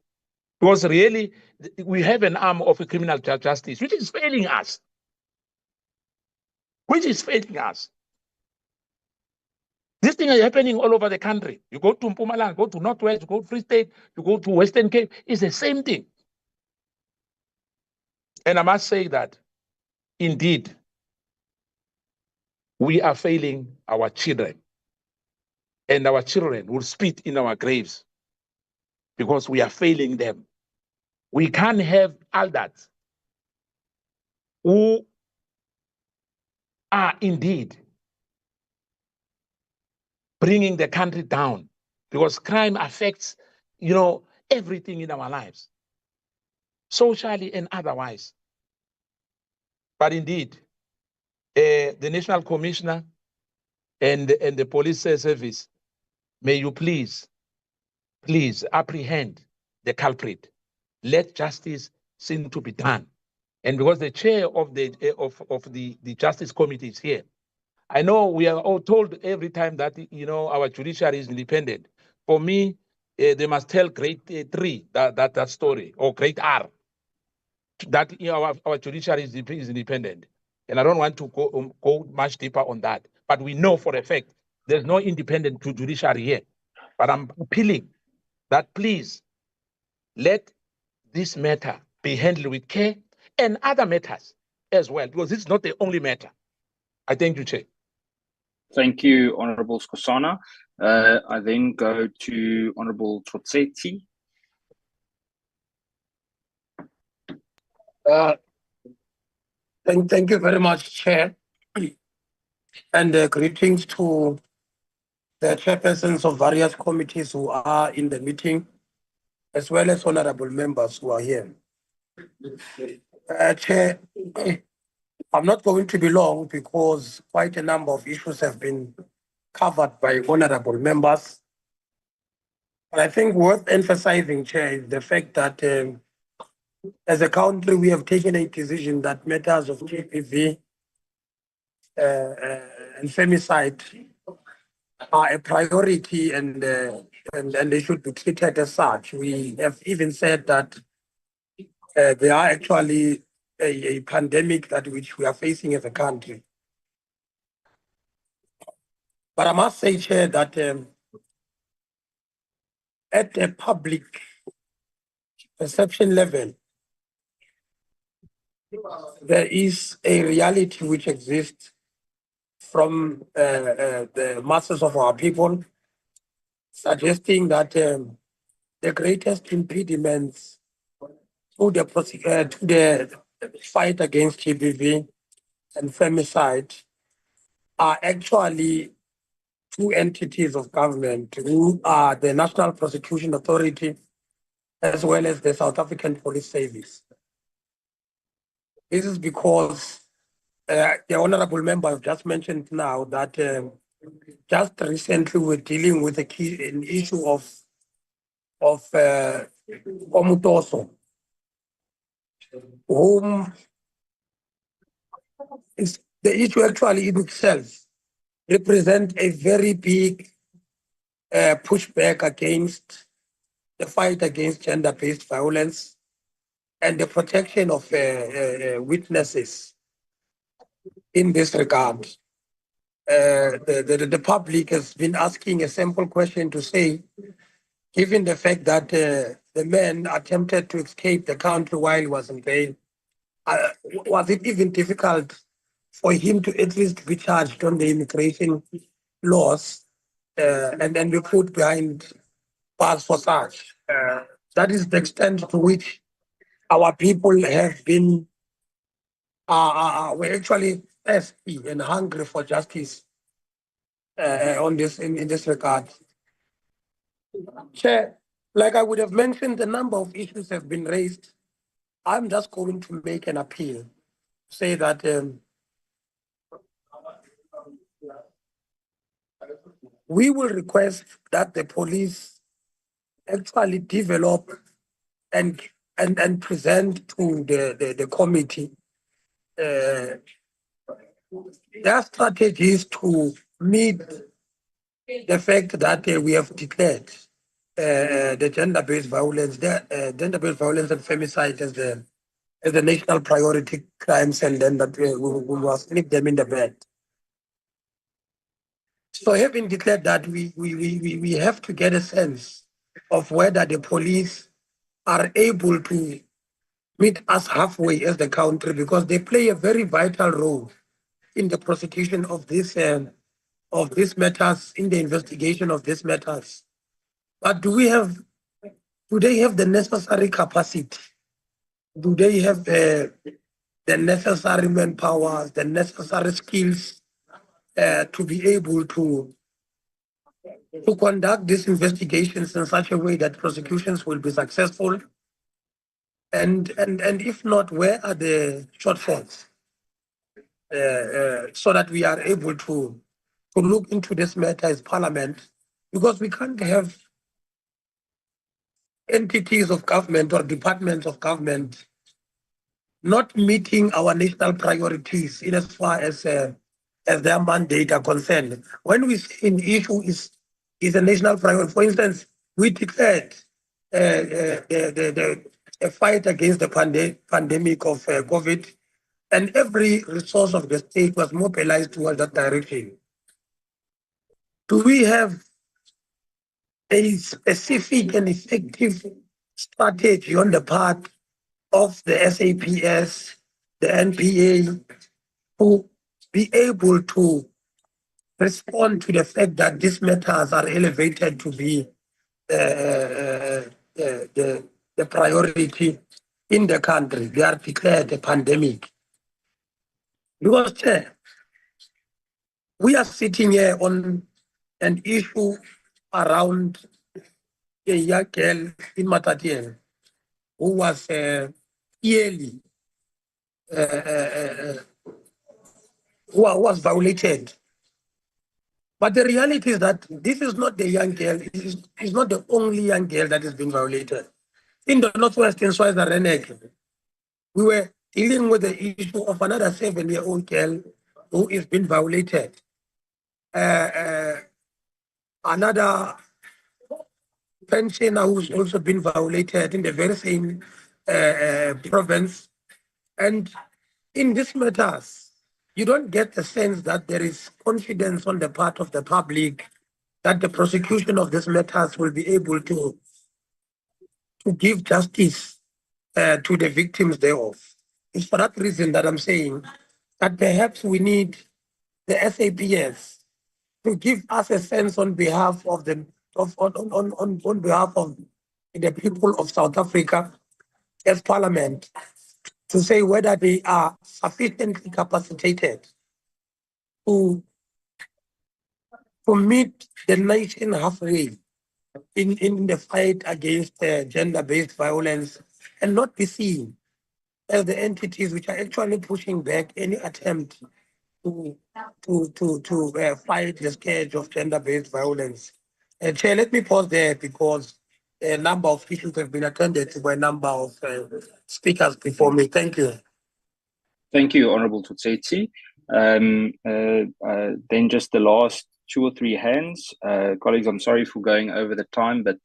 Because really, we have an arm of a criminal justice which is failing us. This thing is happening all over the country. You go to Mpumalanga, go to Northwest, you go to Free State, you go to Western Cape, it's the same thing. And I must say that, indeed, we are failing our children. And our children will spit in our graves because we are failing them. We can't have elders who are indeed bringing the country down, because crime affects, everything in our lives, socially and otherwise. But indeed, the National Commissioner and the Police Service, may you please apprehend the culprit. Let justice seem to be done. And because the chair of the Justice Committee is here, I know we are all told every time that our judiciary is independent. For me, they must tell grade 3 that story, or grade R, that our judiciary is independent. And I don't want to go much deeper on that. But we know for a fact there's no independent judiciary here. But I'm appealing that please let this matter be handled with care, and other matters as well, because it's not the only matter. I thank you, Chair. Thank you, Honourable Skosana. I then go to Honourable Cwecwe. Thank you very much, Chair. And greetings to the chairpersons of various committees who are in the meeting, as well as honorable members who are here. Chair, I'm not going to be long because quite a number of issues have been covered by honorable members. But I think worth emphasizing, Chair, is the fact that as a country, we have taken a decision that matters of GBV and femicide are a priority, and they should be treated as such. We have even said that they are actually a pandemic which we are facing as a country. But I must say, Chair, that at a public perception level, there is a reality which exists from the masses of our people, suggesting that the greatest impediments to the fight against GBV and femicide are actually two entities of government, who are the National Prosecution Authority as well as the South African Police Service. This is because the honorable member just mentioned now that just recently we're dealing with an issue of Omutoso, whom is the issue actually in itself represent a very big pushback against the fight against gender-based violence and the protection of witnesses in this regard. The public has been asking a simple question to say, given the fact that the man attempted to escape the country while he was in bail, was it even difficult for him to at least be charged on the immigration laws and then be put behind bars for such? That is the extent to which our people have been we're actually thirsty and hungry for justice on this in this regard. Chair, like I would have mentioned, a number of issues have been raised. I'm just going to make an appeal, say that we will request that the police actually develop and present to the committee their strategies to meet the fact that we have declared the gender-based violence, gender-based violence and femicide as the national priority crimes, and then that we must nip them in the bud. So having declared that, we have to get a sense of whether the police are able to meet us halfway as the country, because they play a very vital role in the prosecution of these matters, in the investigation of these matters. But do they have the necessary capacity? Do they have the necessary manpower, the necessary skills to be able to conduct these investigations in such a way that prosecutions will be successful? And if not, where are the shortfalls? So that we are able to look into this matter as Parliament, because we can't have entities of government or departments of government not meeting our national priorities in as far as their mandate are concerned. When we say an issue is a national priority, for instance, we declared the fight against the pandemic of COVID, and every resource of the state was mobilized towards that direction. Do we have a specific and effective strategy on the part of the SAPS, the NPA, to be able to respond to the fact that these matters are elevated to be the priority in the country? They are declared a pandemic. Because we are sitting here on an issue around a young girl in Matatiela who was yearly who was violated. But the reality is that this is not the young girl, it's not the only young girl that has been violated. In the Northwestern Swaziland, we were dealing with the issue of another 7-year-old girl who is being violated. Another pensioner who's also been violated in the very same province. And in these matters, you don't get the sense that there is confidence on the part of the public that the prosecution of these matters will be able to give justice to the victims thereof. It's for that reason that I'm saying that perhaps we need the SAPS to give us a sense on behalf of on behalf of the people of South Africa as Parliament, to say whether they are sufficiently capacitated to meet the nation halfway in the fight against gender-based violence, and not be seen as the entities which are actually pushing back any attempt to fight the scourge of gender-based violence. Chair, let me pause there, because a number of issues have been attended to by a number of speakers before me. Thank you. Thank you, Honourable Tutsetsi. Then just the last 2 or 3 hands. Colleagues, I'm sorry for going over the time, but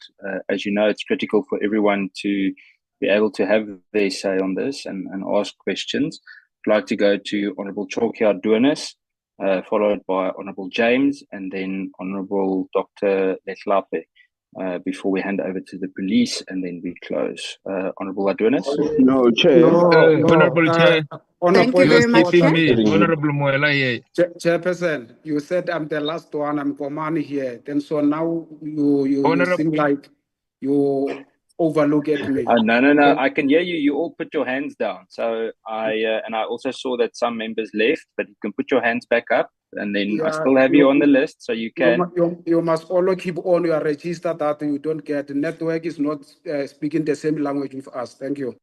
as you know, it's critical for everyone to be able to have their say on this and ask questions. I'd like to go to Honourable Cwecwe Adonis, followed by Honourable James, and then Honourable Dr. Letlape. before we hand over to the police and then we close. Honorable Adonis. No, Chair. Honorable Chair. Thank you You are very much, skipping Chair. me, Honorable Moela here. Chairperson, you said I'm the last one. I'm Komani here. Then so now you seem like you overlook at me. No. I can hear you. You all put your hands down. So I also saw that some members left, but you can put your hands back up, and then I still have you on the list, so you can. You must always keep on your register that you don't get. The network is not speaking the same language with us. Thank you.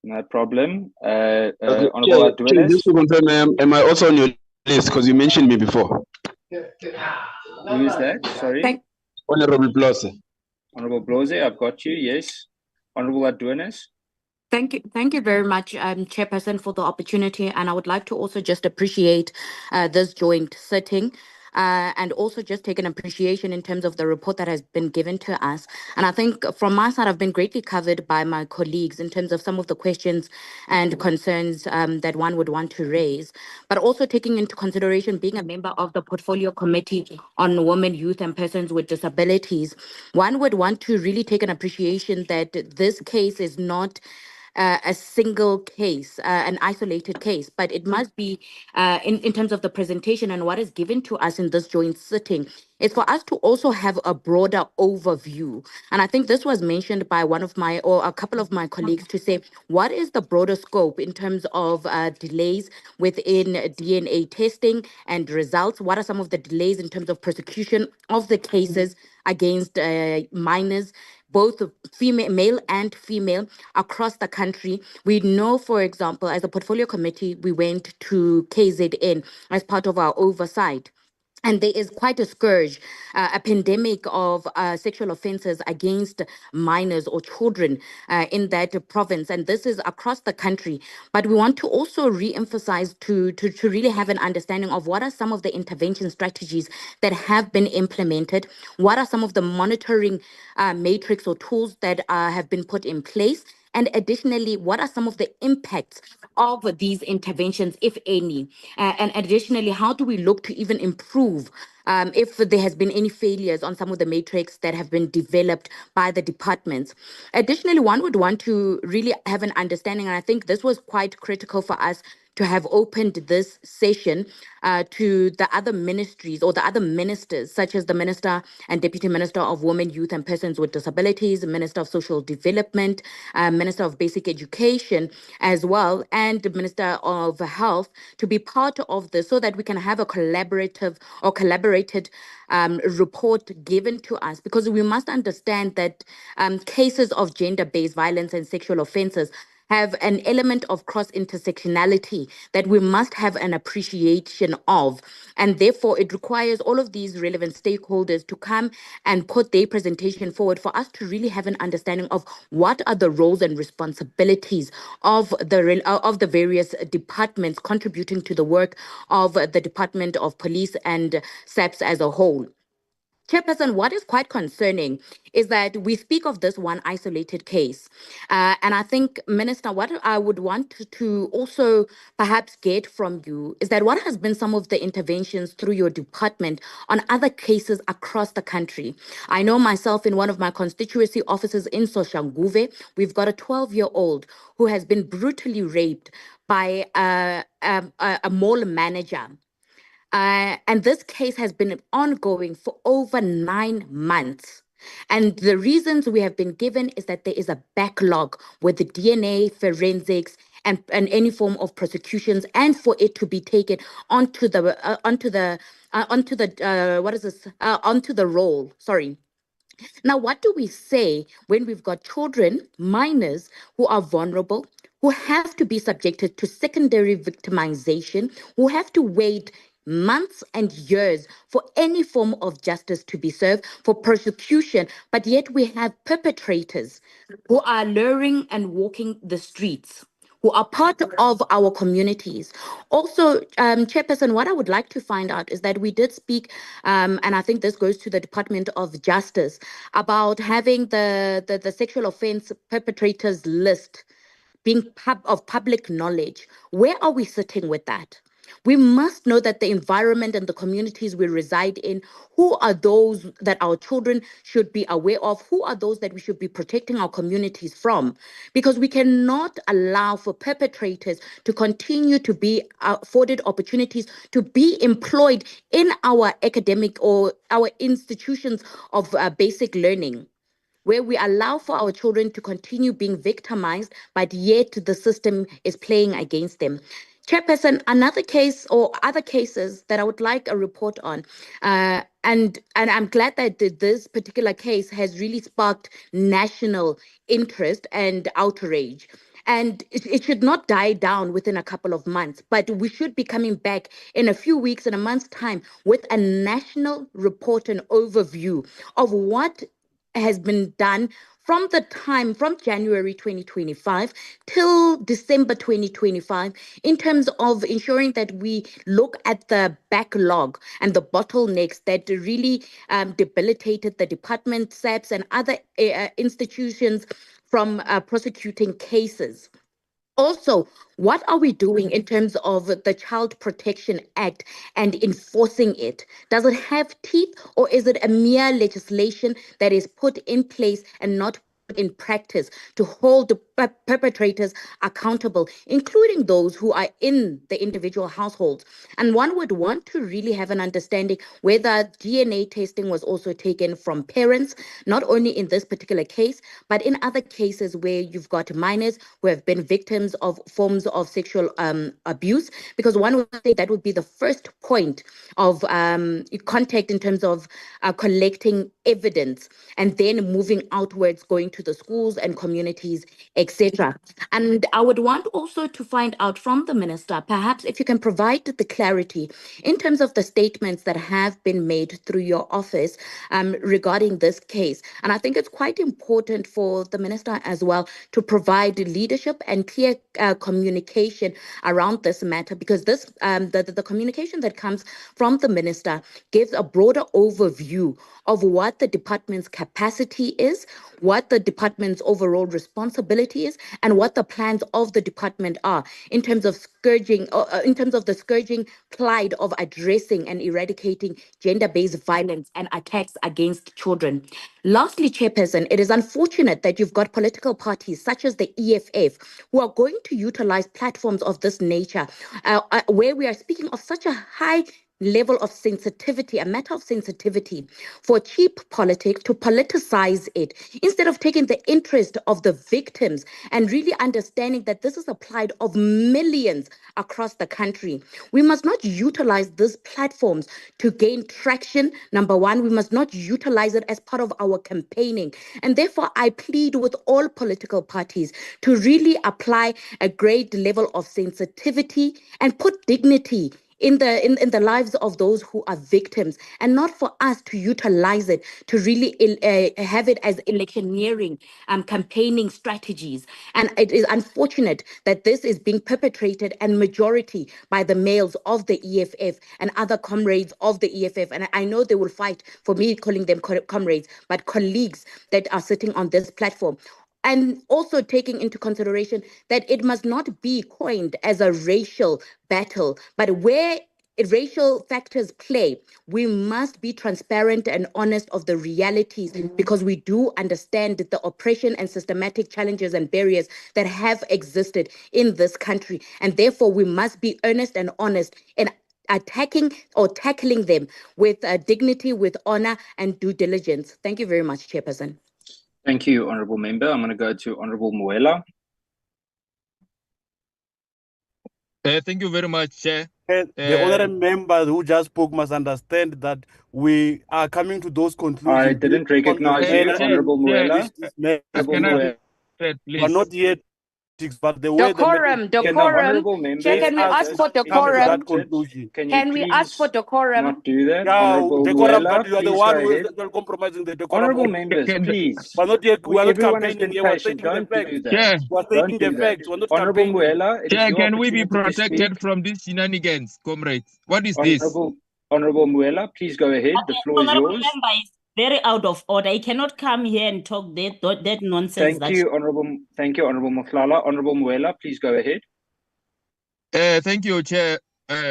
No problem. Honorable Adonis. Just to confirm, am I also on your list? Because you mentioned me before. Who is that? Sorry. Honorable Blose. Honorable Blose, I've got you. Yes. Honorable Adonis. Thank you very much, Chairperson, for the opportunity. And I would like to also just appreciate this joint sitting. And also just take an appreciation in terms of the report that has been given to us. And I think from my side, I've been greatly covered by my colleagues in terms of some of the questions and concerns that one would want to raise, but also taking into consideration being a member of the Portfolio Committee on Women, Youth and Persons with Disabilities, one would want to really take an appreciation that this case is not a single case, an isolated case, but it must be in terms of the presentation and what is given to us in this joint sitting. It's for us to also have a broader overview. And I think this was mentioned by one of my or a couple of my colleagues to say, what is the broader scope in terms of delays within DNA testing and results? What are some of the delays in terms of prosecution of the cases against minors, both female, male and female, across the country? We know, for example, as a portfolio committee, we went to KZN as part of our oversight. And there is quite a scourge, a pandemic of sexual offences against minors or children in that province. And this is across the country. But we want to also re-emphasize to really have an understanding of what are some of the intervention strategies that have been implemented, what are some of the monitoring matrix or tools that have been put in place, and additionally, what are some of the impacts of these interventions, if any? And additionally, how do we look to even improve if there has been any failures on some of the matrix that have been developed by the departments? Additionally, one would want to really have an understanding, and I think this was quite critical for us to have opened this session to the other ministries or the other ministers, such as the Minister and Deputy Minister of Women, Youth and Persons with Disabilities, Minister of Social Development, Minister of Basic Education as well, and the Minister of Health to be part of this so that we can have a collaborative or collaborated report given to us, because we must understand that cases of gender-based violence and sexual offences have an element of cross-intersectionality that we must have an appreciation of. And therefore, it requires all of these relevant stakeholders to come and put their presentation forward for us to really have an understanding of what are the roles and responsibilities of the various departments contributing to the work of the Department of Police and SAPS as a whole. Chairperson, what is quite concerning is that we speak of this one isolated case. And I think, Minister, what I would want to also perhaps get from you is that what has been some of the interventions through your department on other cases across the country? I know myself in one of my constituency offices in Soshanguve, we've got a 12-year-old who has been brutally raped by a mall manager. And this case has been ongoing for over 9 months. And the reasons we have been given is that there is a backlog with the DNA, forensics, and any form of prosecutions, and for it to be taken onto the roll. Sorry. Now, what do we say when we've got children, minors who are vulnerable, who have to be subjected to secondary victimization, who have to wait months and years for any form of justice to be served, for prosecution, but yet we have perpetrators who are luring and walking the streets, who are part of our communities. Also, Chairperson, what I would like to find out is that we did speak, and I think this goes to the Department of Justice, about having the sexual offense perpetrators list being of public knowledge. Where are we sitting with that? We must know that the environment and the communities we reside in, who are those that our children should be aware of, who are those that we should be protecting our communities from, because we cannot allow for perpetrators to continue to be afforded opportunities to be employed in our academic or our institutions of basic learning, where we allow for our children to continue being victimized, but yet the system is playing against them. Chairperson, another case or other cases that I would like a report on, and I'm glad that this particular case has really sparked national interest and outrage. And it should not die down within a couple of months, but we should be coming back in a few weeks, in a month's time, with a national report and overview of what has been done from January 2025 till December 2025 in terms of ensuring that we look at the backlog and the bottlenecks that really debilitated the department, SAPS, and other institutions from prosecuting cases. Also, what are we doing in terms of the Child Protection Act and enforcing it? Does it have teeth, or is it a mere legislation that is put in place and not put in practice to hold the perpetrators accountable, including those who are in the individual households? And one would want to really have an understanding whether DNA testing was also taken from parents, not only in this particular case, but in other cases where you've got minors who have been victims of forms of sexual abuse, because one would say that would be the first point of contact in terms of collecting evidence and then moving outwards, going to the schools and communities, etc. And I would want also to find out from the minister, perhaps if you can provide the clarity in terms of the statements that have been made through your office regarding this case. And I think it's quite important for the minister as well to provide leadership and clear communication around this matter, because this the communication that comes from the minister gives a broader overview of what the department's capacity is, what the department's overall responsibility is, and what the plans of the department are in terms of scourging, in terms of the scourging plight of addressing and eradicating gender-based violence and attacks against children. Lastly, Chairperson, it is unfortunate that you've got political parties such as the EFF who are going to utilize platforms of this nature, where we are speaking of such a high level of sensitivity, a matter of sensitivity, for cheap politics to politicize it, instead of taking the interest of the victims and really understanding that this is a plight of millions across the country. We must not utilize these platforms to gain traction. Number one, we must not utilize it as part of our campaigning. And therefore, I plead with all political parties to really apply a great level of sensitivity and put dignity in the lives of those who are victims, and not for us to utilize it to really have it as electioneering campaigning strategies. And it is unfortunate that this is being perpetrated and majority by the males of the EFF and other comrades of the EFF. And I know they will fight for me calling them comrades, but colleagues that are sitting on this platform. And also taking into consideration that it must not be coined as a racial battle, but where racial factors play, we must be transparent and honest of the realities, because we do understand the oppression and systematic challenges and barriers that have existed in this country. And therefore, we must be earnest and honest in attacking or tackling them with dignity, with honor and due diligence. Thank you very much, Chairperson. Thank you, Honourable Member. I'm going to go to Honourable Muela. Thank you very much, Chair. The honourable member who just spoke must understand that we are coming to those conclusions. I didn't recognize you, Honourable Muela. We are not yet, but the way decorum. Chair, can we ask for decorum? Can we ask for decorum? Not do that, Yeah, Honourable decorum, Muela, but you are the please one go who is ahead. compromising the decorum. Honourable members, please. But not yet, we are not Everyone has campaigning been here, we're patient. stating the Don't do facts. that. We're stating the facts, we're not Honourable campaigning. Muela, it is Chair, your can we be opportunity to protected speak. from these shenanigans, comrades? What is this? Honourable Muela, please go ahead. The floor is Honourable yours. member is very out of order. He cannot come here and talk that nonsense. Thank you, Honourable Mokhlala. Honourable Muela, please go ahead. Thank you, Chair.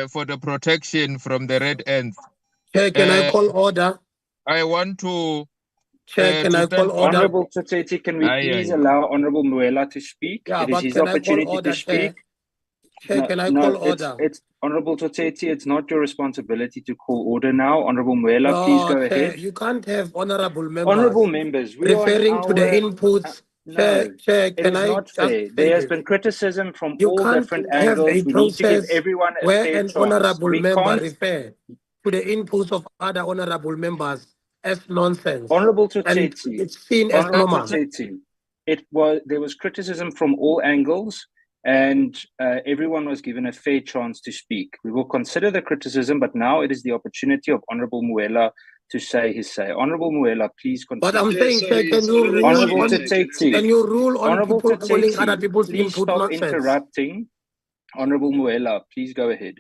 for the protection from the red ants. Chair, can I call order? I want to. Chair, can I call order? Honorable Tsoteti, can we please allow Honorable Muela to speak? Yeah, It is but his can I call opportunity order, to speak. Chair, can I call order? It's Honorable Tsoteti, it's not your responsibility to call order now. Honorable Muela, please go Chair, ahead. you can't have honorable members. Honorable members, we referring are to the inputs. no, Chair, it can is I not just fair. say There has this? been criticism from You all can't different have angles. a We need to give process everyone a where fair an chance. honorable We member can't. refer to the inputs of other honorable members as nonsense. Honorable And Tsoteti, it's seen as Honorable normal. Tsoteti, there was criticism from all angles, and everyone was given a fair chance to speak. We will consider the criticism, but now it is the opportunity of Honorable Muela to say his say. Honorable Muela, please continue. But I'm saying, Chair, can you rule Honorable on, Tsoteti, can you rule on Honorable people calling other Tsoteti, people's please input stop nonsense? interrupting. Honorable Muela, please go ahead.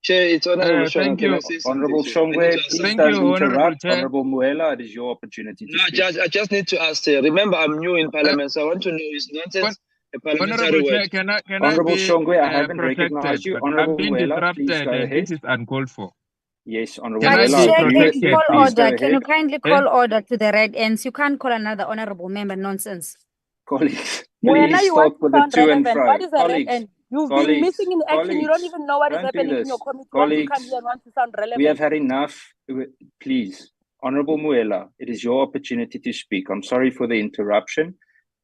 Chair, it's Honorable Shongwe. Thank you. Honorable Shongwe, please Thank don't you, Honorable interrupt. Chair. Honorable Muela, it is your opportunity to No, speak. Judge, I just need to ask. Remember, I'm new in Parliament, so I want to know is nonsense a parliamentary Honorable word? Chair, can I Honorable be Shongwe, I haven't protected? recognized you. But Honorable I'm being Muela, please disrupted, go and ahead. this is uncalled for. Yes, Honorable Can I Muela, be I agree with you. protected, Call Please go order. Can you ahead. kindly call order to the red ends? You can't call another honorable member nonsense. Colleagues, Muela, please you want stop to with the sound to and relevant. fro. What is a red Colleagues, end? You've been missing in action. You don't even know what is don't do happening in this. your committee. You want to come here Colleagues, and want to sound relevant. we have had enough. Please, Honorable Muela, it is your opportunity to speak. I'm sorry for the interruption.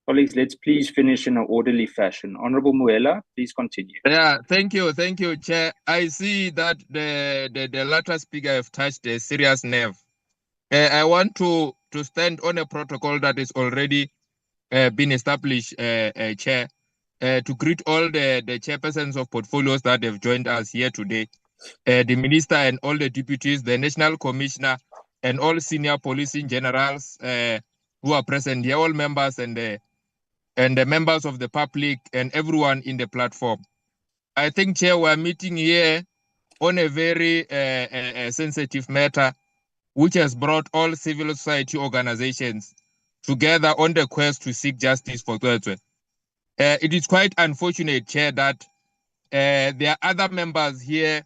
Colleagues, let's please finish in an orderly fashion. Honorable Muela, please continue. Yeah, thank you, Chair. I see that the latter speaker have touched a serious nerve. I want to stand on a protocol that is already been established, Chair, to greet all the chairpersons of portfolios that have joined us here today, the minister and all the deputies, the national commissioner, and all senior policing generals who are present here, all members and the members of the public and everyone in the platform. I think, Chair, we're meeting here on a very sensitive matter, which has brought all civil society organizations together on the quest to seek justice for Cwecwe. It is quite unfortunate, Chair, that there are other members here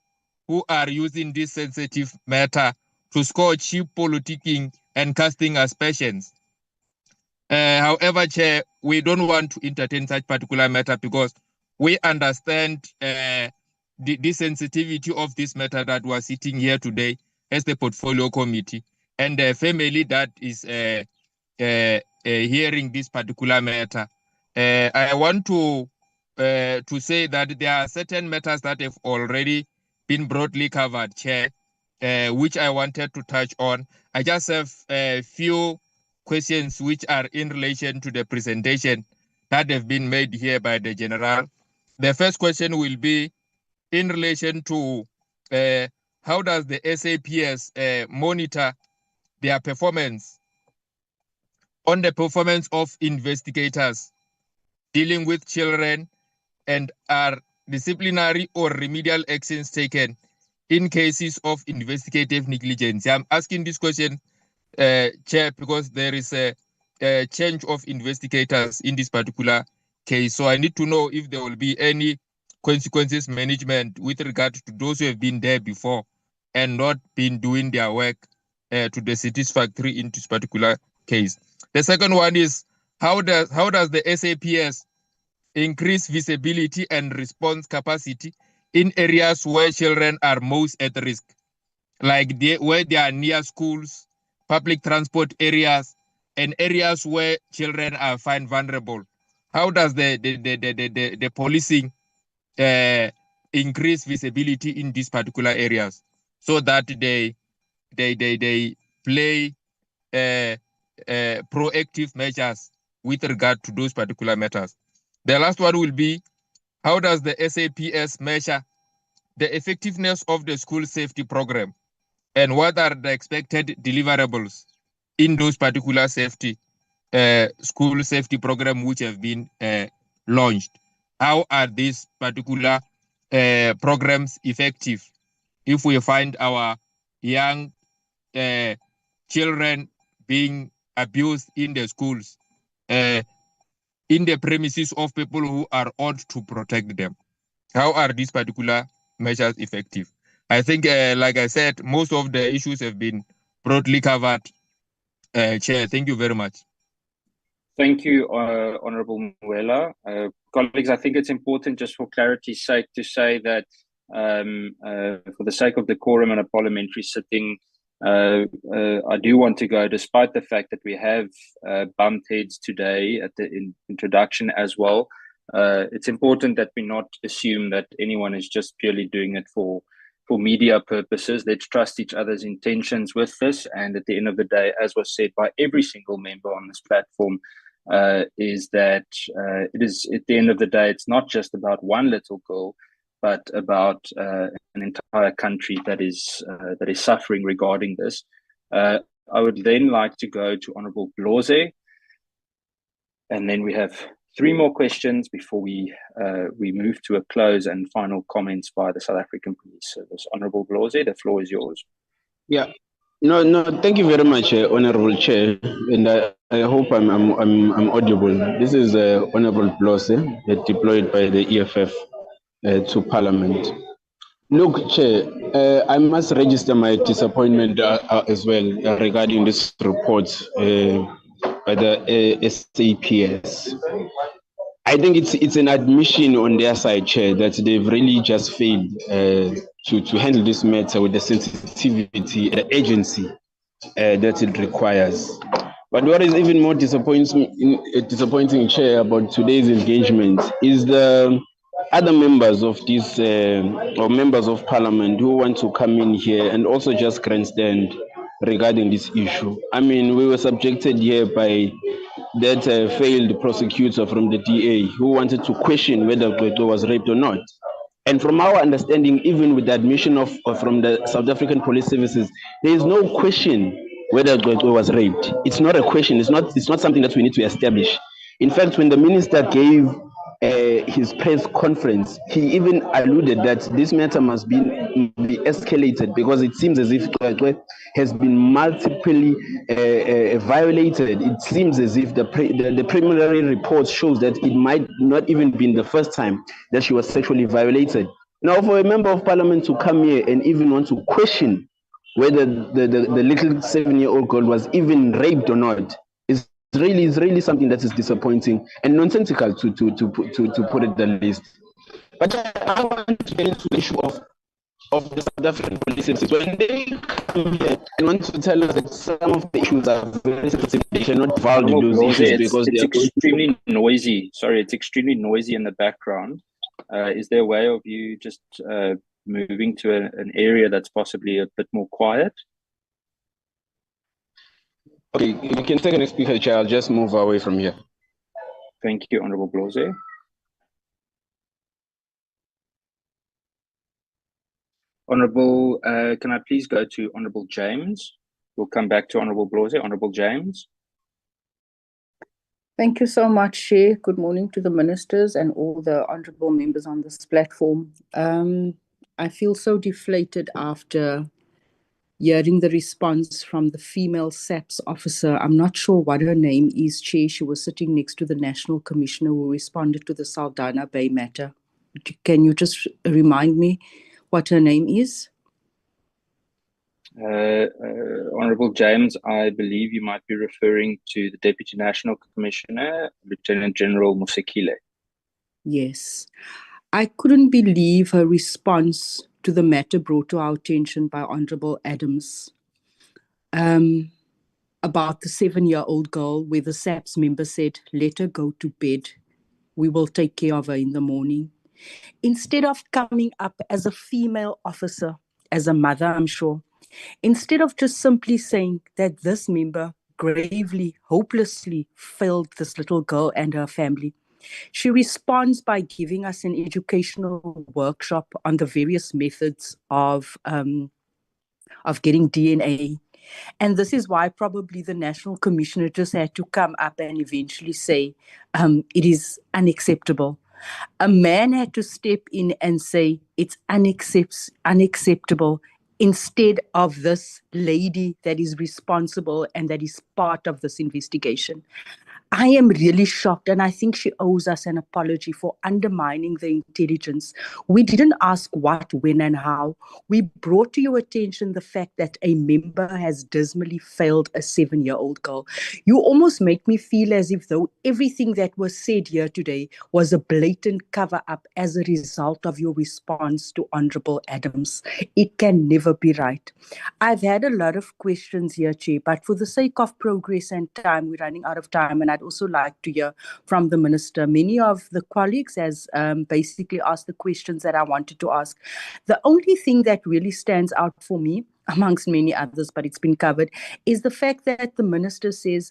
who are using this sensitive matter to score cheap politicking and casting aspersions. However, Chair, we don't want to entertain such particular matter because we understand the sensitivity of this matter that we're sitting here today as the portfolio committee and the family that is hearing this particular matter. I want to say that there are certain matters that have already been broadly covered, Chair, which I wanted to touch on. I just have a few questions which are in relation to the presentation that have been made here by the General. The first question will be in relation to how does the SAPS monitor their performance on the performance of investigators dealing with children, and are disciplinary or remedial actions taken in cases of investigative negligence? I'm asking this question, Chair, because there is a change of investigators in this particular case. So I need to know if there will be any consequences management with regard to those who have been there before and not been doing their work to the satisfactory in this particular case. The second one is how does the SAPS increase visibility and response capacity in areas where children are most at risk, like where they are near schools, public transport areas, and areas where children are found vulnerable? How does the policing increase visibility in these particular areas so that they play proactive measures with regard to those particular matters? The last one will be, how does the SAPS measure the effectiveness of the school safety program, and what are the expected deliverables in those particular school safety program which have been launched? How are these particular programs effective if we find our young children being abused in the schools, in the premises of people who are ought to protect them? How are these particular measures effective. I think, like I said, most of the issues have been broadly covered. Chair, thank you very much. Thank you, Honourable Mwela. Colleagues, I think it's important, just for clarity's sake, to say that for the sake of decorum and a parliamentary sitting, I do want to go, despite the fact that we have bumped heads today at the introduction as well. It's important that we not assume that anyone is just purely doing it for media purposes. Let's trust each other's intentions with this. And at the end of the day, as was said by every single member on this platform, is that it is, at the end of the day, it's not just about one little girl, but about an entire country that is suffering regarding this. I would then like to go to Honourable Bloze, and then we have 3 more questions before we move to a close and final comments by the South African Police Service. Honourable Bloze, the floor is yours. Yeah. No, thank you very much, Honourable Chair, and I hope I'm audible. This is Honourable Bloze, deployed by the EFF to Parliament. Look, Chair, I must register my disappointment as well regarding this report by the SAPS. I think it's an admission on their side, Chair, that they've really just failed to handle this matter with the sensitivity, the agency that it requires. But what is even more disappointing, Chair, about today's engagement is the other members of this or members of Parliament who want to come in here and also just grandstand regarding this issue. I mean, we were subjected here by that failed prosecutor from the DA who wanted to question whether Cwecwe was raped or not. And from our understanding, even with the admission from the South African Police Services, there is no question whether Cwecwe was raped. It's not a question. It's not something that we need to establish. In fact, when the minister gave his press conference, he even alluded that this matter must be escalated because it seems as if Cwecwe has been multiply violated. It seems as if the preliminary report shows that it might not even been the first time that she was sexually violated. Now, for a member of Parliament to come here and even want to question whether the little 7-year-old girl was even raped or not is really something that is disappointing and nonsensical to put it the least. But I want to get into the issue of the South African police services. When they come here and want to tell us that some of the issues are very sensitive, they cannot value those issues because it's extremely noisy. Sorry, it's extremely noisy in the background. Is there a way of you just moving to an area that's possibly a bit more quiet? Okay, you can take the next speaker, Chair. I'll just move away from here. Thank you, Honourable Bloze. Honourable, can I please go to Honourable James? We'll come back to Honourable Bloze. Honourable James. Thank you so much, Chair. Good morning to the ministers and all the honourable members on this platform. I feel so deflated after hearing the response from the female SAPS officer. I'm not sure what her name is, Chair. She was sitting next to the National Commissioner who responded to the Saldanha Bay matter. Can you just remind me what her name is? Honourable James, I believe you might be referring to the Deputy National Commissioner, Lieutenant General Musekile. Yes. I couldn't believe her response to the matter brought to our attention by Honourable Adams about the 7-year-old girl where the SAPS member said, let her go to bed. We will take care of her in the morning. Instead of coming up as a female officer, as a mother, I'm sure, instead of just simply saying that this member gravely, hopelessly failed this little girl and her family, she responds by giving us an educational workshop on the various methods of getting DNA. And this is why probably the National Commissioner just had to come up and eventually say, it is unacceptable. A man had to step in and say, it's unacceptable, instead of this lady that is responsible and that is part of this investigation. I am really shocked, and I think she owes us an apology for undermining the intelligence. We didn't ask what, when, and how. We brought to your attention the fact that a member has dismally failed a 7-year-old girl. You almost make me feel as if though everything that was said here today was a blatant cover-up as a result of your response to Honorable Adams. It can never be right. I've had a lot of questions here, Chair, but for the sake of progress and time, we're running out of time, and I'd also like to hear from the Minister. Many of the colleagues has basically asked the questions that I wanted to ask. The only thing that really stands out for me, amongst many others, but it's been covered, is the fact that the Minister says,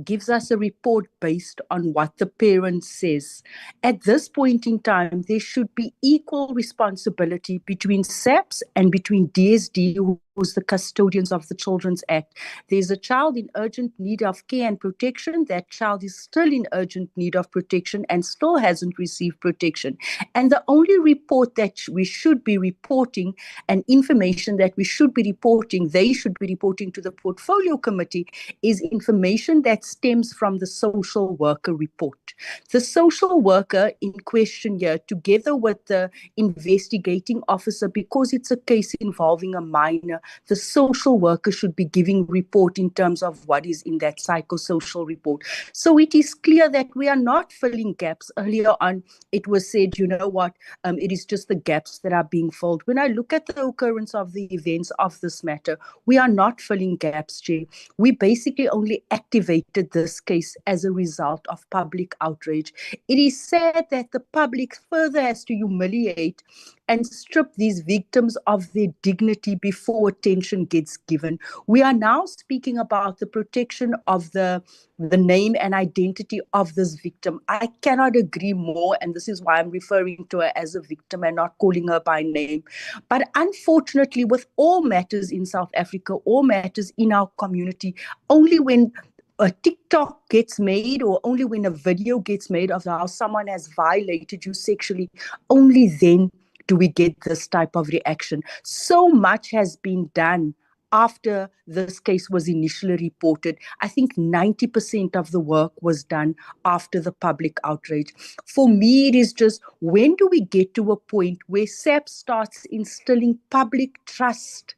gives us a report based on what the parent says. At this point in time, there should be equal responsibility between SAPS and between DSD, who's the custodians of the Children's Act. There's a child in urgent need of care and protection. That child is still in urgent need of protection and still hasn't received protection. And the only report that we should be reporting and information that we should be reporting, they should be reporting to the Portfolio Committee, is information that stems from the social worker report. The social worker in question here, together with the investigating officer, because it's a case involving a minor, the social worker should be giving report in terms of what is in that psychosocial report. So it is clear that we are not filling gaps. Earlier on, it was said, you know what, it is just the gaps that are being filled. When I look at the occurrence of the events of this matter, we are not filling gaps, Chair. We basically only activated this case as a result of public outrage. It is sad that the public further has to humiliate and strip these victims of their dignity before attention gets given. We are now speaking about the protection of the name and identity of this victim. I cannot agree more, and this is why I'm referring to her as a victim and not calling her by name. But unfortunately, with all matters in South Africa, all matters in our community, only when a TikTok gets made or only when a video gets made of how someone has violated you sexually, only then do we get this type of reaction. So much has been done after this case was initially reported. I think 90% of the work was done after the public outrage. For me, it is just, when do we get to a point where SAPS starts instilling public trust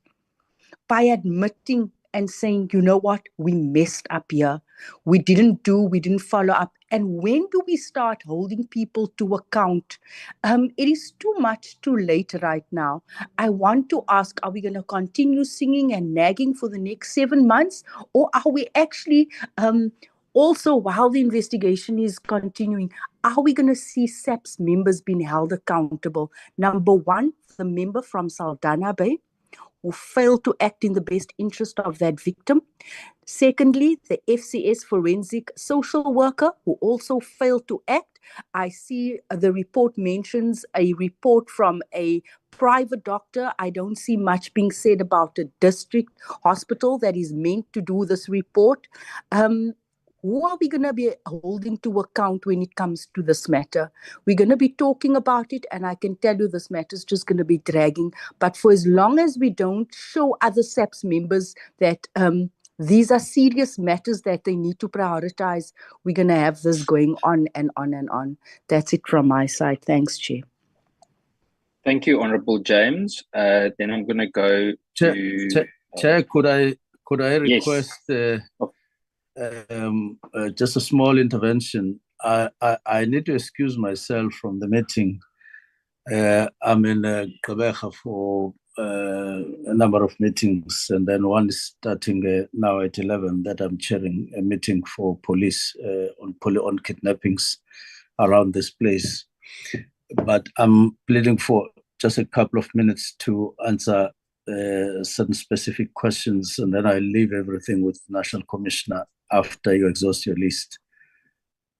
by admitting and saying, you know what, we messed up here. We didn't follow up. And when do we start holding people to account? It is too much too late right now. I want to ask, are we going to continue singing and nagging for the next 7 months? Or are we actually, also while the investigation is continuing, are we going to see SAPS members being held accountable? Number one, the member from Saldanha Bay, who failed to act in the best interest of that victim. Secondly, the FCS forensic social worker, who also failed to act. I see the report mentions a report from a private doctor. I don't see much being said about a district hospital that is meant to do this report. Who are we going to be holding to account when it comes to this matter? We're going to be talking about it, and I can tell you this matter is just going to be dragging. But for as long as we don't show other SAPS members that these are serious matters that they need to prioritize, we're going to have this going on and on and on. That's it from my side. Thanks, Chair. Thank you, Honourable James. Then I'm going to go to... Chair, could I request... Yes. Just a small intervention. I need to excuse myself from the meeting. I'm in Cwecwe for a number of meetings, and then one is starting now at 11 that I'm chairing a meeting for police on kidnappings around this place. But I'm pleading for just a couple of minutes to answer certain specific questions, and then I leave everything with the National Commissioner after you exhaust your list,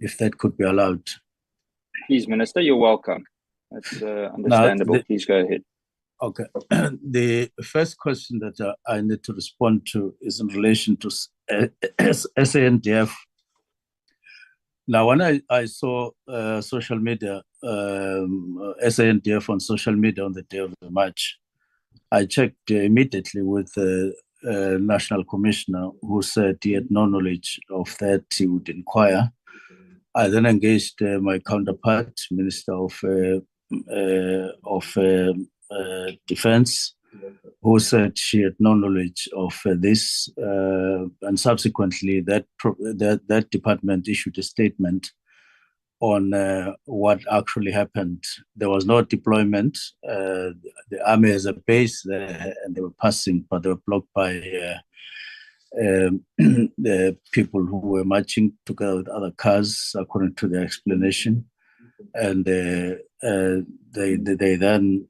if that could be allowed. Please, Minister, you're welcome. That's understandable. Please go ahead. Okay. The first question that I need to respond to is in relation to SANDF. Now, when I saw social media, SANDF on social media on the day of the march, I checked immediately with national commissioner who said he had no knowledge of that, he would inquire. I then engaged my counterpart, Minister of Defense, who said she had no knowledge of this, and subsequently that department issued a statement on what actually happened. There was no deployment. The army has a base there, and they were passing, but they were blocked by the people who were marching together with other cars, according to their explanation. And they then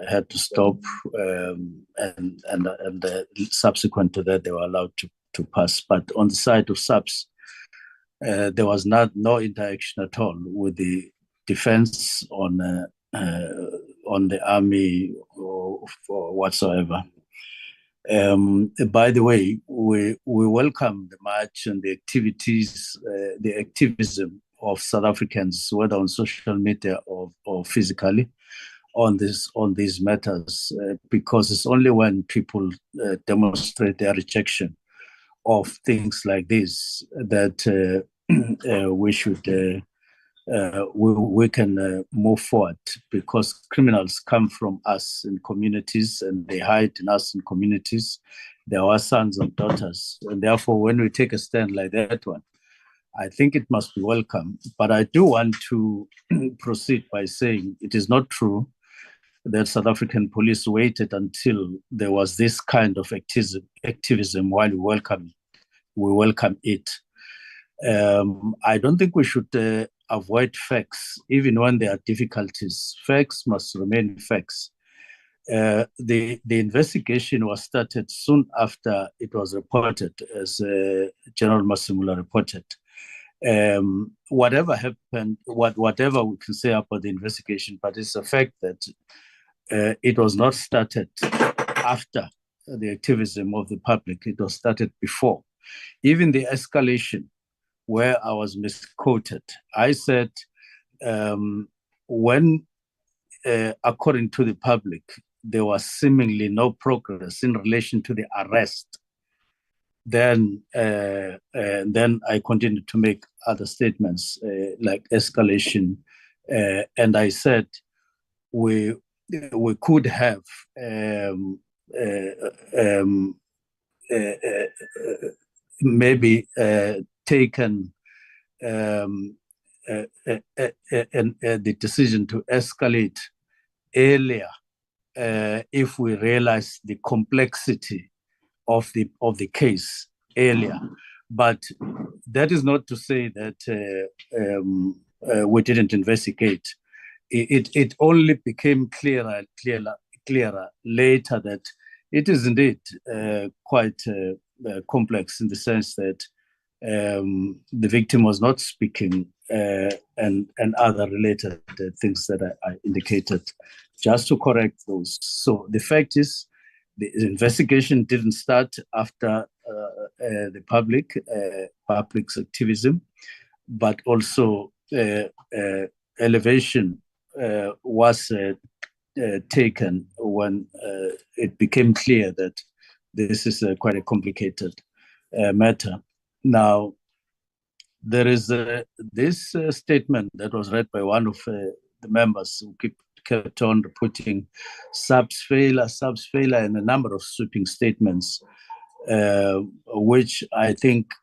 had to stop, and subsequent to that, they were allowed to pass. But on the side of SAPS, there was no interaction at all with the defense on the army or whatsoever. By the way, we welcome the march and the activities, the activism of South Africans, whether on social media or physically, on these matters, because it's only when people demonstrate their rejection of things like this that we should we can move forward, because criminals come from us in communities and they hide in us in communities. They are our sons and daughters, and therefore when we take a stand like that one, I think it must be welcome. But I do want to proceed by saying it is not true that South African police waited until there was this kind of activism while we welcome it. I don't think we should avoid facts, even when there are difficulties. Facts must remain facts. The investigation was started soon after it was reported, as General Masimula reported. Whatever happened, whatever we can say about the investigation, but it's a fact that it was not started after the activism of the public. It was started before. Even the escalation, where I was misquoted, I said, when, according to the public, there was seemingly no progress in relation to the arrest, then I continued to make other statements like escalation, and I said we could have maybe taken the decision to escalate earlier if we realized the complexity of the case earlier. But that is not to say that we didn't investigate. It only became clearer later that it is indeed quite complex, in the sense that the victim was not speaking, and other related things that I indicated, just to correct those. So the fact is, the investigation didn't start after the public's activism, but also elevation was taken when it became clear that this is quite a complicated matter. Now, there is this statement that was read by one of the members who kept on reporting SAPS failure, and a number of sweeping statements, which I think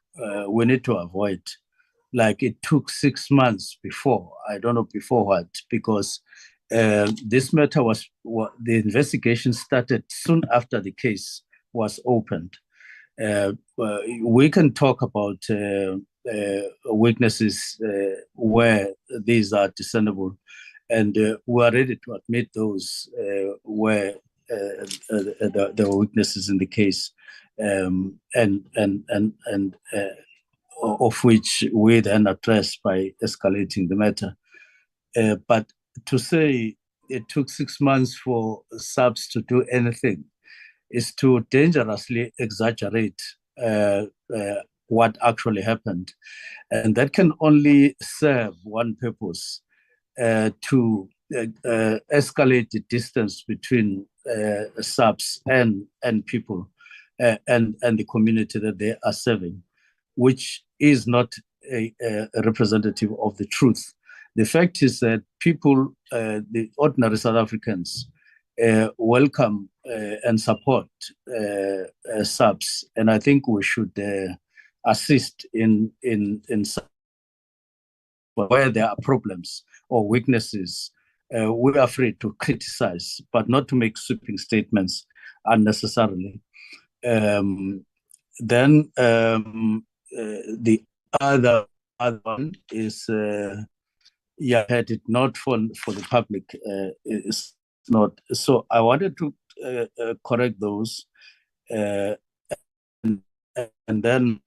we need to avoid. Like, it took 6 months before, I don't know before what, because this matter the investigation started soon after the case was opened. We can talk about weaknesses where these are discernible, and we are ready to admit those where there were weaknesses in the case, and of which we then address by escalating the matter. But to say it took 6 months for SAPS to do anything is to dangerously exaggerate what actually happened. And that can only serve one purpose, to escalate the distance between SAPS and people, and the community that they are serving, which is not a representative of the truth. The fact is that people, the ordinary South Africans, welcome and support SAPS, and I think we should assist in where there are problems or weaknesses. We're afraid to criticize, but not to make sweeping statements unnecessarily. Then the other one is, had it not for the public, is not. So I wanted to correct those, and then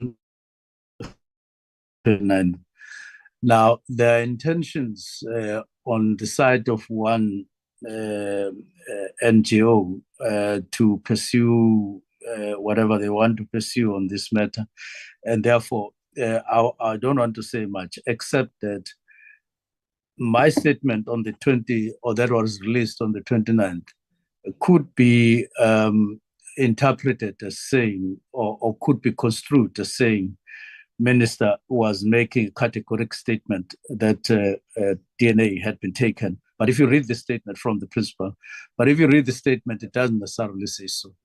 now the intentions on the side of one NGO to pursue whatever they want to pursue on this matter, and therefore I don't want to say much except that my statement on the 20th, or that was released on the 29th, could be interpreted as saying, or could be construed as saying, Minister was making a categorical statement that DNA had been taken. But if you read the statement from the principal, it doesn't necessarily say so.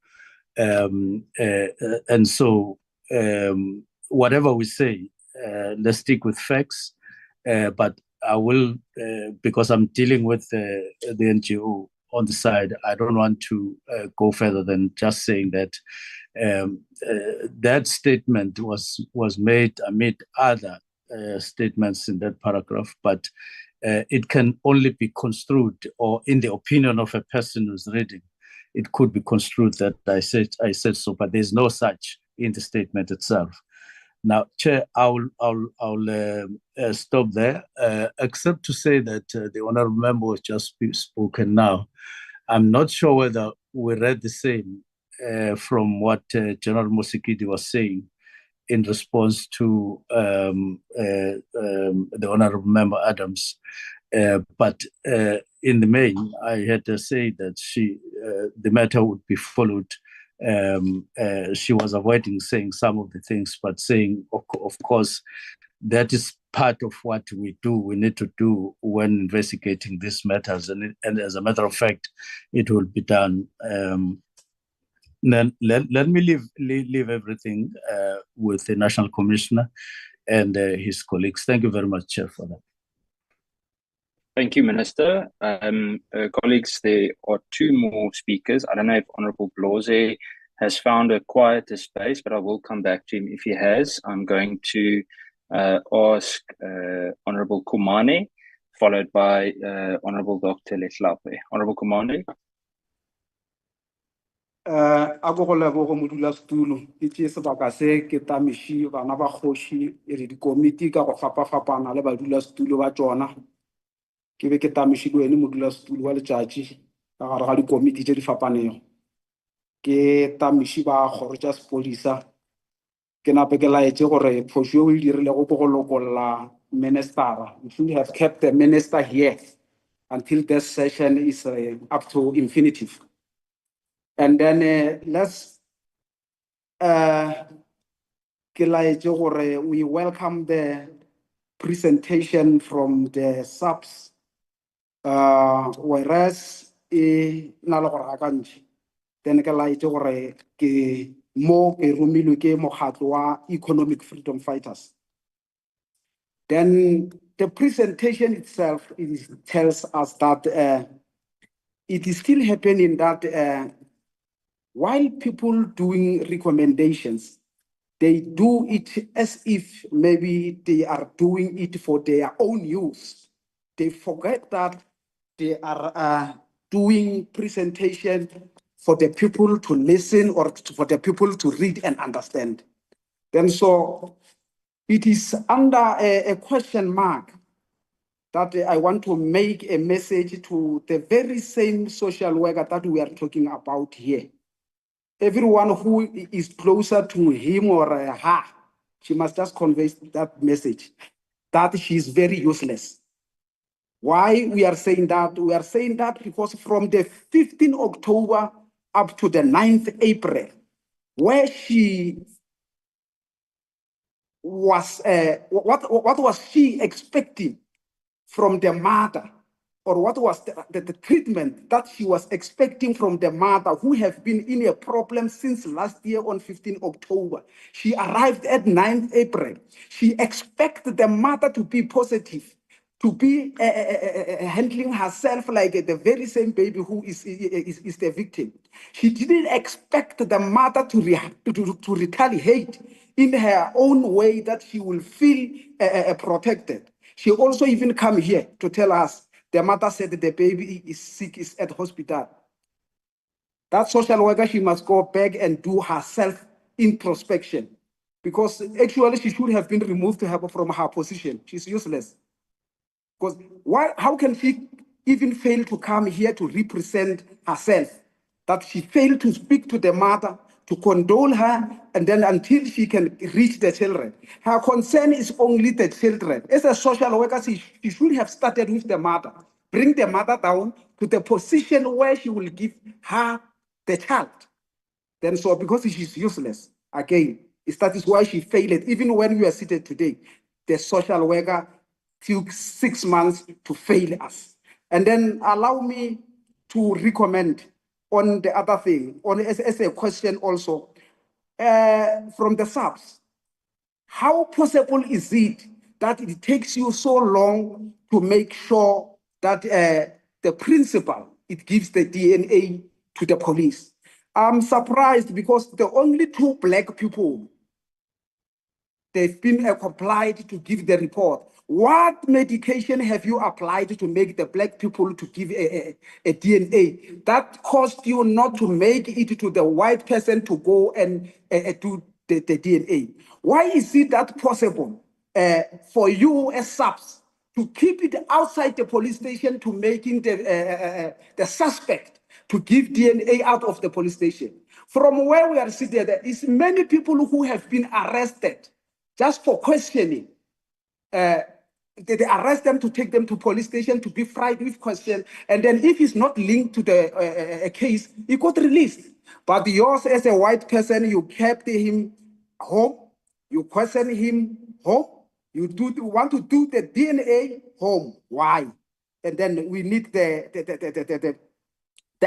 And so whatever we say, let's stick with facts. But I will, because I'm dealing with the NGO on the side, I don't want to go further than just saying that that statement was made amid other statements in that paragraph, but it can only be construed, or in the opinion of a person who's reading, it could be construed that I said so, but there's no such in the statement itself. Now, Chair, I'll stop there, except to say that the honourable member has just spoken now. I'm not sure whether we read the same from what General Mosikidi was saying in response to the honourable member Adams. But in the main, I had to say that the matter would be followed. She was avoiding saying some of the things, but saying, of course, that is part of what we need to do when investigating these matters. And as a matter of fact, it will be done. Then let me leave everything with the National Commissioner and his colleagues. Thank you very much, Chair, for that. Thank you, Minister. Colleagues, there are two more speakers. I don't know if Honourable Bloze has found a quieter space, but I will come back to him if he has. I'm going to ask Honourable Kumane, followed by Honourable Dr. Lehlape. Honourable Kumane. A go leboga modulasetulo ke tšee sebaka se ke tamiši bana ba kgoši e re dikomiti ka go fapafapana le badulasetulo ba tšona ke be ke tamiši le wena modulasetulo wa letšatši ka gare ga dikomiti tše di fapanego ke tamiši ba kgoro tša sepodisa ke nape ke laetse gore phošo eo e dirilego ke go lokolola ministera. We should have kept the minister here until this session is up to infinitive. And then let's we welcome the presentation from the SAPS, whereas then ke mo ke romilwe ke mokgatlo wa economic freedom fighters. Then the presentation itself tells us that it is still happening that while people doing recommendations, they do it as if maybe they are doing it for their own use. They forget that they are doing presentation for the people to listen or for the people to read and understand. Then so it is under a question mark that I want to make a message to the very same social worker that we are talking about here. Everyone who is closer to him or her, she must just convey that message that she is very useless. Why we are saying that? We are saying that because from the 15th October up to the 9th April, where she was, what was she expecting from the mother, or what was the treatment that she was expecting from the mother, who have been in a problem since last year on 15 October. She arrived at 9th April. She expected the mother to be positive, to be handling herself like the very same baby who is the victim. She didn't expect the mother to retaliate in her own way, that she will feel protected. She also even come here to tell us the mother said that the baby is sick, is at hospital. That social worker, she must go back and do herself introspection, because actually she should have been removed from her position. She's useless. Because how can she even fail to come here to represent herself? That she failed to speak to the mother, to condole her, and then until she can reach the children. Her concern is only the children. As a social worker, she should have started with the mother, bring the mother down to the position where she will give her the child. Then so because she's useless, again, that is why she failed. Even when we are seated today, the social worker took 6 months to fail us. And then allow me to recommend on the other thing, on as a question also, from the SAPS. How possible is it that it takes you so long to make sure that the principal, it gives the DNA to the police? I'm surprised because the only 2 black people, they've been complied to give the report. What medication have you applied to make the black people to give a DNA? That caused you not to make it to the white person to go and do the DNA. Why is it that possible for you as SAPS to keep it outside the police station, to making the suspect to give DNA out of the police station? From where we are sitting, there is many people who have been arrested just for questioning. They arrest them to take them to police station to be fried with question, and then if he's not linked to the case, he got released. But yours, as a white person, you kept him home, you question him home, you want to do the DNA home. Why? And then we need the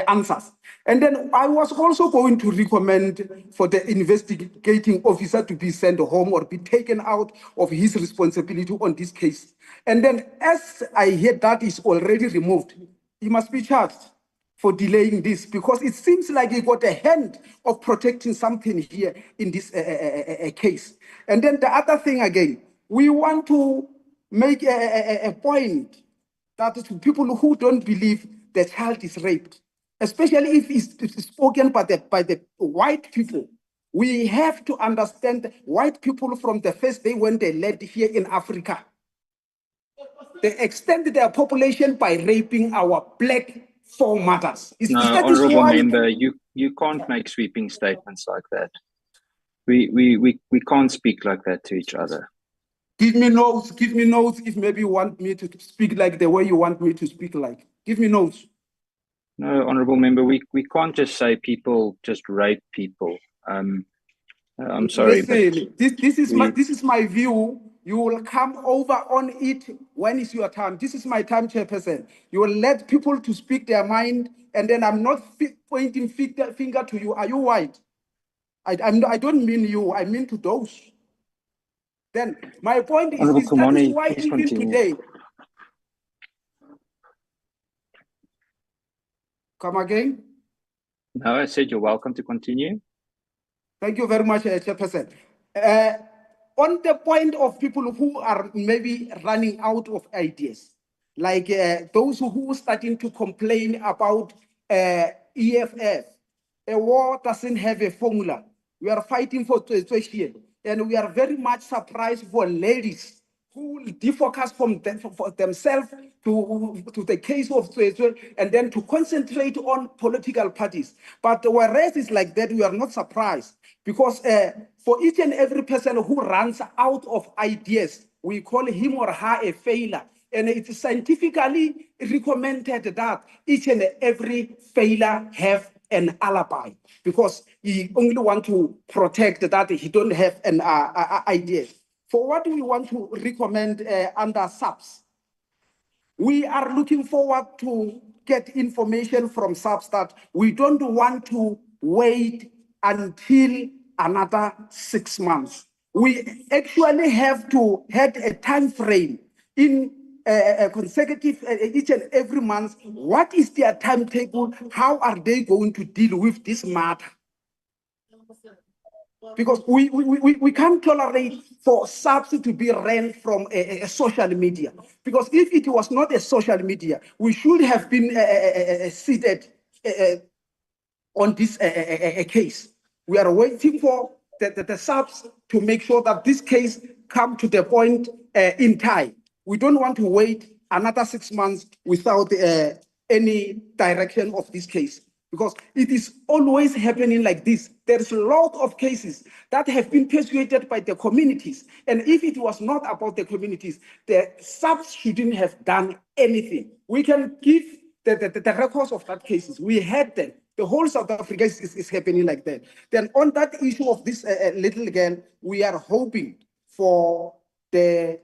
answers. And then I was also going to recommend for the investigating officer to be sent home or be taken out of his responsibility on this case. And then as I hear that is already removed, he must be charged for delaying this, because it seems like he got a hand of protecting something here in this case. And then the other thing again, we want to make a point that to people who don't believe the child is raped, especially if it's spoken by the white people. We have to understand white people from the first day when they led here in Africa. They extended their population by raping our black foremothers. No, honourable member, you can't make sweeping statements like that. We can't speak like that to each other. Give me notes if maybe you want me to speak like the way you want me to speak like. Give me notes. No, honourable member, we can't just say people just rape people. I'm sorry. Listen, this is my view. You will come over on it when it's your time. This is my time, Chairperson. You will let people to speak their mind, and then I'm not pointing finger to you. Are you white? I don't mean you. I mean to those. Then my point is that is why even today. Come again? No, I said you're welcome to continue. Thank you very much, Chairperson. On the point of people who are maybe running out of ideas, like those who are starting to complain about EFF, a war doesn't have a formula. We are fighting for Cwecwe, and we are very much surprised for ladies who will defocus from themselves to the case of Cwecwe and then to concentrate on political parties. But whereas it's like that, we are not surprised, because for each and every person who runs out of ideas, we call him or her a failure. And it is scientifically recommended that each and every failure have an alibi because he only want to protect that he don't have an idea. For what we want to recommend under SAPS, we are looking forward to get information from SAPS that we don't want to wait until another 6 months. We actually have to have a time frame in consecutive each and every month. What is their timetable? How are they going to deal with this matter? Because we can't tolerate for SAPS to be ran from a social media. Because if it was not a social media, we should have been seated on this case. We are waiting for the SAPS to make sure that this case come to the point in time. We don't want to wait another 6 months without any direction of this case, because it is always happening like this. There's a lot of cases that have been persuaded by the communities. And if it was not about the communities, the SAPS shouldn't have done anything. We can give the records of that cases. We had them. The whole South Africa is happening like that. Then on that issue of this little girl, we are hoping for the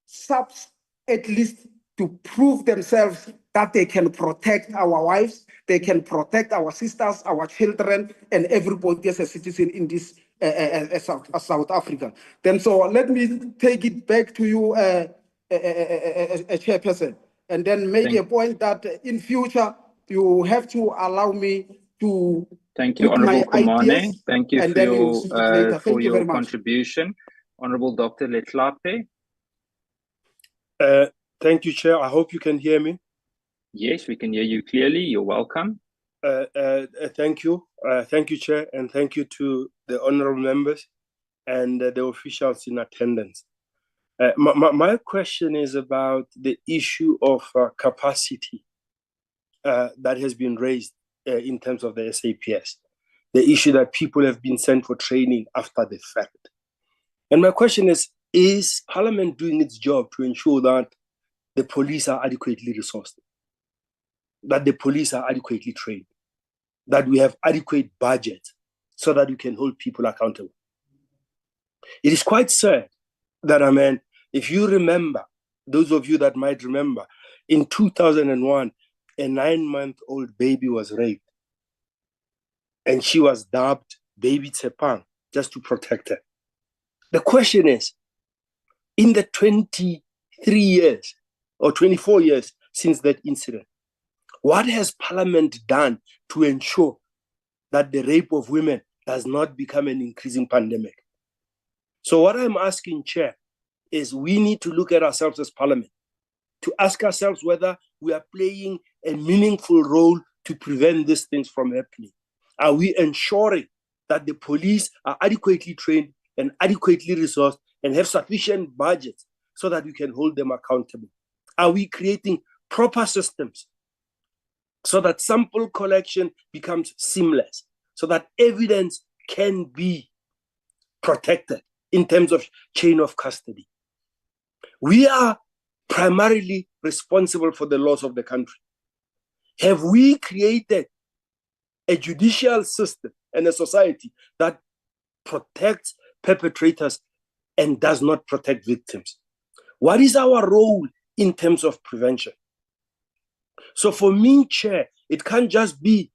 SAPS at least to prove themselves that they can protect our wives, they can protect our sisters, our children, and everybody as a citizen in this South Africa. Then so let me take it back to you, Chairperson, and then make a point that in future you have to allow me to Thank you, put my Honourable Komane. ideas, Thank you and for then we'll see it later. for Thank you your very much. contribution. Honourable Dr. Letlape. Thank you, Chair. I hope you can hear me. Yes, we can hear you clearly. You're welcome. Thank you. Thank you, Chair, and thank you to the honourable members and the officials in attendance. My question is about the issue of capacity that has been raised in terms of the SAPS, the issue that people have been sent for training after the fact. And my question is Parliament doing its job to ensure that the police are adequately resourced, that the police are adequately trained, that we have adequate budget so that we can hold people accountable? It is quite sad that, if you remember, those of you that might remember, in 2001, a 9-month-old baby was raped and she was dubbed Baby Tsepang just to protect her. The question is, in the 23 years or 24 years since that incident, what has Parliament done to ensure that the rape of women does not become an increasing pandemic? So what I'm asking, Chair, is we need to look at ourselves as Parliament, to ask ourselves whether we are playing a meaningful role to prevent these things from happening. Are we ensuring that the police are adequately trained and adequately resourced and have sufficient budgets so that we can hold them accountable? Are we creating proper systems so that sample collection becomes seamless, so that evidence can be protected in terms of chain of custody? We are primarily responsible for the laws of the country. Have we created a judicial system and a society that protects perpetrators and does not protect victims? What is our role in terms of prevention? So for me, Chair, it can't just be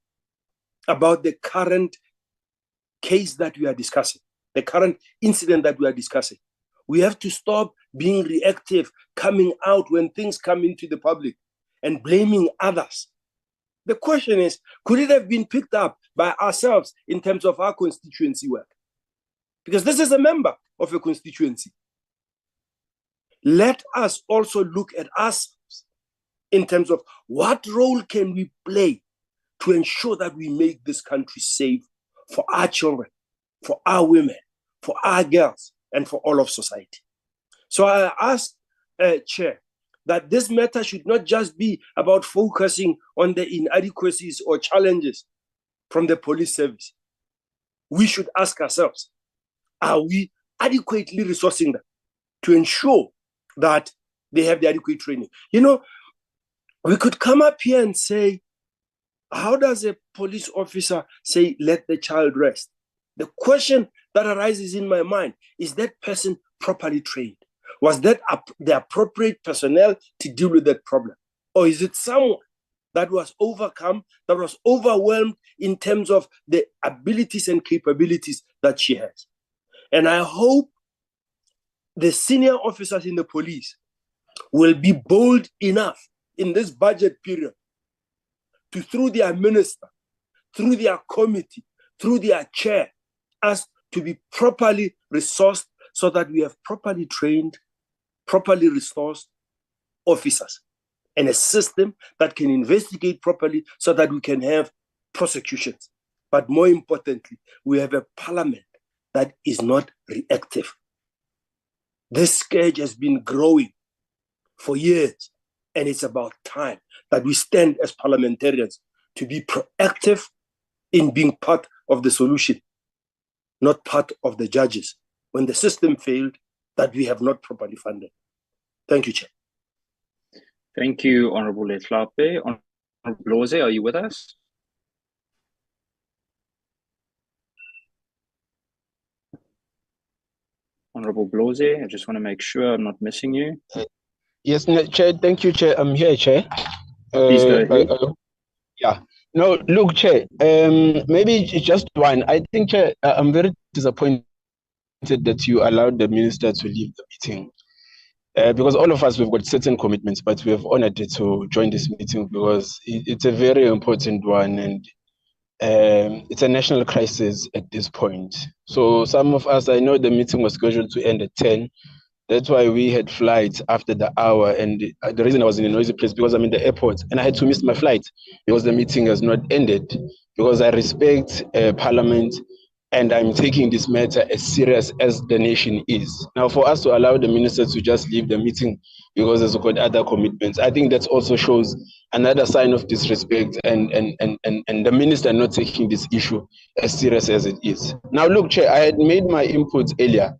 about the current case that we are discussing, the current incident that we are discussing. We have to stop being reactive, coming out when things come into the public and blaming others. The question is, could it have been picked up by ourselves in terms of our constituency work? Because this is a member of a constituency. Let us also look at ourselves in terms of what role can we play to ensure that we make this country safe for our children, for our women, for our girls, and for all of society. So I ask, Chair, that this matter should not just be about focusing on the inadequacies or challenges from the police service. We should ask ourselves, are we adequately resourcing them to ensure that they have the adequate training? You know, we could come up here and say How does a police officer say, let the child rest? The question that arises in my mind, is that person properly trained? Was that the appropriate personnel to deal with that problem? Or is it someone that was overcome, that was overwhelmed in terms of the abilities and capabilities that she has? And I hope the senior officers in the police will be bold enough in this budget period to, through their minister, through their committee, through their chair, ask to be properly resourced so that we have properly trained, properly resourced officers and a system that can investigate properly so that we can have prosecutions. But more importantly, we have a parliament that is not reactive. This scourge has been growing for years, and it's about time that we stand as parliamentarians to be proactive in being part of the solution, not part of the judges when the system failed that we have not properly funded. Thank you, Chair. Thank you, Honorable Lehlape. Honorable Bloze, are you with us? Honorable Bloze, I just want to make sure I'm not missing you. Yes, Chair. Thank you, Chair. I'm here, Chair. Please go ahead. Yeah. No, look, Chair. Maybe just one. I think, Chair, I'm very disappointed that you allowed the minister to leave the meeting. Because all of us, we've got certain commitments, but we have honored it to join this meeting because it's a very important one, and it's a national crisis at this point. So some of us, I know the meeting was scheduled to end at 10. That's why we had flights after the hour. And the reason I was in a noisy place because I'm in the airport and I had to miss my flight because the meeting has not ended. Because I respect Parliament and I'm taking this matter as serious as the nation is. Now, for us to allow the minister to just leave the meeting because there's got other commitments, I think that also shows another sign of disrespect and the minister not taking this issue as serious as it is. Now, look, Chair, I had made my inputs earlier.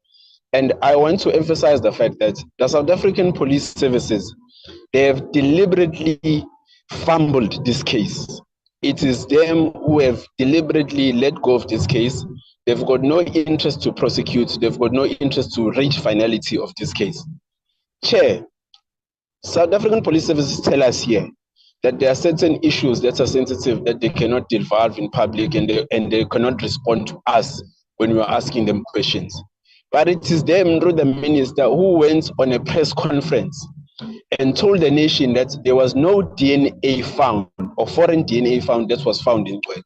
And I want to emphasize the fact that the South African police services, they have deliberately fumbled this case. It is them who have deliberately let go of this case. They've got no interest to prosecute. They've got no interest to reach finality of this case. Chair, South African police services tell us here that there are certain issues that are sensitive that they cannot divulge in public and they cannot respond to us when we are asking them questions. But it is them, through the minister, who went on a press conference and told the nation that there was no DNA found or foreign DNA found that was found in Cwecwe.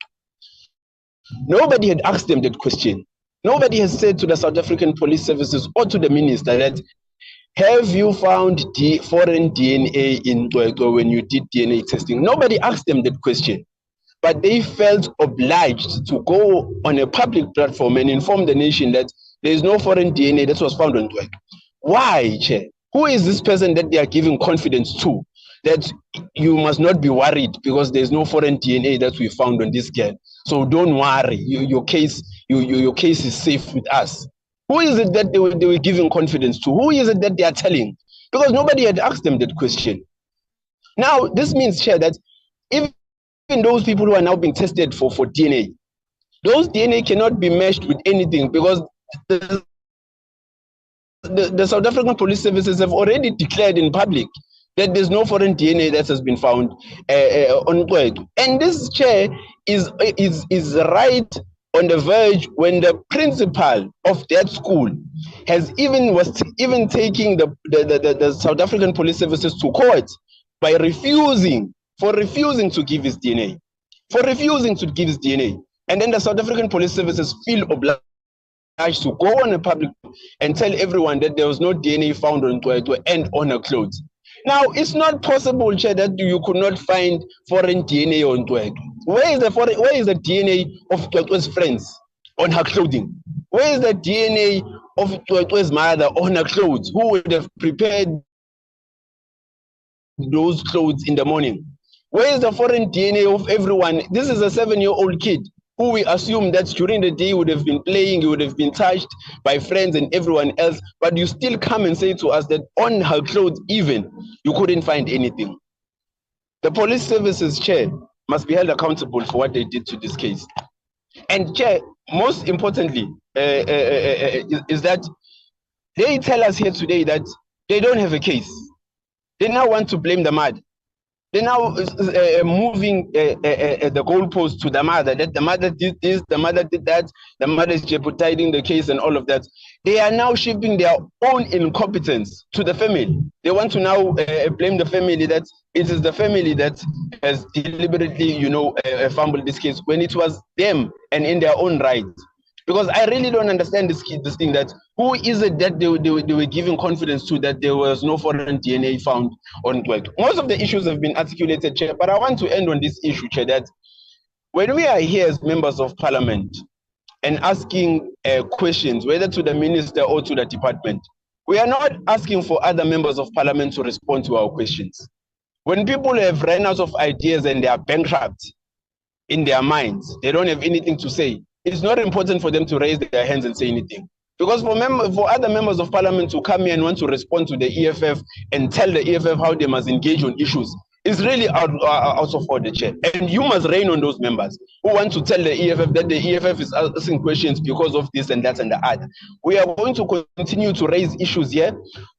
Nobody had asked them that question. Nobody has said to the South African police services or to the minister that, have you found the foreign DNA in Cwecwe when you did DNA testing? Nobody asked them that question. But they felt obliged to go on a public platform and inform the nation that there is no foreign DNA that was found on Cwecwe. Why, Chair? Who is this person that they are giving confidence to? That you must not be worried because there's no foreign DNA that we found on this girl. So don't worry, your case is safe with us. Who is it that they were giving confidence to? Who is it that they are telling? Because nobody had asked them that question. Now, this means, Chair, that even those people who are now being tested for DNA, those DNA cannot be meshed with anything because the South African police services have already declared in public that there's no foreign DNA that has been found on Cwecwe. And this, Chair, is right on the verge when the principal of that school was taking the South African police services to court by refusing to give his DNA. And then the South African police services feel obliged to go on a public and tell everyone that there was no DNA found on Cwecwe and on her clothes. Now, it's not possible, Chair, that you could not find foreign DNA on Cwecwe. Where is the DNA of Cwecwe's friends on her clothing? Where is the DNA of Cwecwe's mother on her clothes? Who would have prepared those clothes in the morning? Where is the foreign DNA of everyone? This is a 7-year-old kid who we assume that during the day would have been playing, he would have been touched by friends and everyone else, but you still come and say to us that on her clothes even, you couldn't find anything. The police services, Chair, must be held accountable for what they did to this case. And Chair, most importantly, is that they tell us here today that they don't have a case. They now want to blame the mother. They're now moving the goalpost to the mother, that the mother did this, the mother did that, the mother is jeopardizing the case and all of that. They are now shifting their own incompetence to the family. They want to now blame the family, that it is the family that has deliberately, fumbled this case, when it was them and in their own right. Because I really don't understand this thing, that who is it that they were giving confidence to, that there was no foreign DNA found on Cwecwe. Most of the issues have been articulated, Chair, but I want to end on this issue, Chair, that when we are here as members of parliament and asking questions, whether to the minister or to the department, we are not asking for other members of parliament to respond to our questions. When people have run out of ideas and they are bankrupt in their minds, they don't have anything to say, it's not important for them to raise their hands and say anything. Because for other members of parliament to come here and want to respond to the EFF and tell the EFF how they must engage on issues, is really out of order, Chair. And you must rein on those members who want to tell the EFF that the EFF is asking questions because of this and that and the other. We are going to continue to raise issues here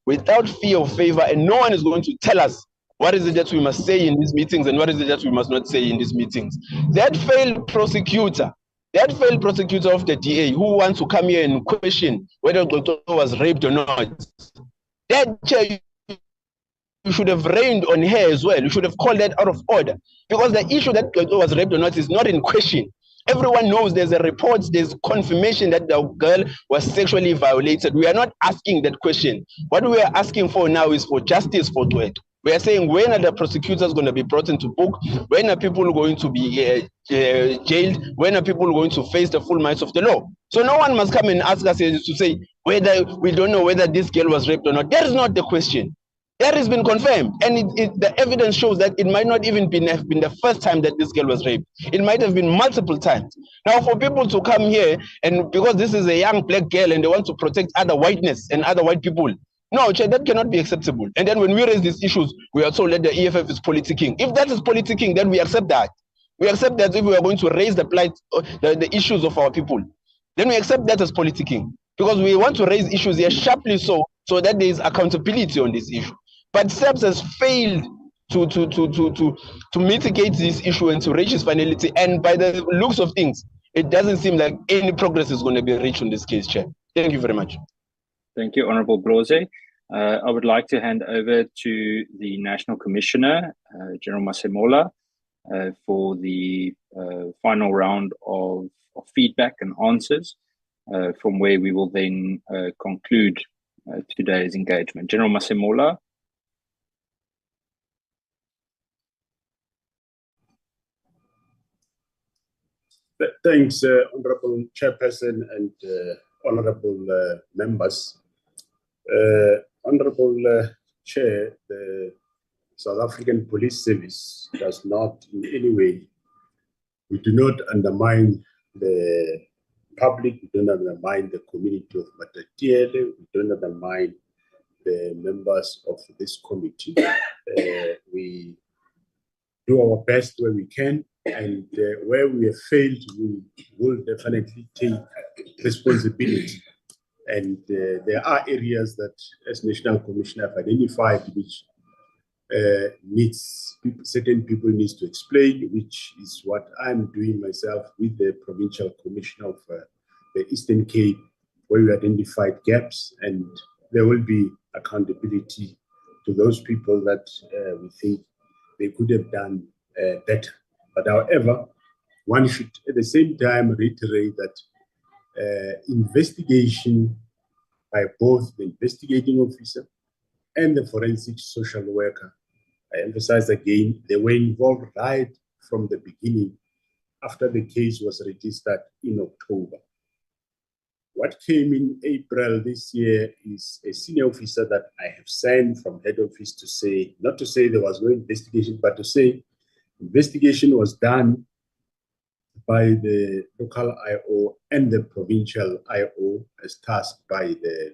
without fear of favor, and no one is going to tell us what is it that we must say in these meetings and what is it that we must not say in these meetings. That failed prosecutor of the DA who wants to come here and question whether Cwecwe was raped or not, that Chair, you should have rained on her as well. You should have called that out of order, because the issue that Cwecwe was raped or not is not in question. Everyone knows there's a report, there's confirmation that the girl was sexually violated. We are not asking that question. What we are asking for now is for justice for Cwecwe. We are saying, when are the prosecutors going to be brought into book? When are people going to be jailed? When are people going to face the full might of the law? So no one must come and ask us to say whether we don't know whether this girl was raped or not. That is not the question. That has been confirmed, and the evidence shows that it might not even have been the first time that this girl was raped. It might have been multiple times. Now, for people to come here, and because this is a young black girl and they want to protect other whiteness and other white people, no, Chair, that cannot be acceptable. And then when we raise these issues, we are told that the EFF is politicking. If that is politicking, then we accept that. We accept that if we are going to raise the plight, the issues of our people, then we accept that as politicking. Because we want to raise issues here sharply so that there is accountability on this issue. But SAPS has failed to mitigate this issue and to reach its finality. And by the looks of things, it doesn't seem like any progress is going to be reached on this case, Chair. Thank you very much. Thank you, Honourable Blose. I would like to hand over to the National Commissioner, General Matatiela, for the final round of feedback and answers, from where we will then conclude today's engagement. General Matatiela. Thanks, Honourable Chairperson and Honourable members. Honourable Chair, the South African Police Service does not in any way, we do not undermine the public, we don't undermine the community of Matatiela, we don't undermine the members of this committee. We do our best where we can, and where we have failed, we will definitely take responsibility. And there are areas that, as National Commissioner, have identified which certain people need to explain, which is what I'm doing myself with the Provincial Commissioner of the Eastern Cape, where we identified gaps, and there will be accountability to those people that we think they could have done better. But however, one should at the same time reiterate that investigation by both the investigating officer and the forensic social worker, I emphasize again, they were involved right from the beginning after the case was registered in October. What came in April this year is a senior officer that I have sent from head office to say, not to say there was no investigation, but to say investigation was done by the local IO and the provincial IO as tasked by the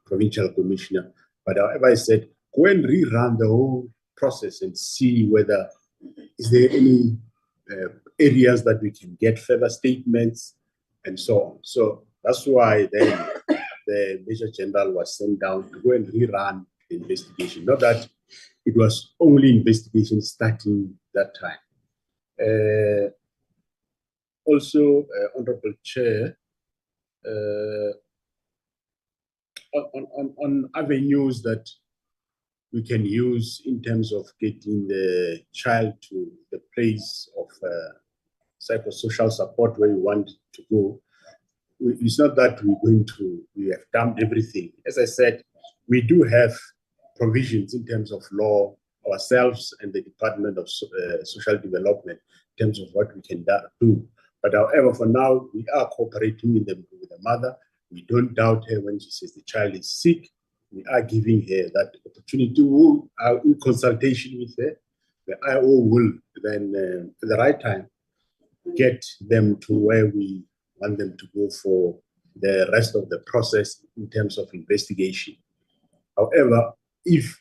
provincial commissioner. But however, I said, go and rerun the whole process and see whether is there any areas that we can get further statements and so on. So that's why then the Major General was sent down to go and rerun the investigation. Not that it was only investigation starting that time. Also, Honorable Chair, on avenues that we can use in terms of getting the child to the place of psychosocial support where we want to go. It's not that we have done everything. As I said, we do have provisions in terms of law ourselves and the Department of Social Development in terms of what we can do. But however, for now, we are cooperating with the mother. We don't doubt her when she says the child is sick. We are giving her that opportunity. We are in consultation with her. The IO will then, at the right time, get them to where we want them to go for the rest of the process in terms of investigation. However, if,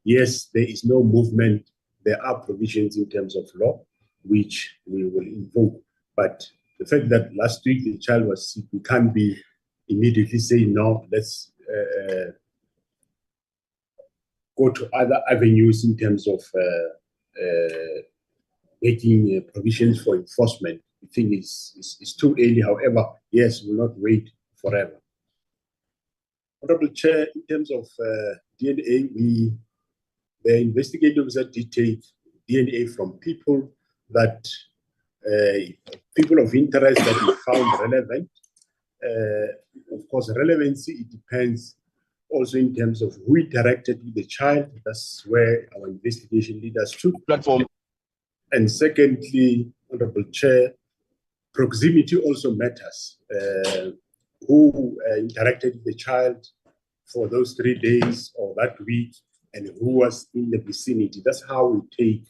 yes, there is no movement, there are provisions in terms of law, which we will invoke. But the fact that last week the child was sick, we can't be immediately saying, no, let's go to other avenues in terms of making provisions for enforcement. I think it's too early. However, yes, we'll not wait forever. Honorable Chair, in terms of DNA, the investigative officer did take DNA from people that people of interest that we found relevant. Of course, relevancy, it depends also in terms of who interacted with the child. That's where our investigation leaders took platform. And secondly, Honorable Chair, proximity also matters. Who interacted with the child for those 3 days or that week, and who was in the vicinity. That's how we take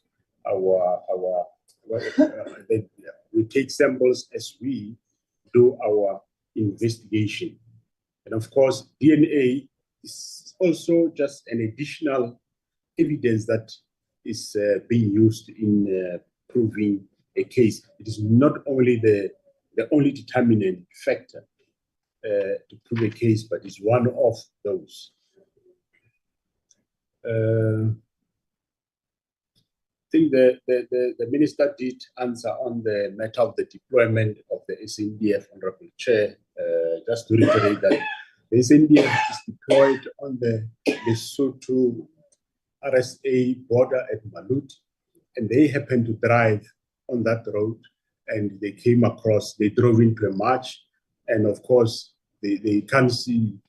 we take samples as we do our investigation. And of course, DNA is also just an additional evidence that is being used in proving a case. It is not only the only determinant factor to prove a case, but it's one of those. I think the minister did answer on the matter of the deployment of the SANDF, Honorable Chair. Just to reiterate that the SANDF is deployed on the Lesotho RSA border at Malut, and they happened to drive on that road, and they came across, they drove into a march, and of course, they can't see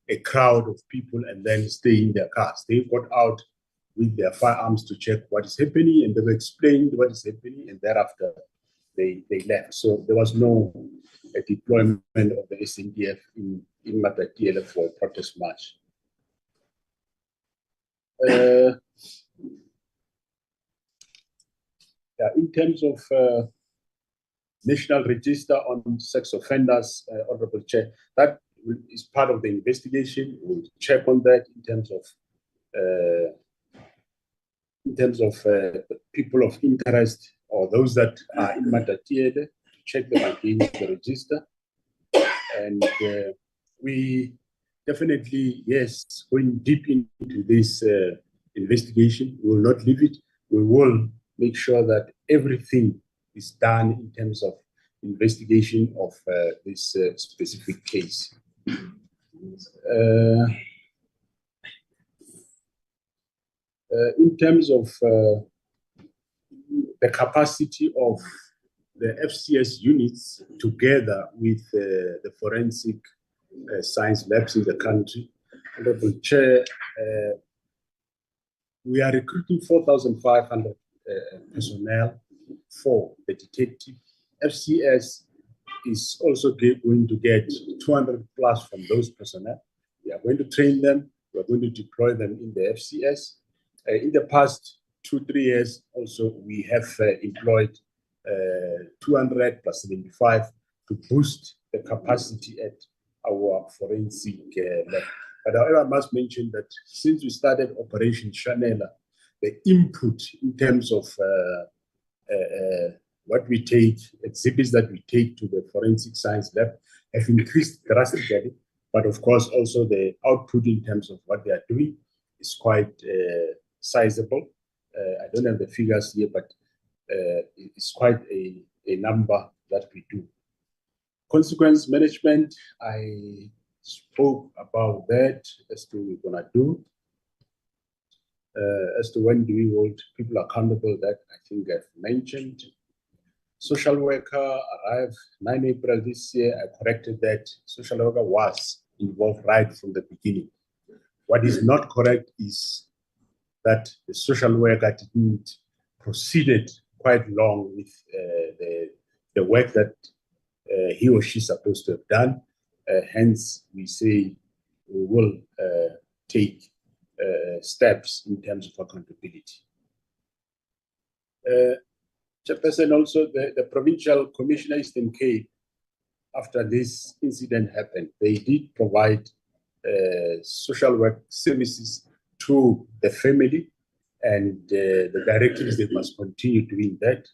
a crowd of people and then stay in their cars. They got out with their firearms to check what is happening, and they were explained what is happening, and thereafter they left. So there was no deployment of the SANDF in Matatiela for a protest march. In terms of National Register on Sex Offenders, Honorable Chair, that is part of the investigation. We'll check on that in terms of people of interest or those that are in Matatiela, to check them against the register. And we definitely, yes, going deep into this investigation. We will not leave it. We will make sure that everything is done in terms of investigation of this specific case. In terms of the capacity of the FCS units together with the forensic science labs in the country, Honorable Chair, we are recruiting 4,500 personnel for the detective. FCS is also going to get 200 plus from those personnel. We are going to train them. We are going to deploy them in the FCS. In the past 2-3 years, also, we have employed 200 plus 75 to boost the capacity at our forensic lab. But however, I must mention that since we started Operation Chanela, the input in terms of what we take, exhibits that we take to the forensic science lab have increased drastically. But of course, also the output in terms of what they are doing is quite sizable. I don't have the figures here, but it's quite a number that we do. Consequence management, I spoke about that as to what we're gonna do. As to when do we hold people accountable, that I think I've mentioned. Social worker arrived 9 April this year. I corrected that. Social worker was involved right from the beginning. What is not correct is that the social worker didn't proceeded quite long with the work that he or she is supposed to have done. Hence, we say we will take steps in terms of accountability. Chairperson, also the Provincial Commissioner Eastern Cape, after this incident happened, they did provide social work services to the family, and the directives they must continue doing that.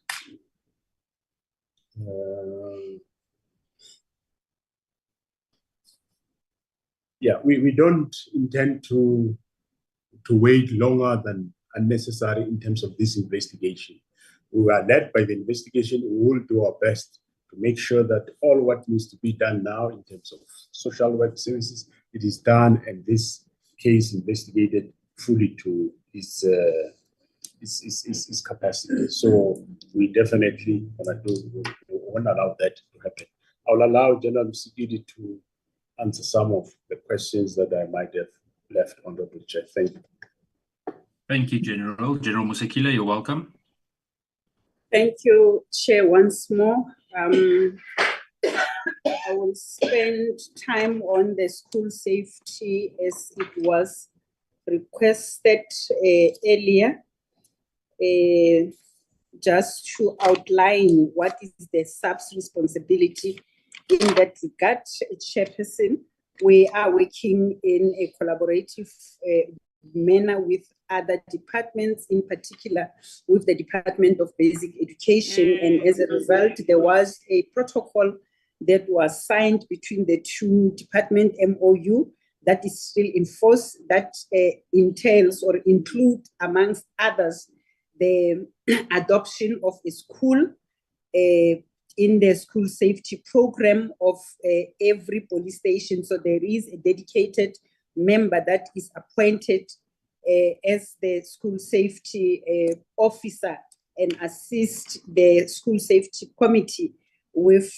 Yeah, we don't intend to wait longer than unnecessary in terms of this investigation. We are led by the investigation. We will do our best to make sure that all what needs to be done now in terms of social work services, it is done, and this case investigated fully to its capacity. So we definitely won't allow that to happen. I'll allow General Msikidi to answer some of the questions that I might have left on the Chair. Thank you. Thank you, General. General Matatiela, you're welcome. Thank you, Chair, once more. I will spend time on the school safety as it was requested earlier, just to outline what is the SAPS responsibility in that regard. Chairperson, we are working in a collaborative manner with other departments, in particular with the Department of Basic Education. And as a result, there was a protocol that was signed between the two department MOU that is still in force, that entails or include, amongst others, the adoption of a school in the school safety program of every police station. So there is a dedicated member that is appointed as the school safety officer and assist the school safety committee with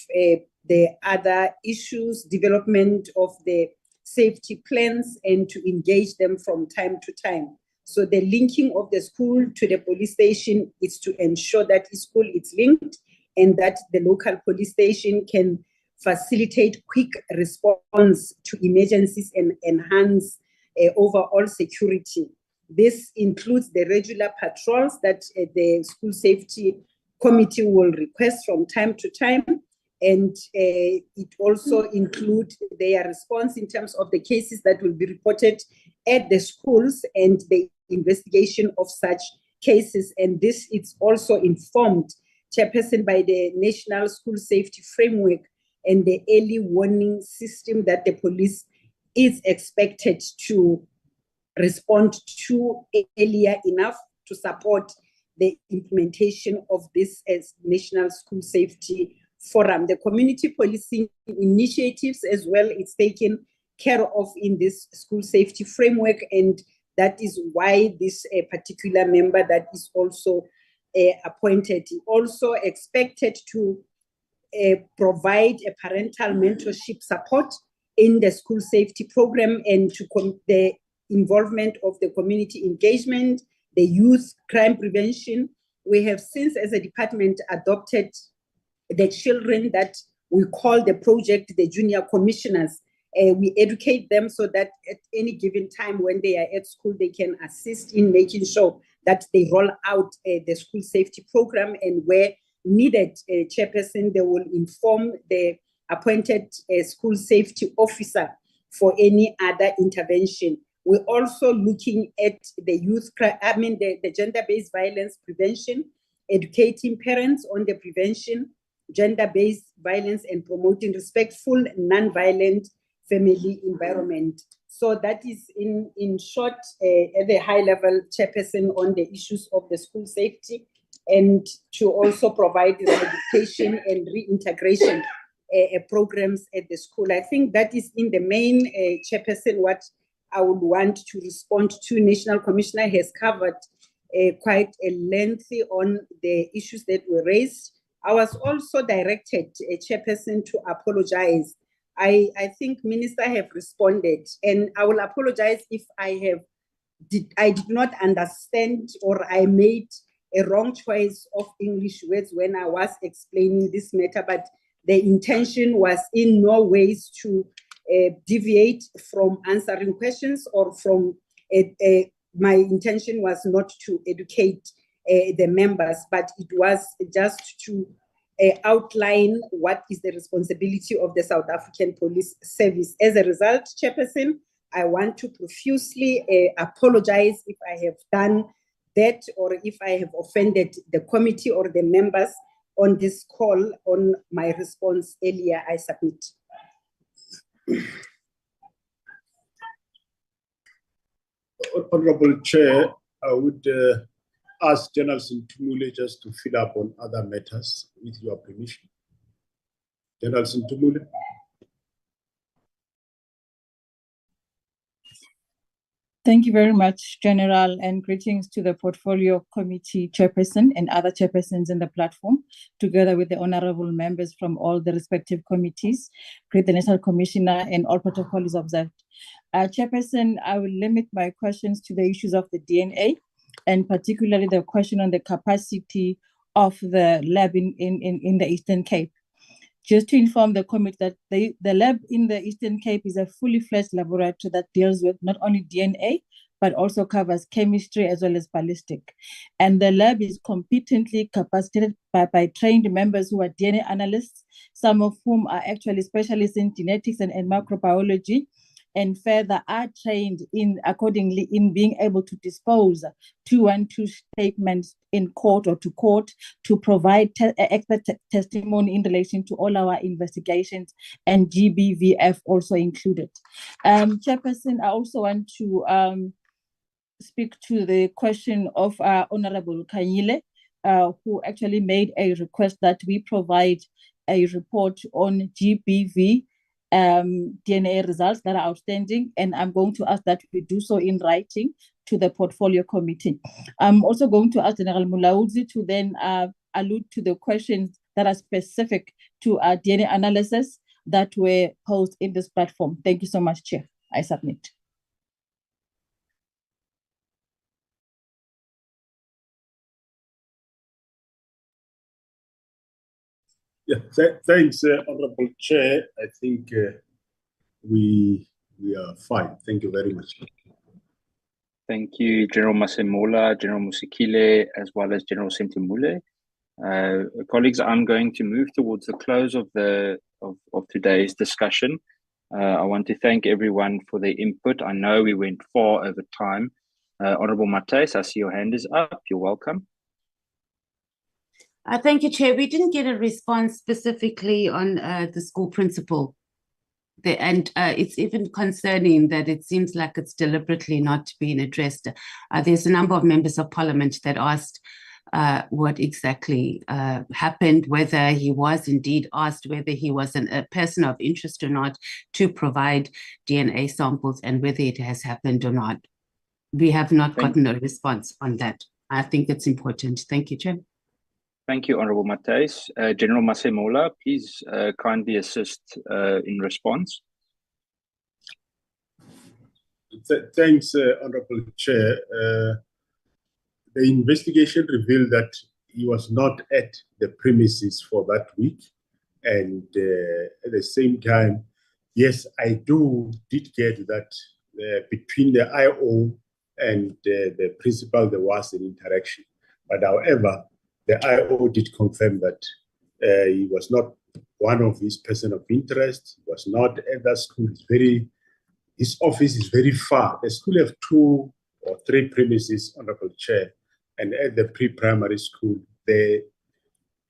the other issues, development of the safety plans, and to engage them from time to time. So the linking of the school to the police station is to ensure that the school is linked and that the local police station can facilitate quick response to emergencies and enhance overall security. This includes the regular patrols that the school safety committee will request from time to time. And it also includes their response in terms of the cases that will be reported at the schools and the investigation of such cases. And this is also informed, Chairperson, by the National School Safety Framework and the early warning system that the police is expected to respond to earlier enough to support the implementation of this as National School Safety Forum. The community policing initiatives as well is taken care of in this school safety framework, and that is why this particular member that is also appointed also expected to provide a parental mentorship support in the school safety program, and to the involvement of the community engagement, the youth crime prevention. We have since as a department adopted the children that we call the project, the junior commissioners. We educate them so that at any given time when they are at school, they can assist in making sure that they roll out the school safety program, and where needed, Chairperson, they will inform the appointed school safety officer for any other intervention. We're also looking at the youth crime, the gender-based violence prevention. educating parents on the prevention, gender-based violence, and promoting respectful, non-violent family environment. So that is in short, at the high level, Chairperson, on the issues of the school safety, and to also provide education and reintegration programs at the school. I think that is in the main, Chairperson, what I would want to respond to. National Commissioner has covered quite a lengthy on the issues that were raised. I was also directed, Chairperson, to apologize. I think Minister have responded, and I will apologize if I did not understand or I made a wrong choice of English words when I was explaining this matter, but the intention was in no ways to deviate from answering questions or from my intention was not to educate the members, but it was just to outline what is the responsibility of the South African Police Service. As a result, Chairperson, I want to profusely apologize if I have done that or if I have offended the committee or the members on this call. On my response earlier, I submit. Honorable Chair, I would ask General Sintumule just to fill up on other matters with your permission. General Sintumule. Thank you very much, General, and greetings to the Portfolio Committee Chairperson and other chairpersons in the platform, together with the honorable members from all the respective committees. Greet the National Commissioner and all protocols observed. Chairperson, I will limit my questions to the issues of the DNA, and particularly the question on the capacity of the lab in the Eastern Cape. Just to inform the committee that the lab in the Eastern Cape is a fully fledged laboratory that deals with not only DNA, but also covers chemistry as well as ballistic. And the lab is competently capacitated by trained members who are DNA analysts, some of whom are actually specialists in genetics and microbiology, and further are trained accordingly in being able to dispose 212 statements in court or to court to provide expert testimony in relation to all our investigations, and GBVF also included. Chairperson, I also want to speak to the question of Honorable Kanyile, who actually made a request that we provide a report on GBV DNA results that are outstanding, and I'm going to ask that we do so in writing to the Portfolio Committee. I'm also going to ask General Mulaudzi to then allude to the questions that are specific to DNA analysis that were posed in this platform. Thank you so much, Chair. I submit. Yeah, thanks, Honorable Chair. I think we are fine. Thank you very much. Thank you, General Masemola, General Musikile, as well as General Sintumule. Colleagues, I'm going to move towards the close of today's discussion. I want to thank everyone for their input. I know we went far over time. Honorable Matthys, I see your hand is up. You're welcome. Thank you, Chair. We didn't get a response specifically on the school principal. And it's even concerning that it seems like it's deliberately not being addressed. There's a number of members of parliament that asked what exactly happened, whether he was indeed asked whether he was a person of interest or not to provide DNA samples, and whether it has happened or not. We have not gotten a response on that. I think it's important. Thank you, Chair. Thank you, Honorable Matthys. General Masemola, please kindly assist in response. Thanks, Honorable Chair. The investigation revealed that he was not at the premises for that week. And at the same time, yes, I did get that between the IO and the principal, there was an interaction. But however, the IO did confirm that he was not one of his person of interest. He was not at that school. His office is very far. The school have 2 or 3 premises, Honorable Chair. And at the pre-primary school, the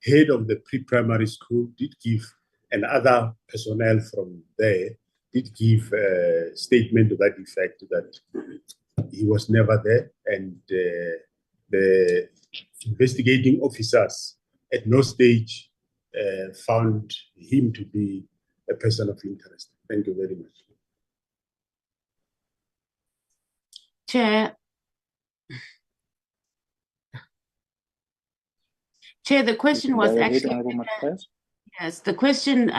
head of the pre-primary school did give, and other personnel from there did give a statement to that effect that he was never there, and the investigating officers at no stage found him to be a person of interest. Thank you very much. Chair, the question was actually, Yes, the question,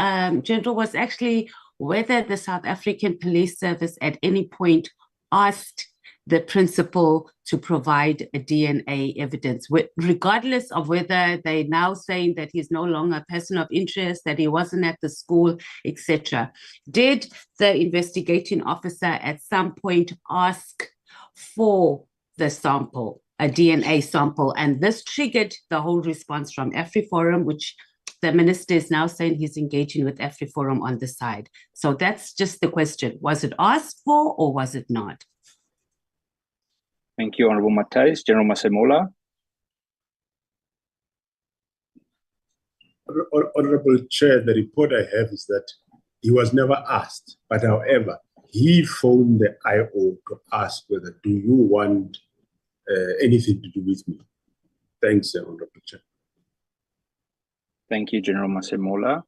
General, was actually whether the South African Police Service at any point asked the principal to provide a DNA evidence, regardless of whether they're now saying that he's no longer a person of interest, that he wasn't at the school, etc. Did the investigating officer at some point ask for the sample, a DNA sample? And this triggered the whole response from AfriForum, which the minister is now saying he's engaging with AfriForum on the side. So that's just the question. Was it asked for or was it not? Thank you, Honorable Matthys. General Masemola. Honorable Chair, the report I have is that he was never asked, but however, he phoned the IO to ask whether, do you want anything to do with me? Thanks, Honorable Chair. Thank you, General Masemola.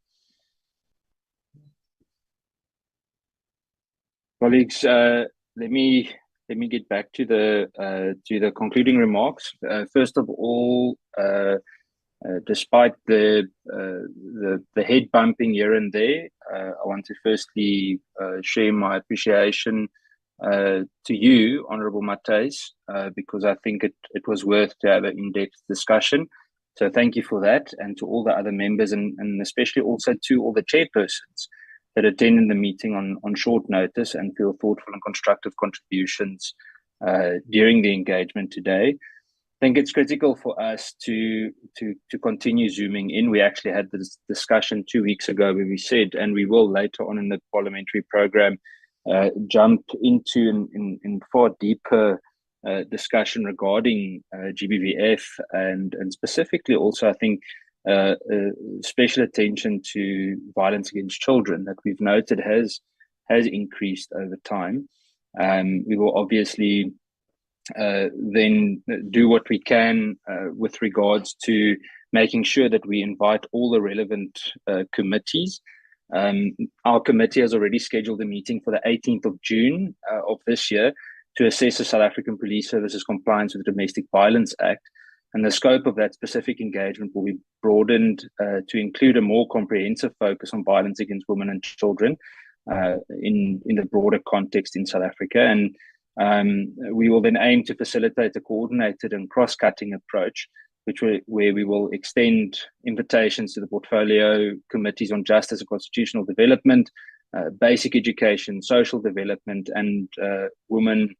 Colleagues, let me get back to the concluding remarks. First of all, despite the head bumping here and there, I want to firstly share my appreciation to you, Honorable Matthys, because I think it was worth to have an in-depth discussion. So thank you for that, and to all the other members, and especially also to all the chairpersons that attended the meeting on short notice and for your thoughtful and constructive contributions during the engagement today. I think it's critical for us to continue zooming in. We actually had this discussion 2 weeks ago where we said, and we will later on in the parliamentary program, jump into in far deeper discussion regarding GBVF and specifically also, I think, special attention to violence against children that we've noted has increased over time. We will obviously then do what we can with regards to making sure that we invite all the relevant committees. Our committee has already scheduled a meeting for the 18th of June of this year to assess the South African Police Service's compliance with the Domestic Violence Act. And the scope of that specific engagement will be broadened to include a more comprehensive focus on violence against women and children in the broader context in South Africa. And we will then aim to facilitate a coordinated and cross-cutting approach, where we will extend invitations to the portfolio committees on justice and constitutional development, basic education, social development, and women,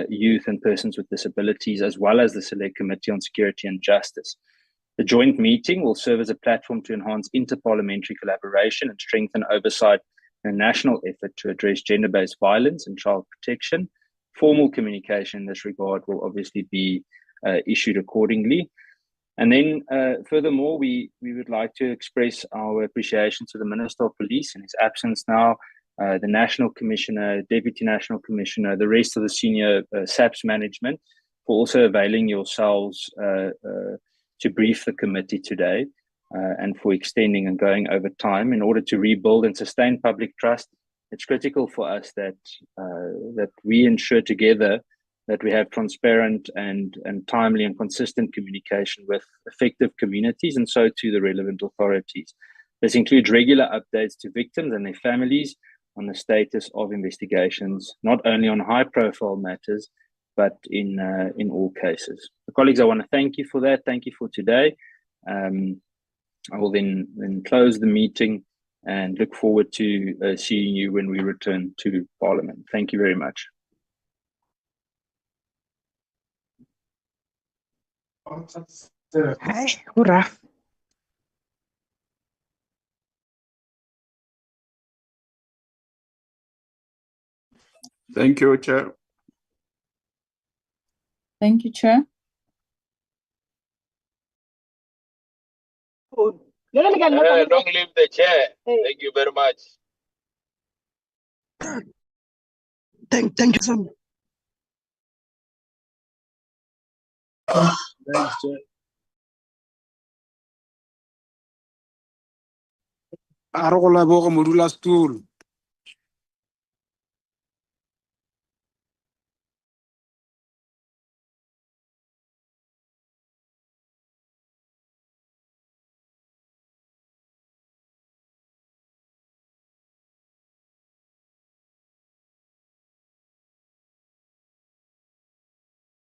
youth and persons with disabilities, as well as the Select Committee on Security and Justice. The joint meeting will serve as a platform to enhance interparliamentary collaboration and strengthen oversight in a national effort to address gender-based violence and child protection. Formal communication in this regard will obviously be issued accordingly. And then furthermore, we would like to express our appreciation to the Minister of Police in his absence now, the National Commissioner, Deputy National Commissioner, the rest of the senior SAPS management for also availing yourselves to brief the committee today and for extending and going over time in order to rebuild and sustain public trust. It's critical for us that we ensure together that we have transparent and timely and consistent communication with affected communities and so to the relevant authorities. This includes regular updates to victims and their families on the status of investigations, not only on high-profile matters, but in all cases. Colleagues, I want to thank you for that. Thank you for today. I will then close the meeting and look forward to seeing you when we return to Parliament. Thank you very much. Hi, hoera. Thank you, Chair. Thank you, Chair. Long live the chair. Thank you very much. Thank you so much. Thanks, Chair. A re go leboga modulasetulo.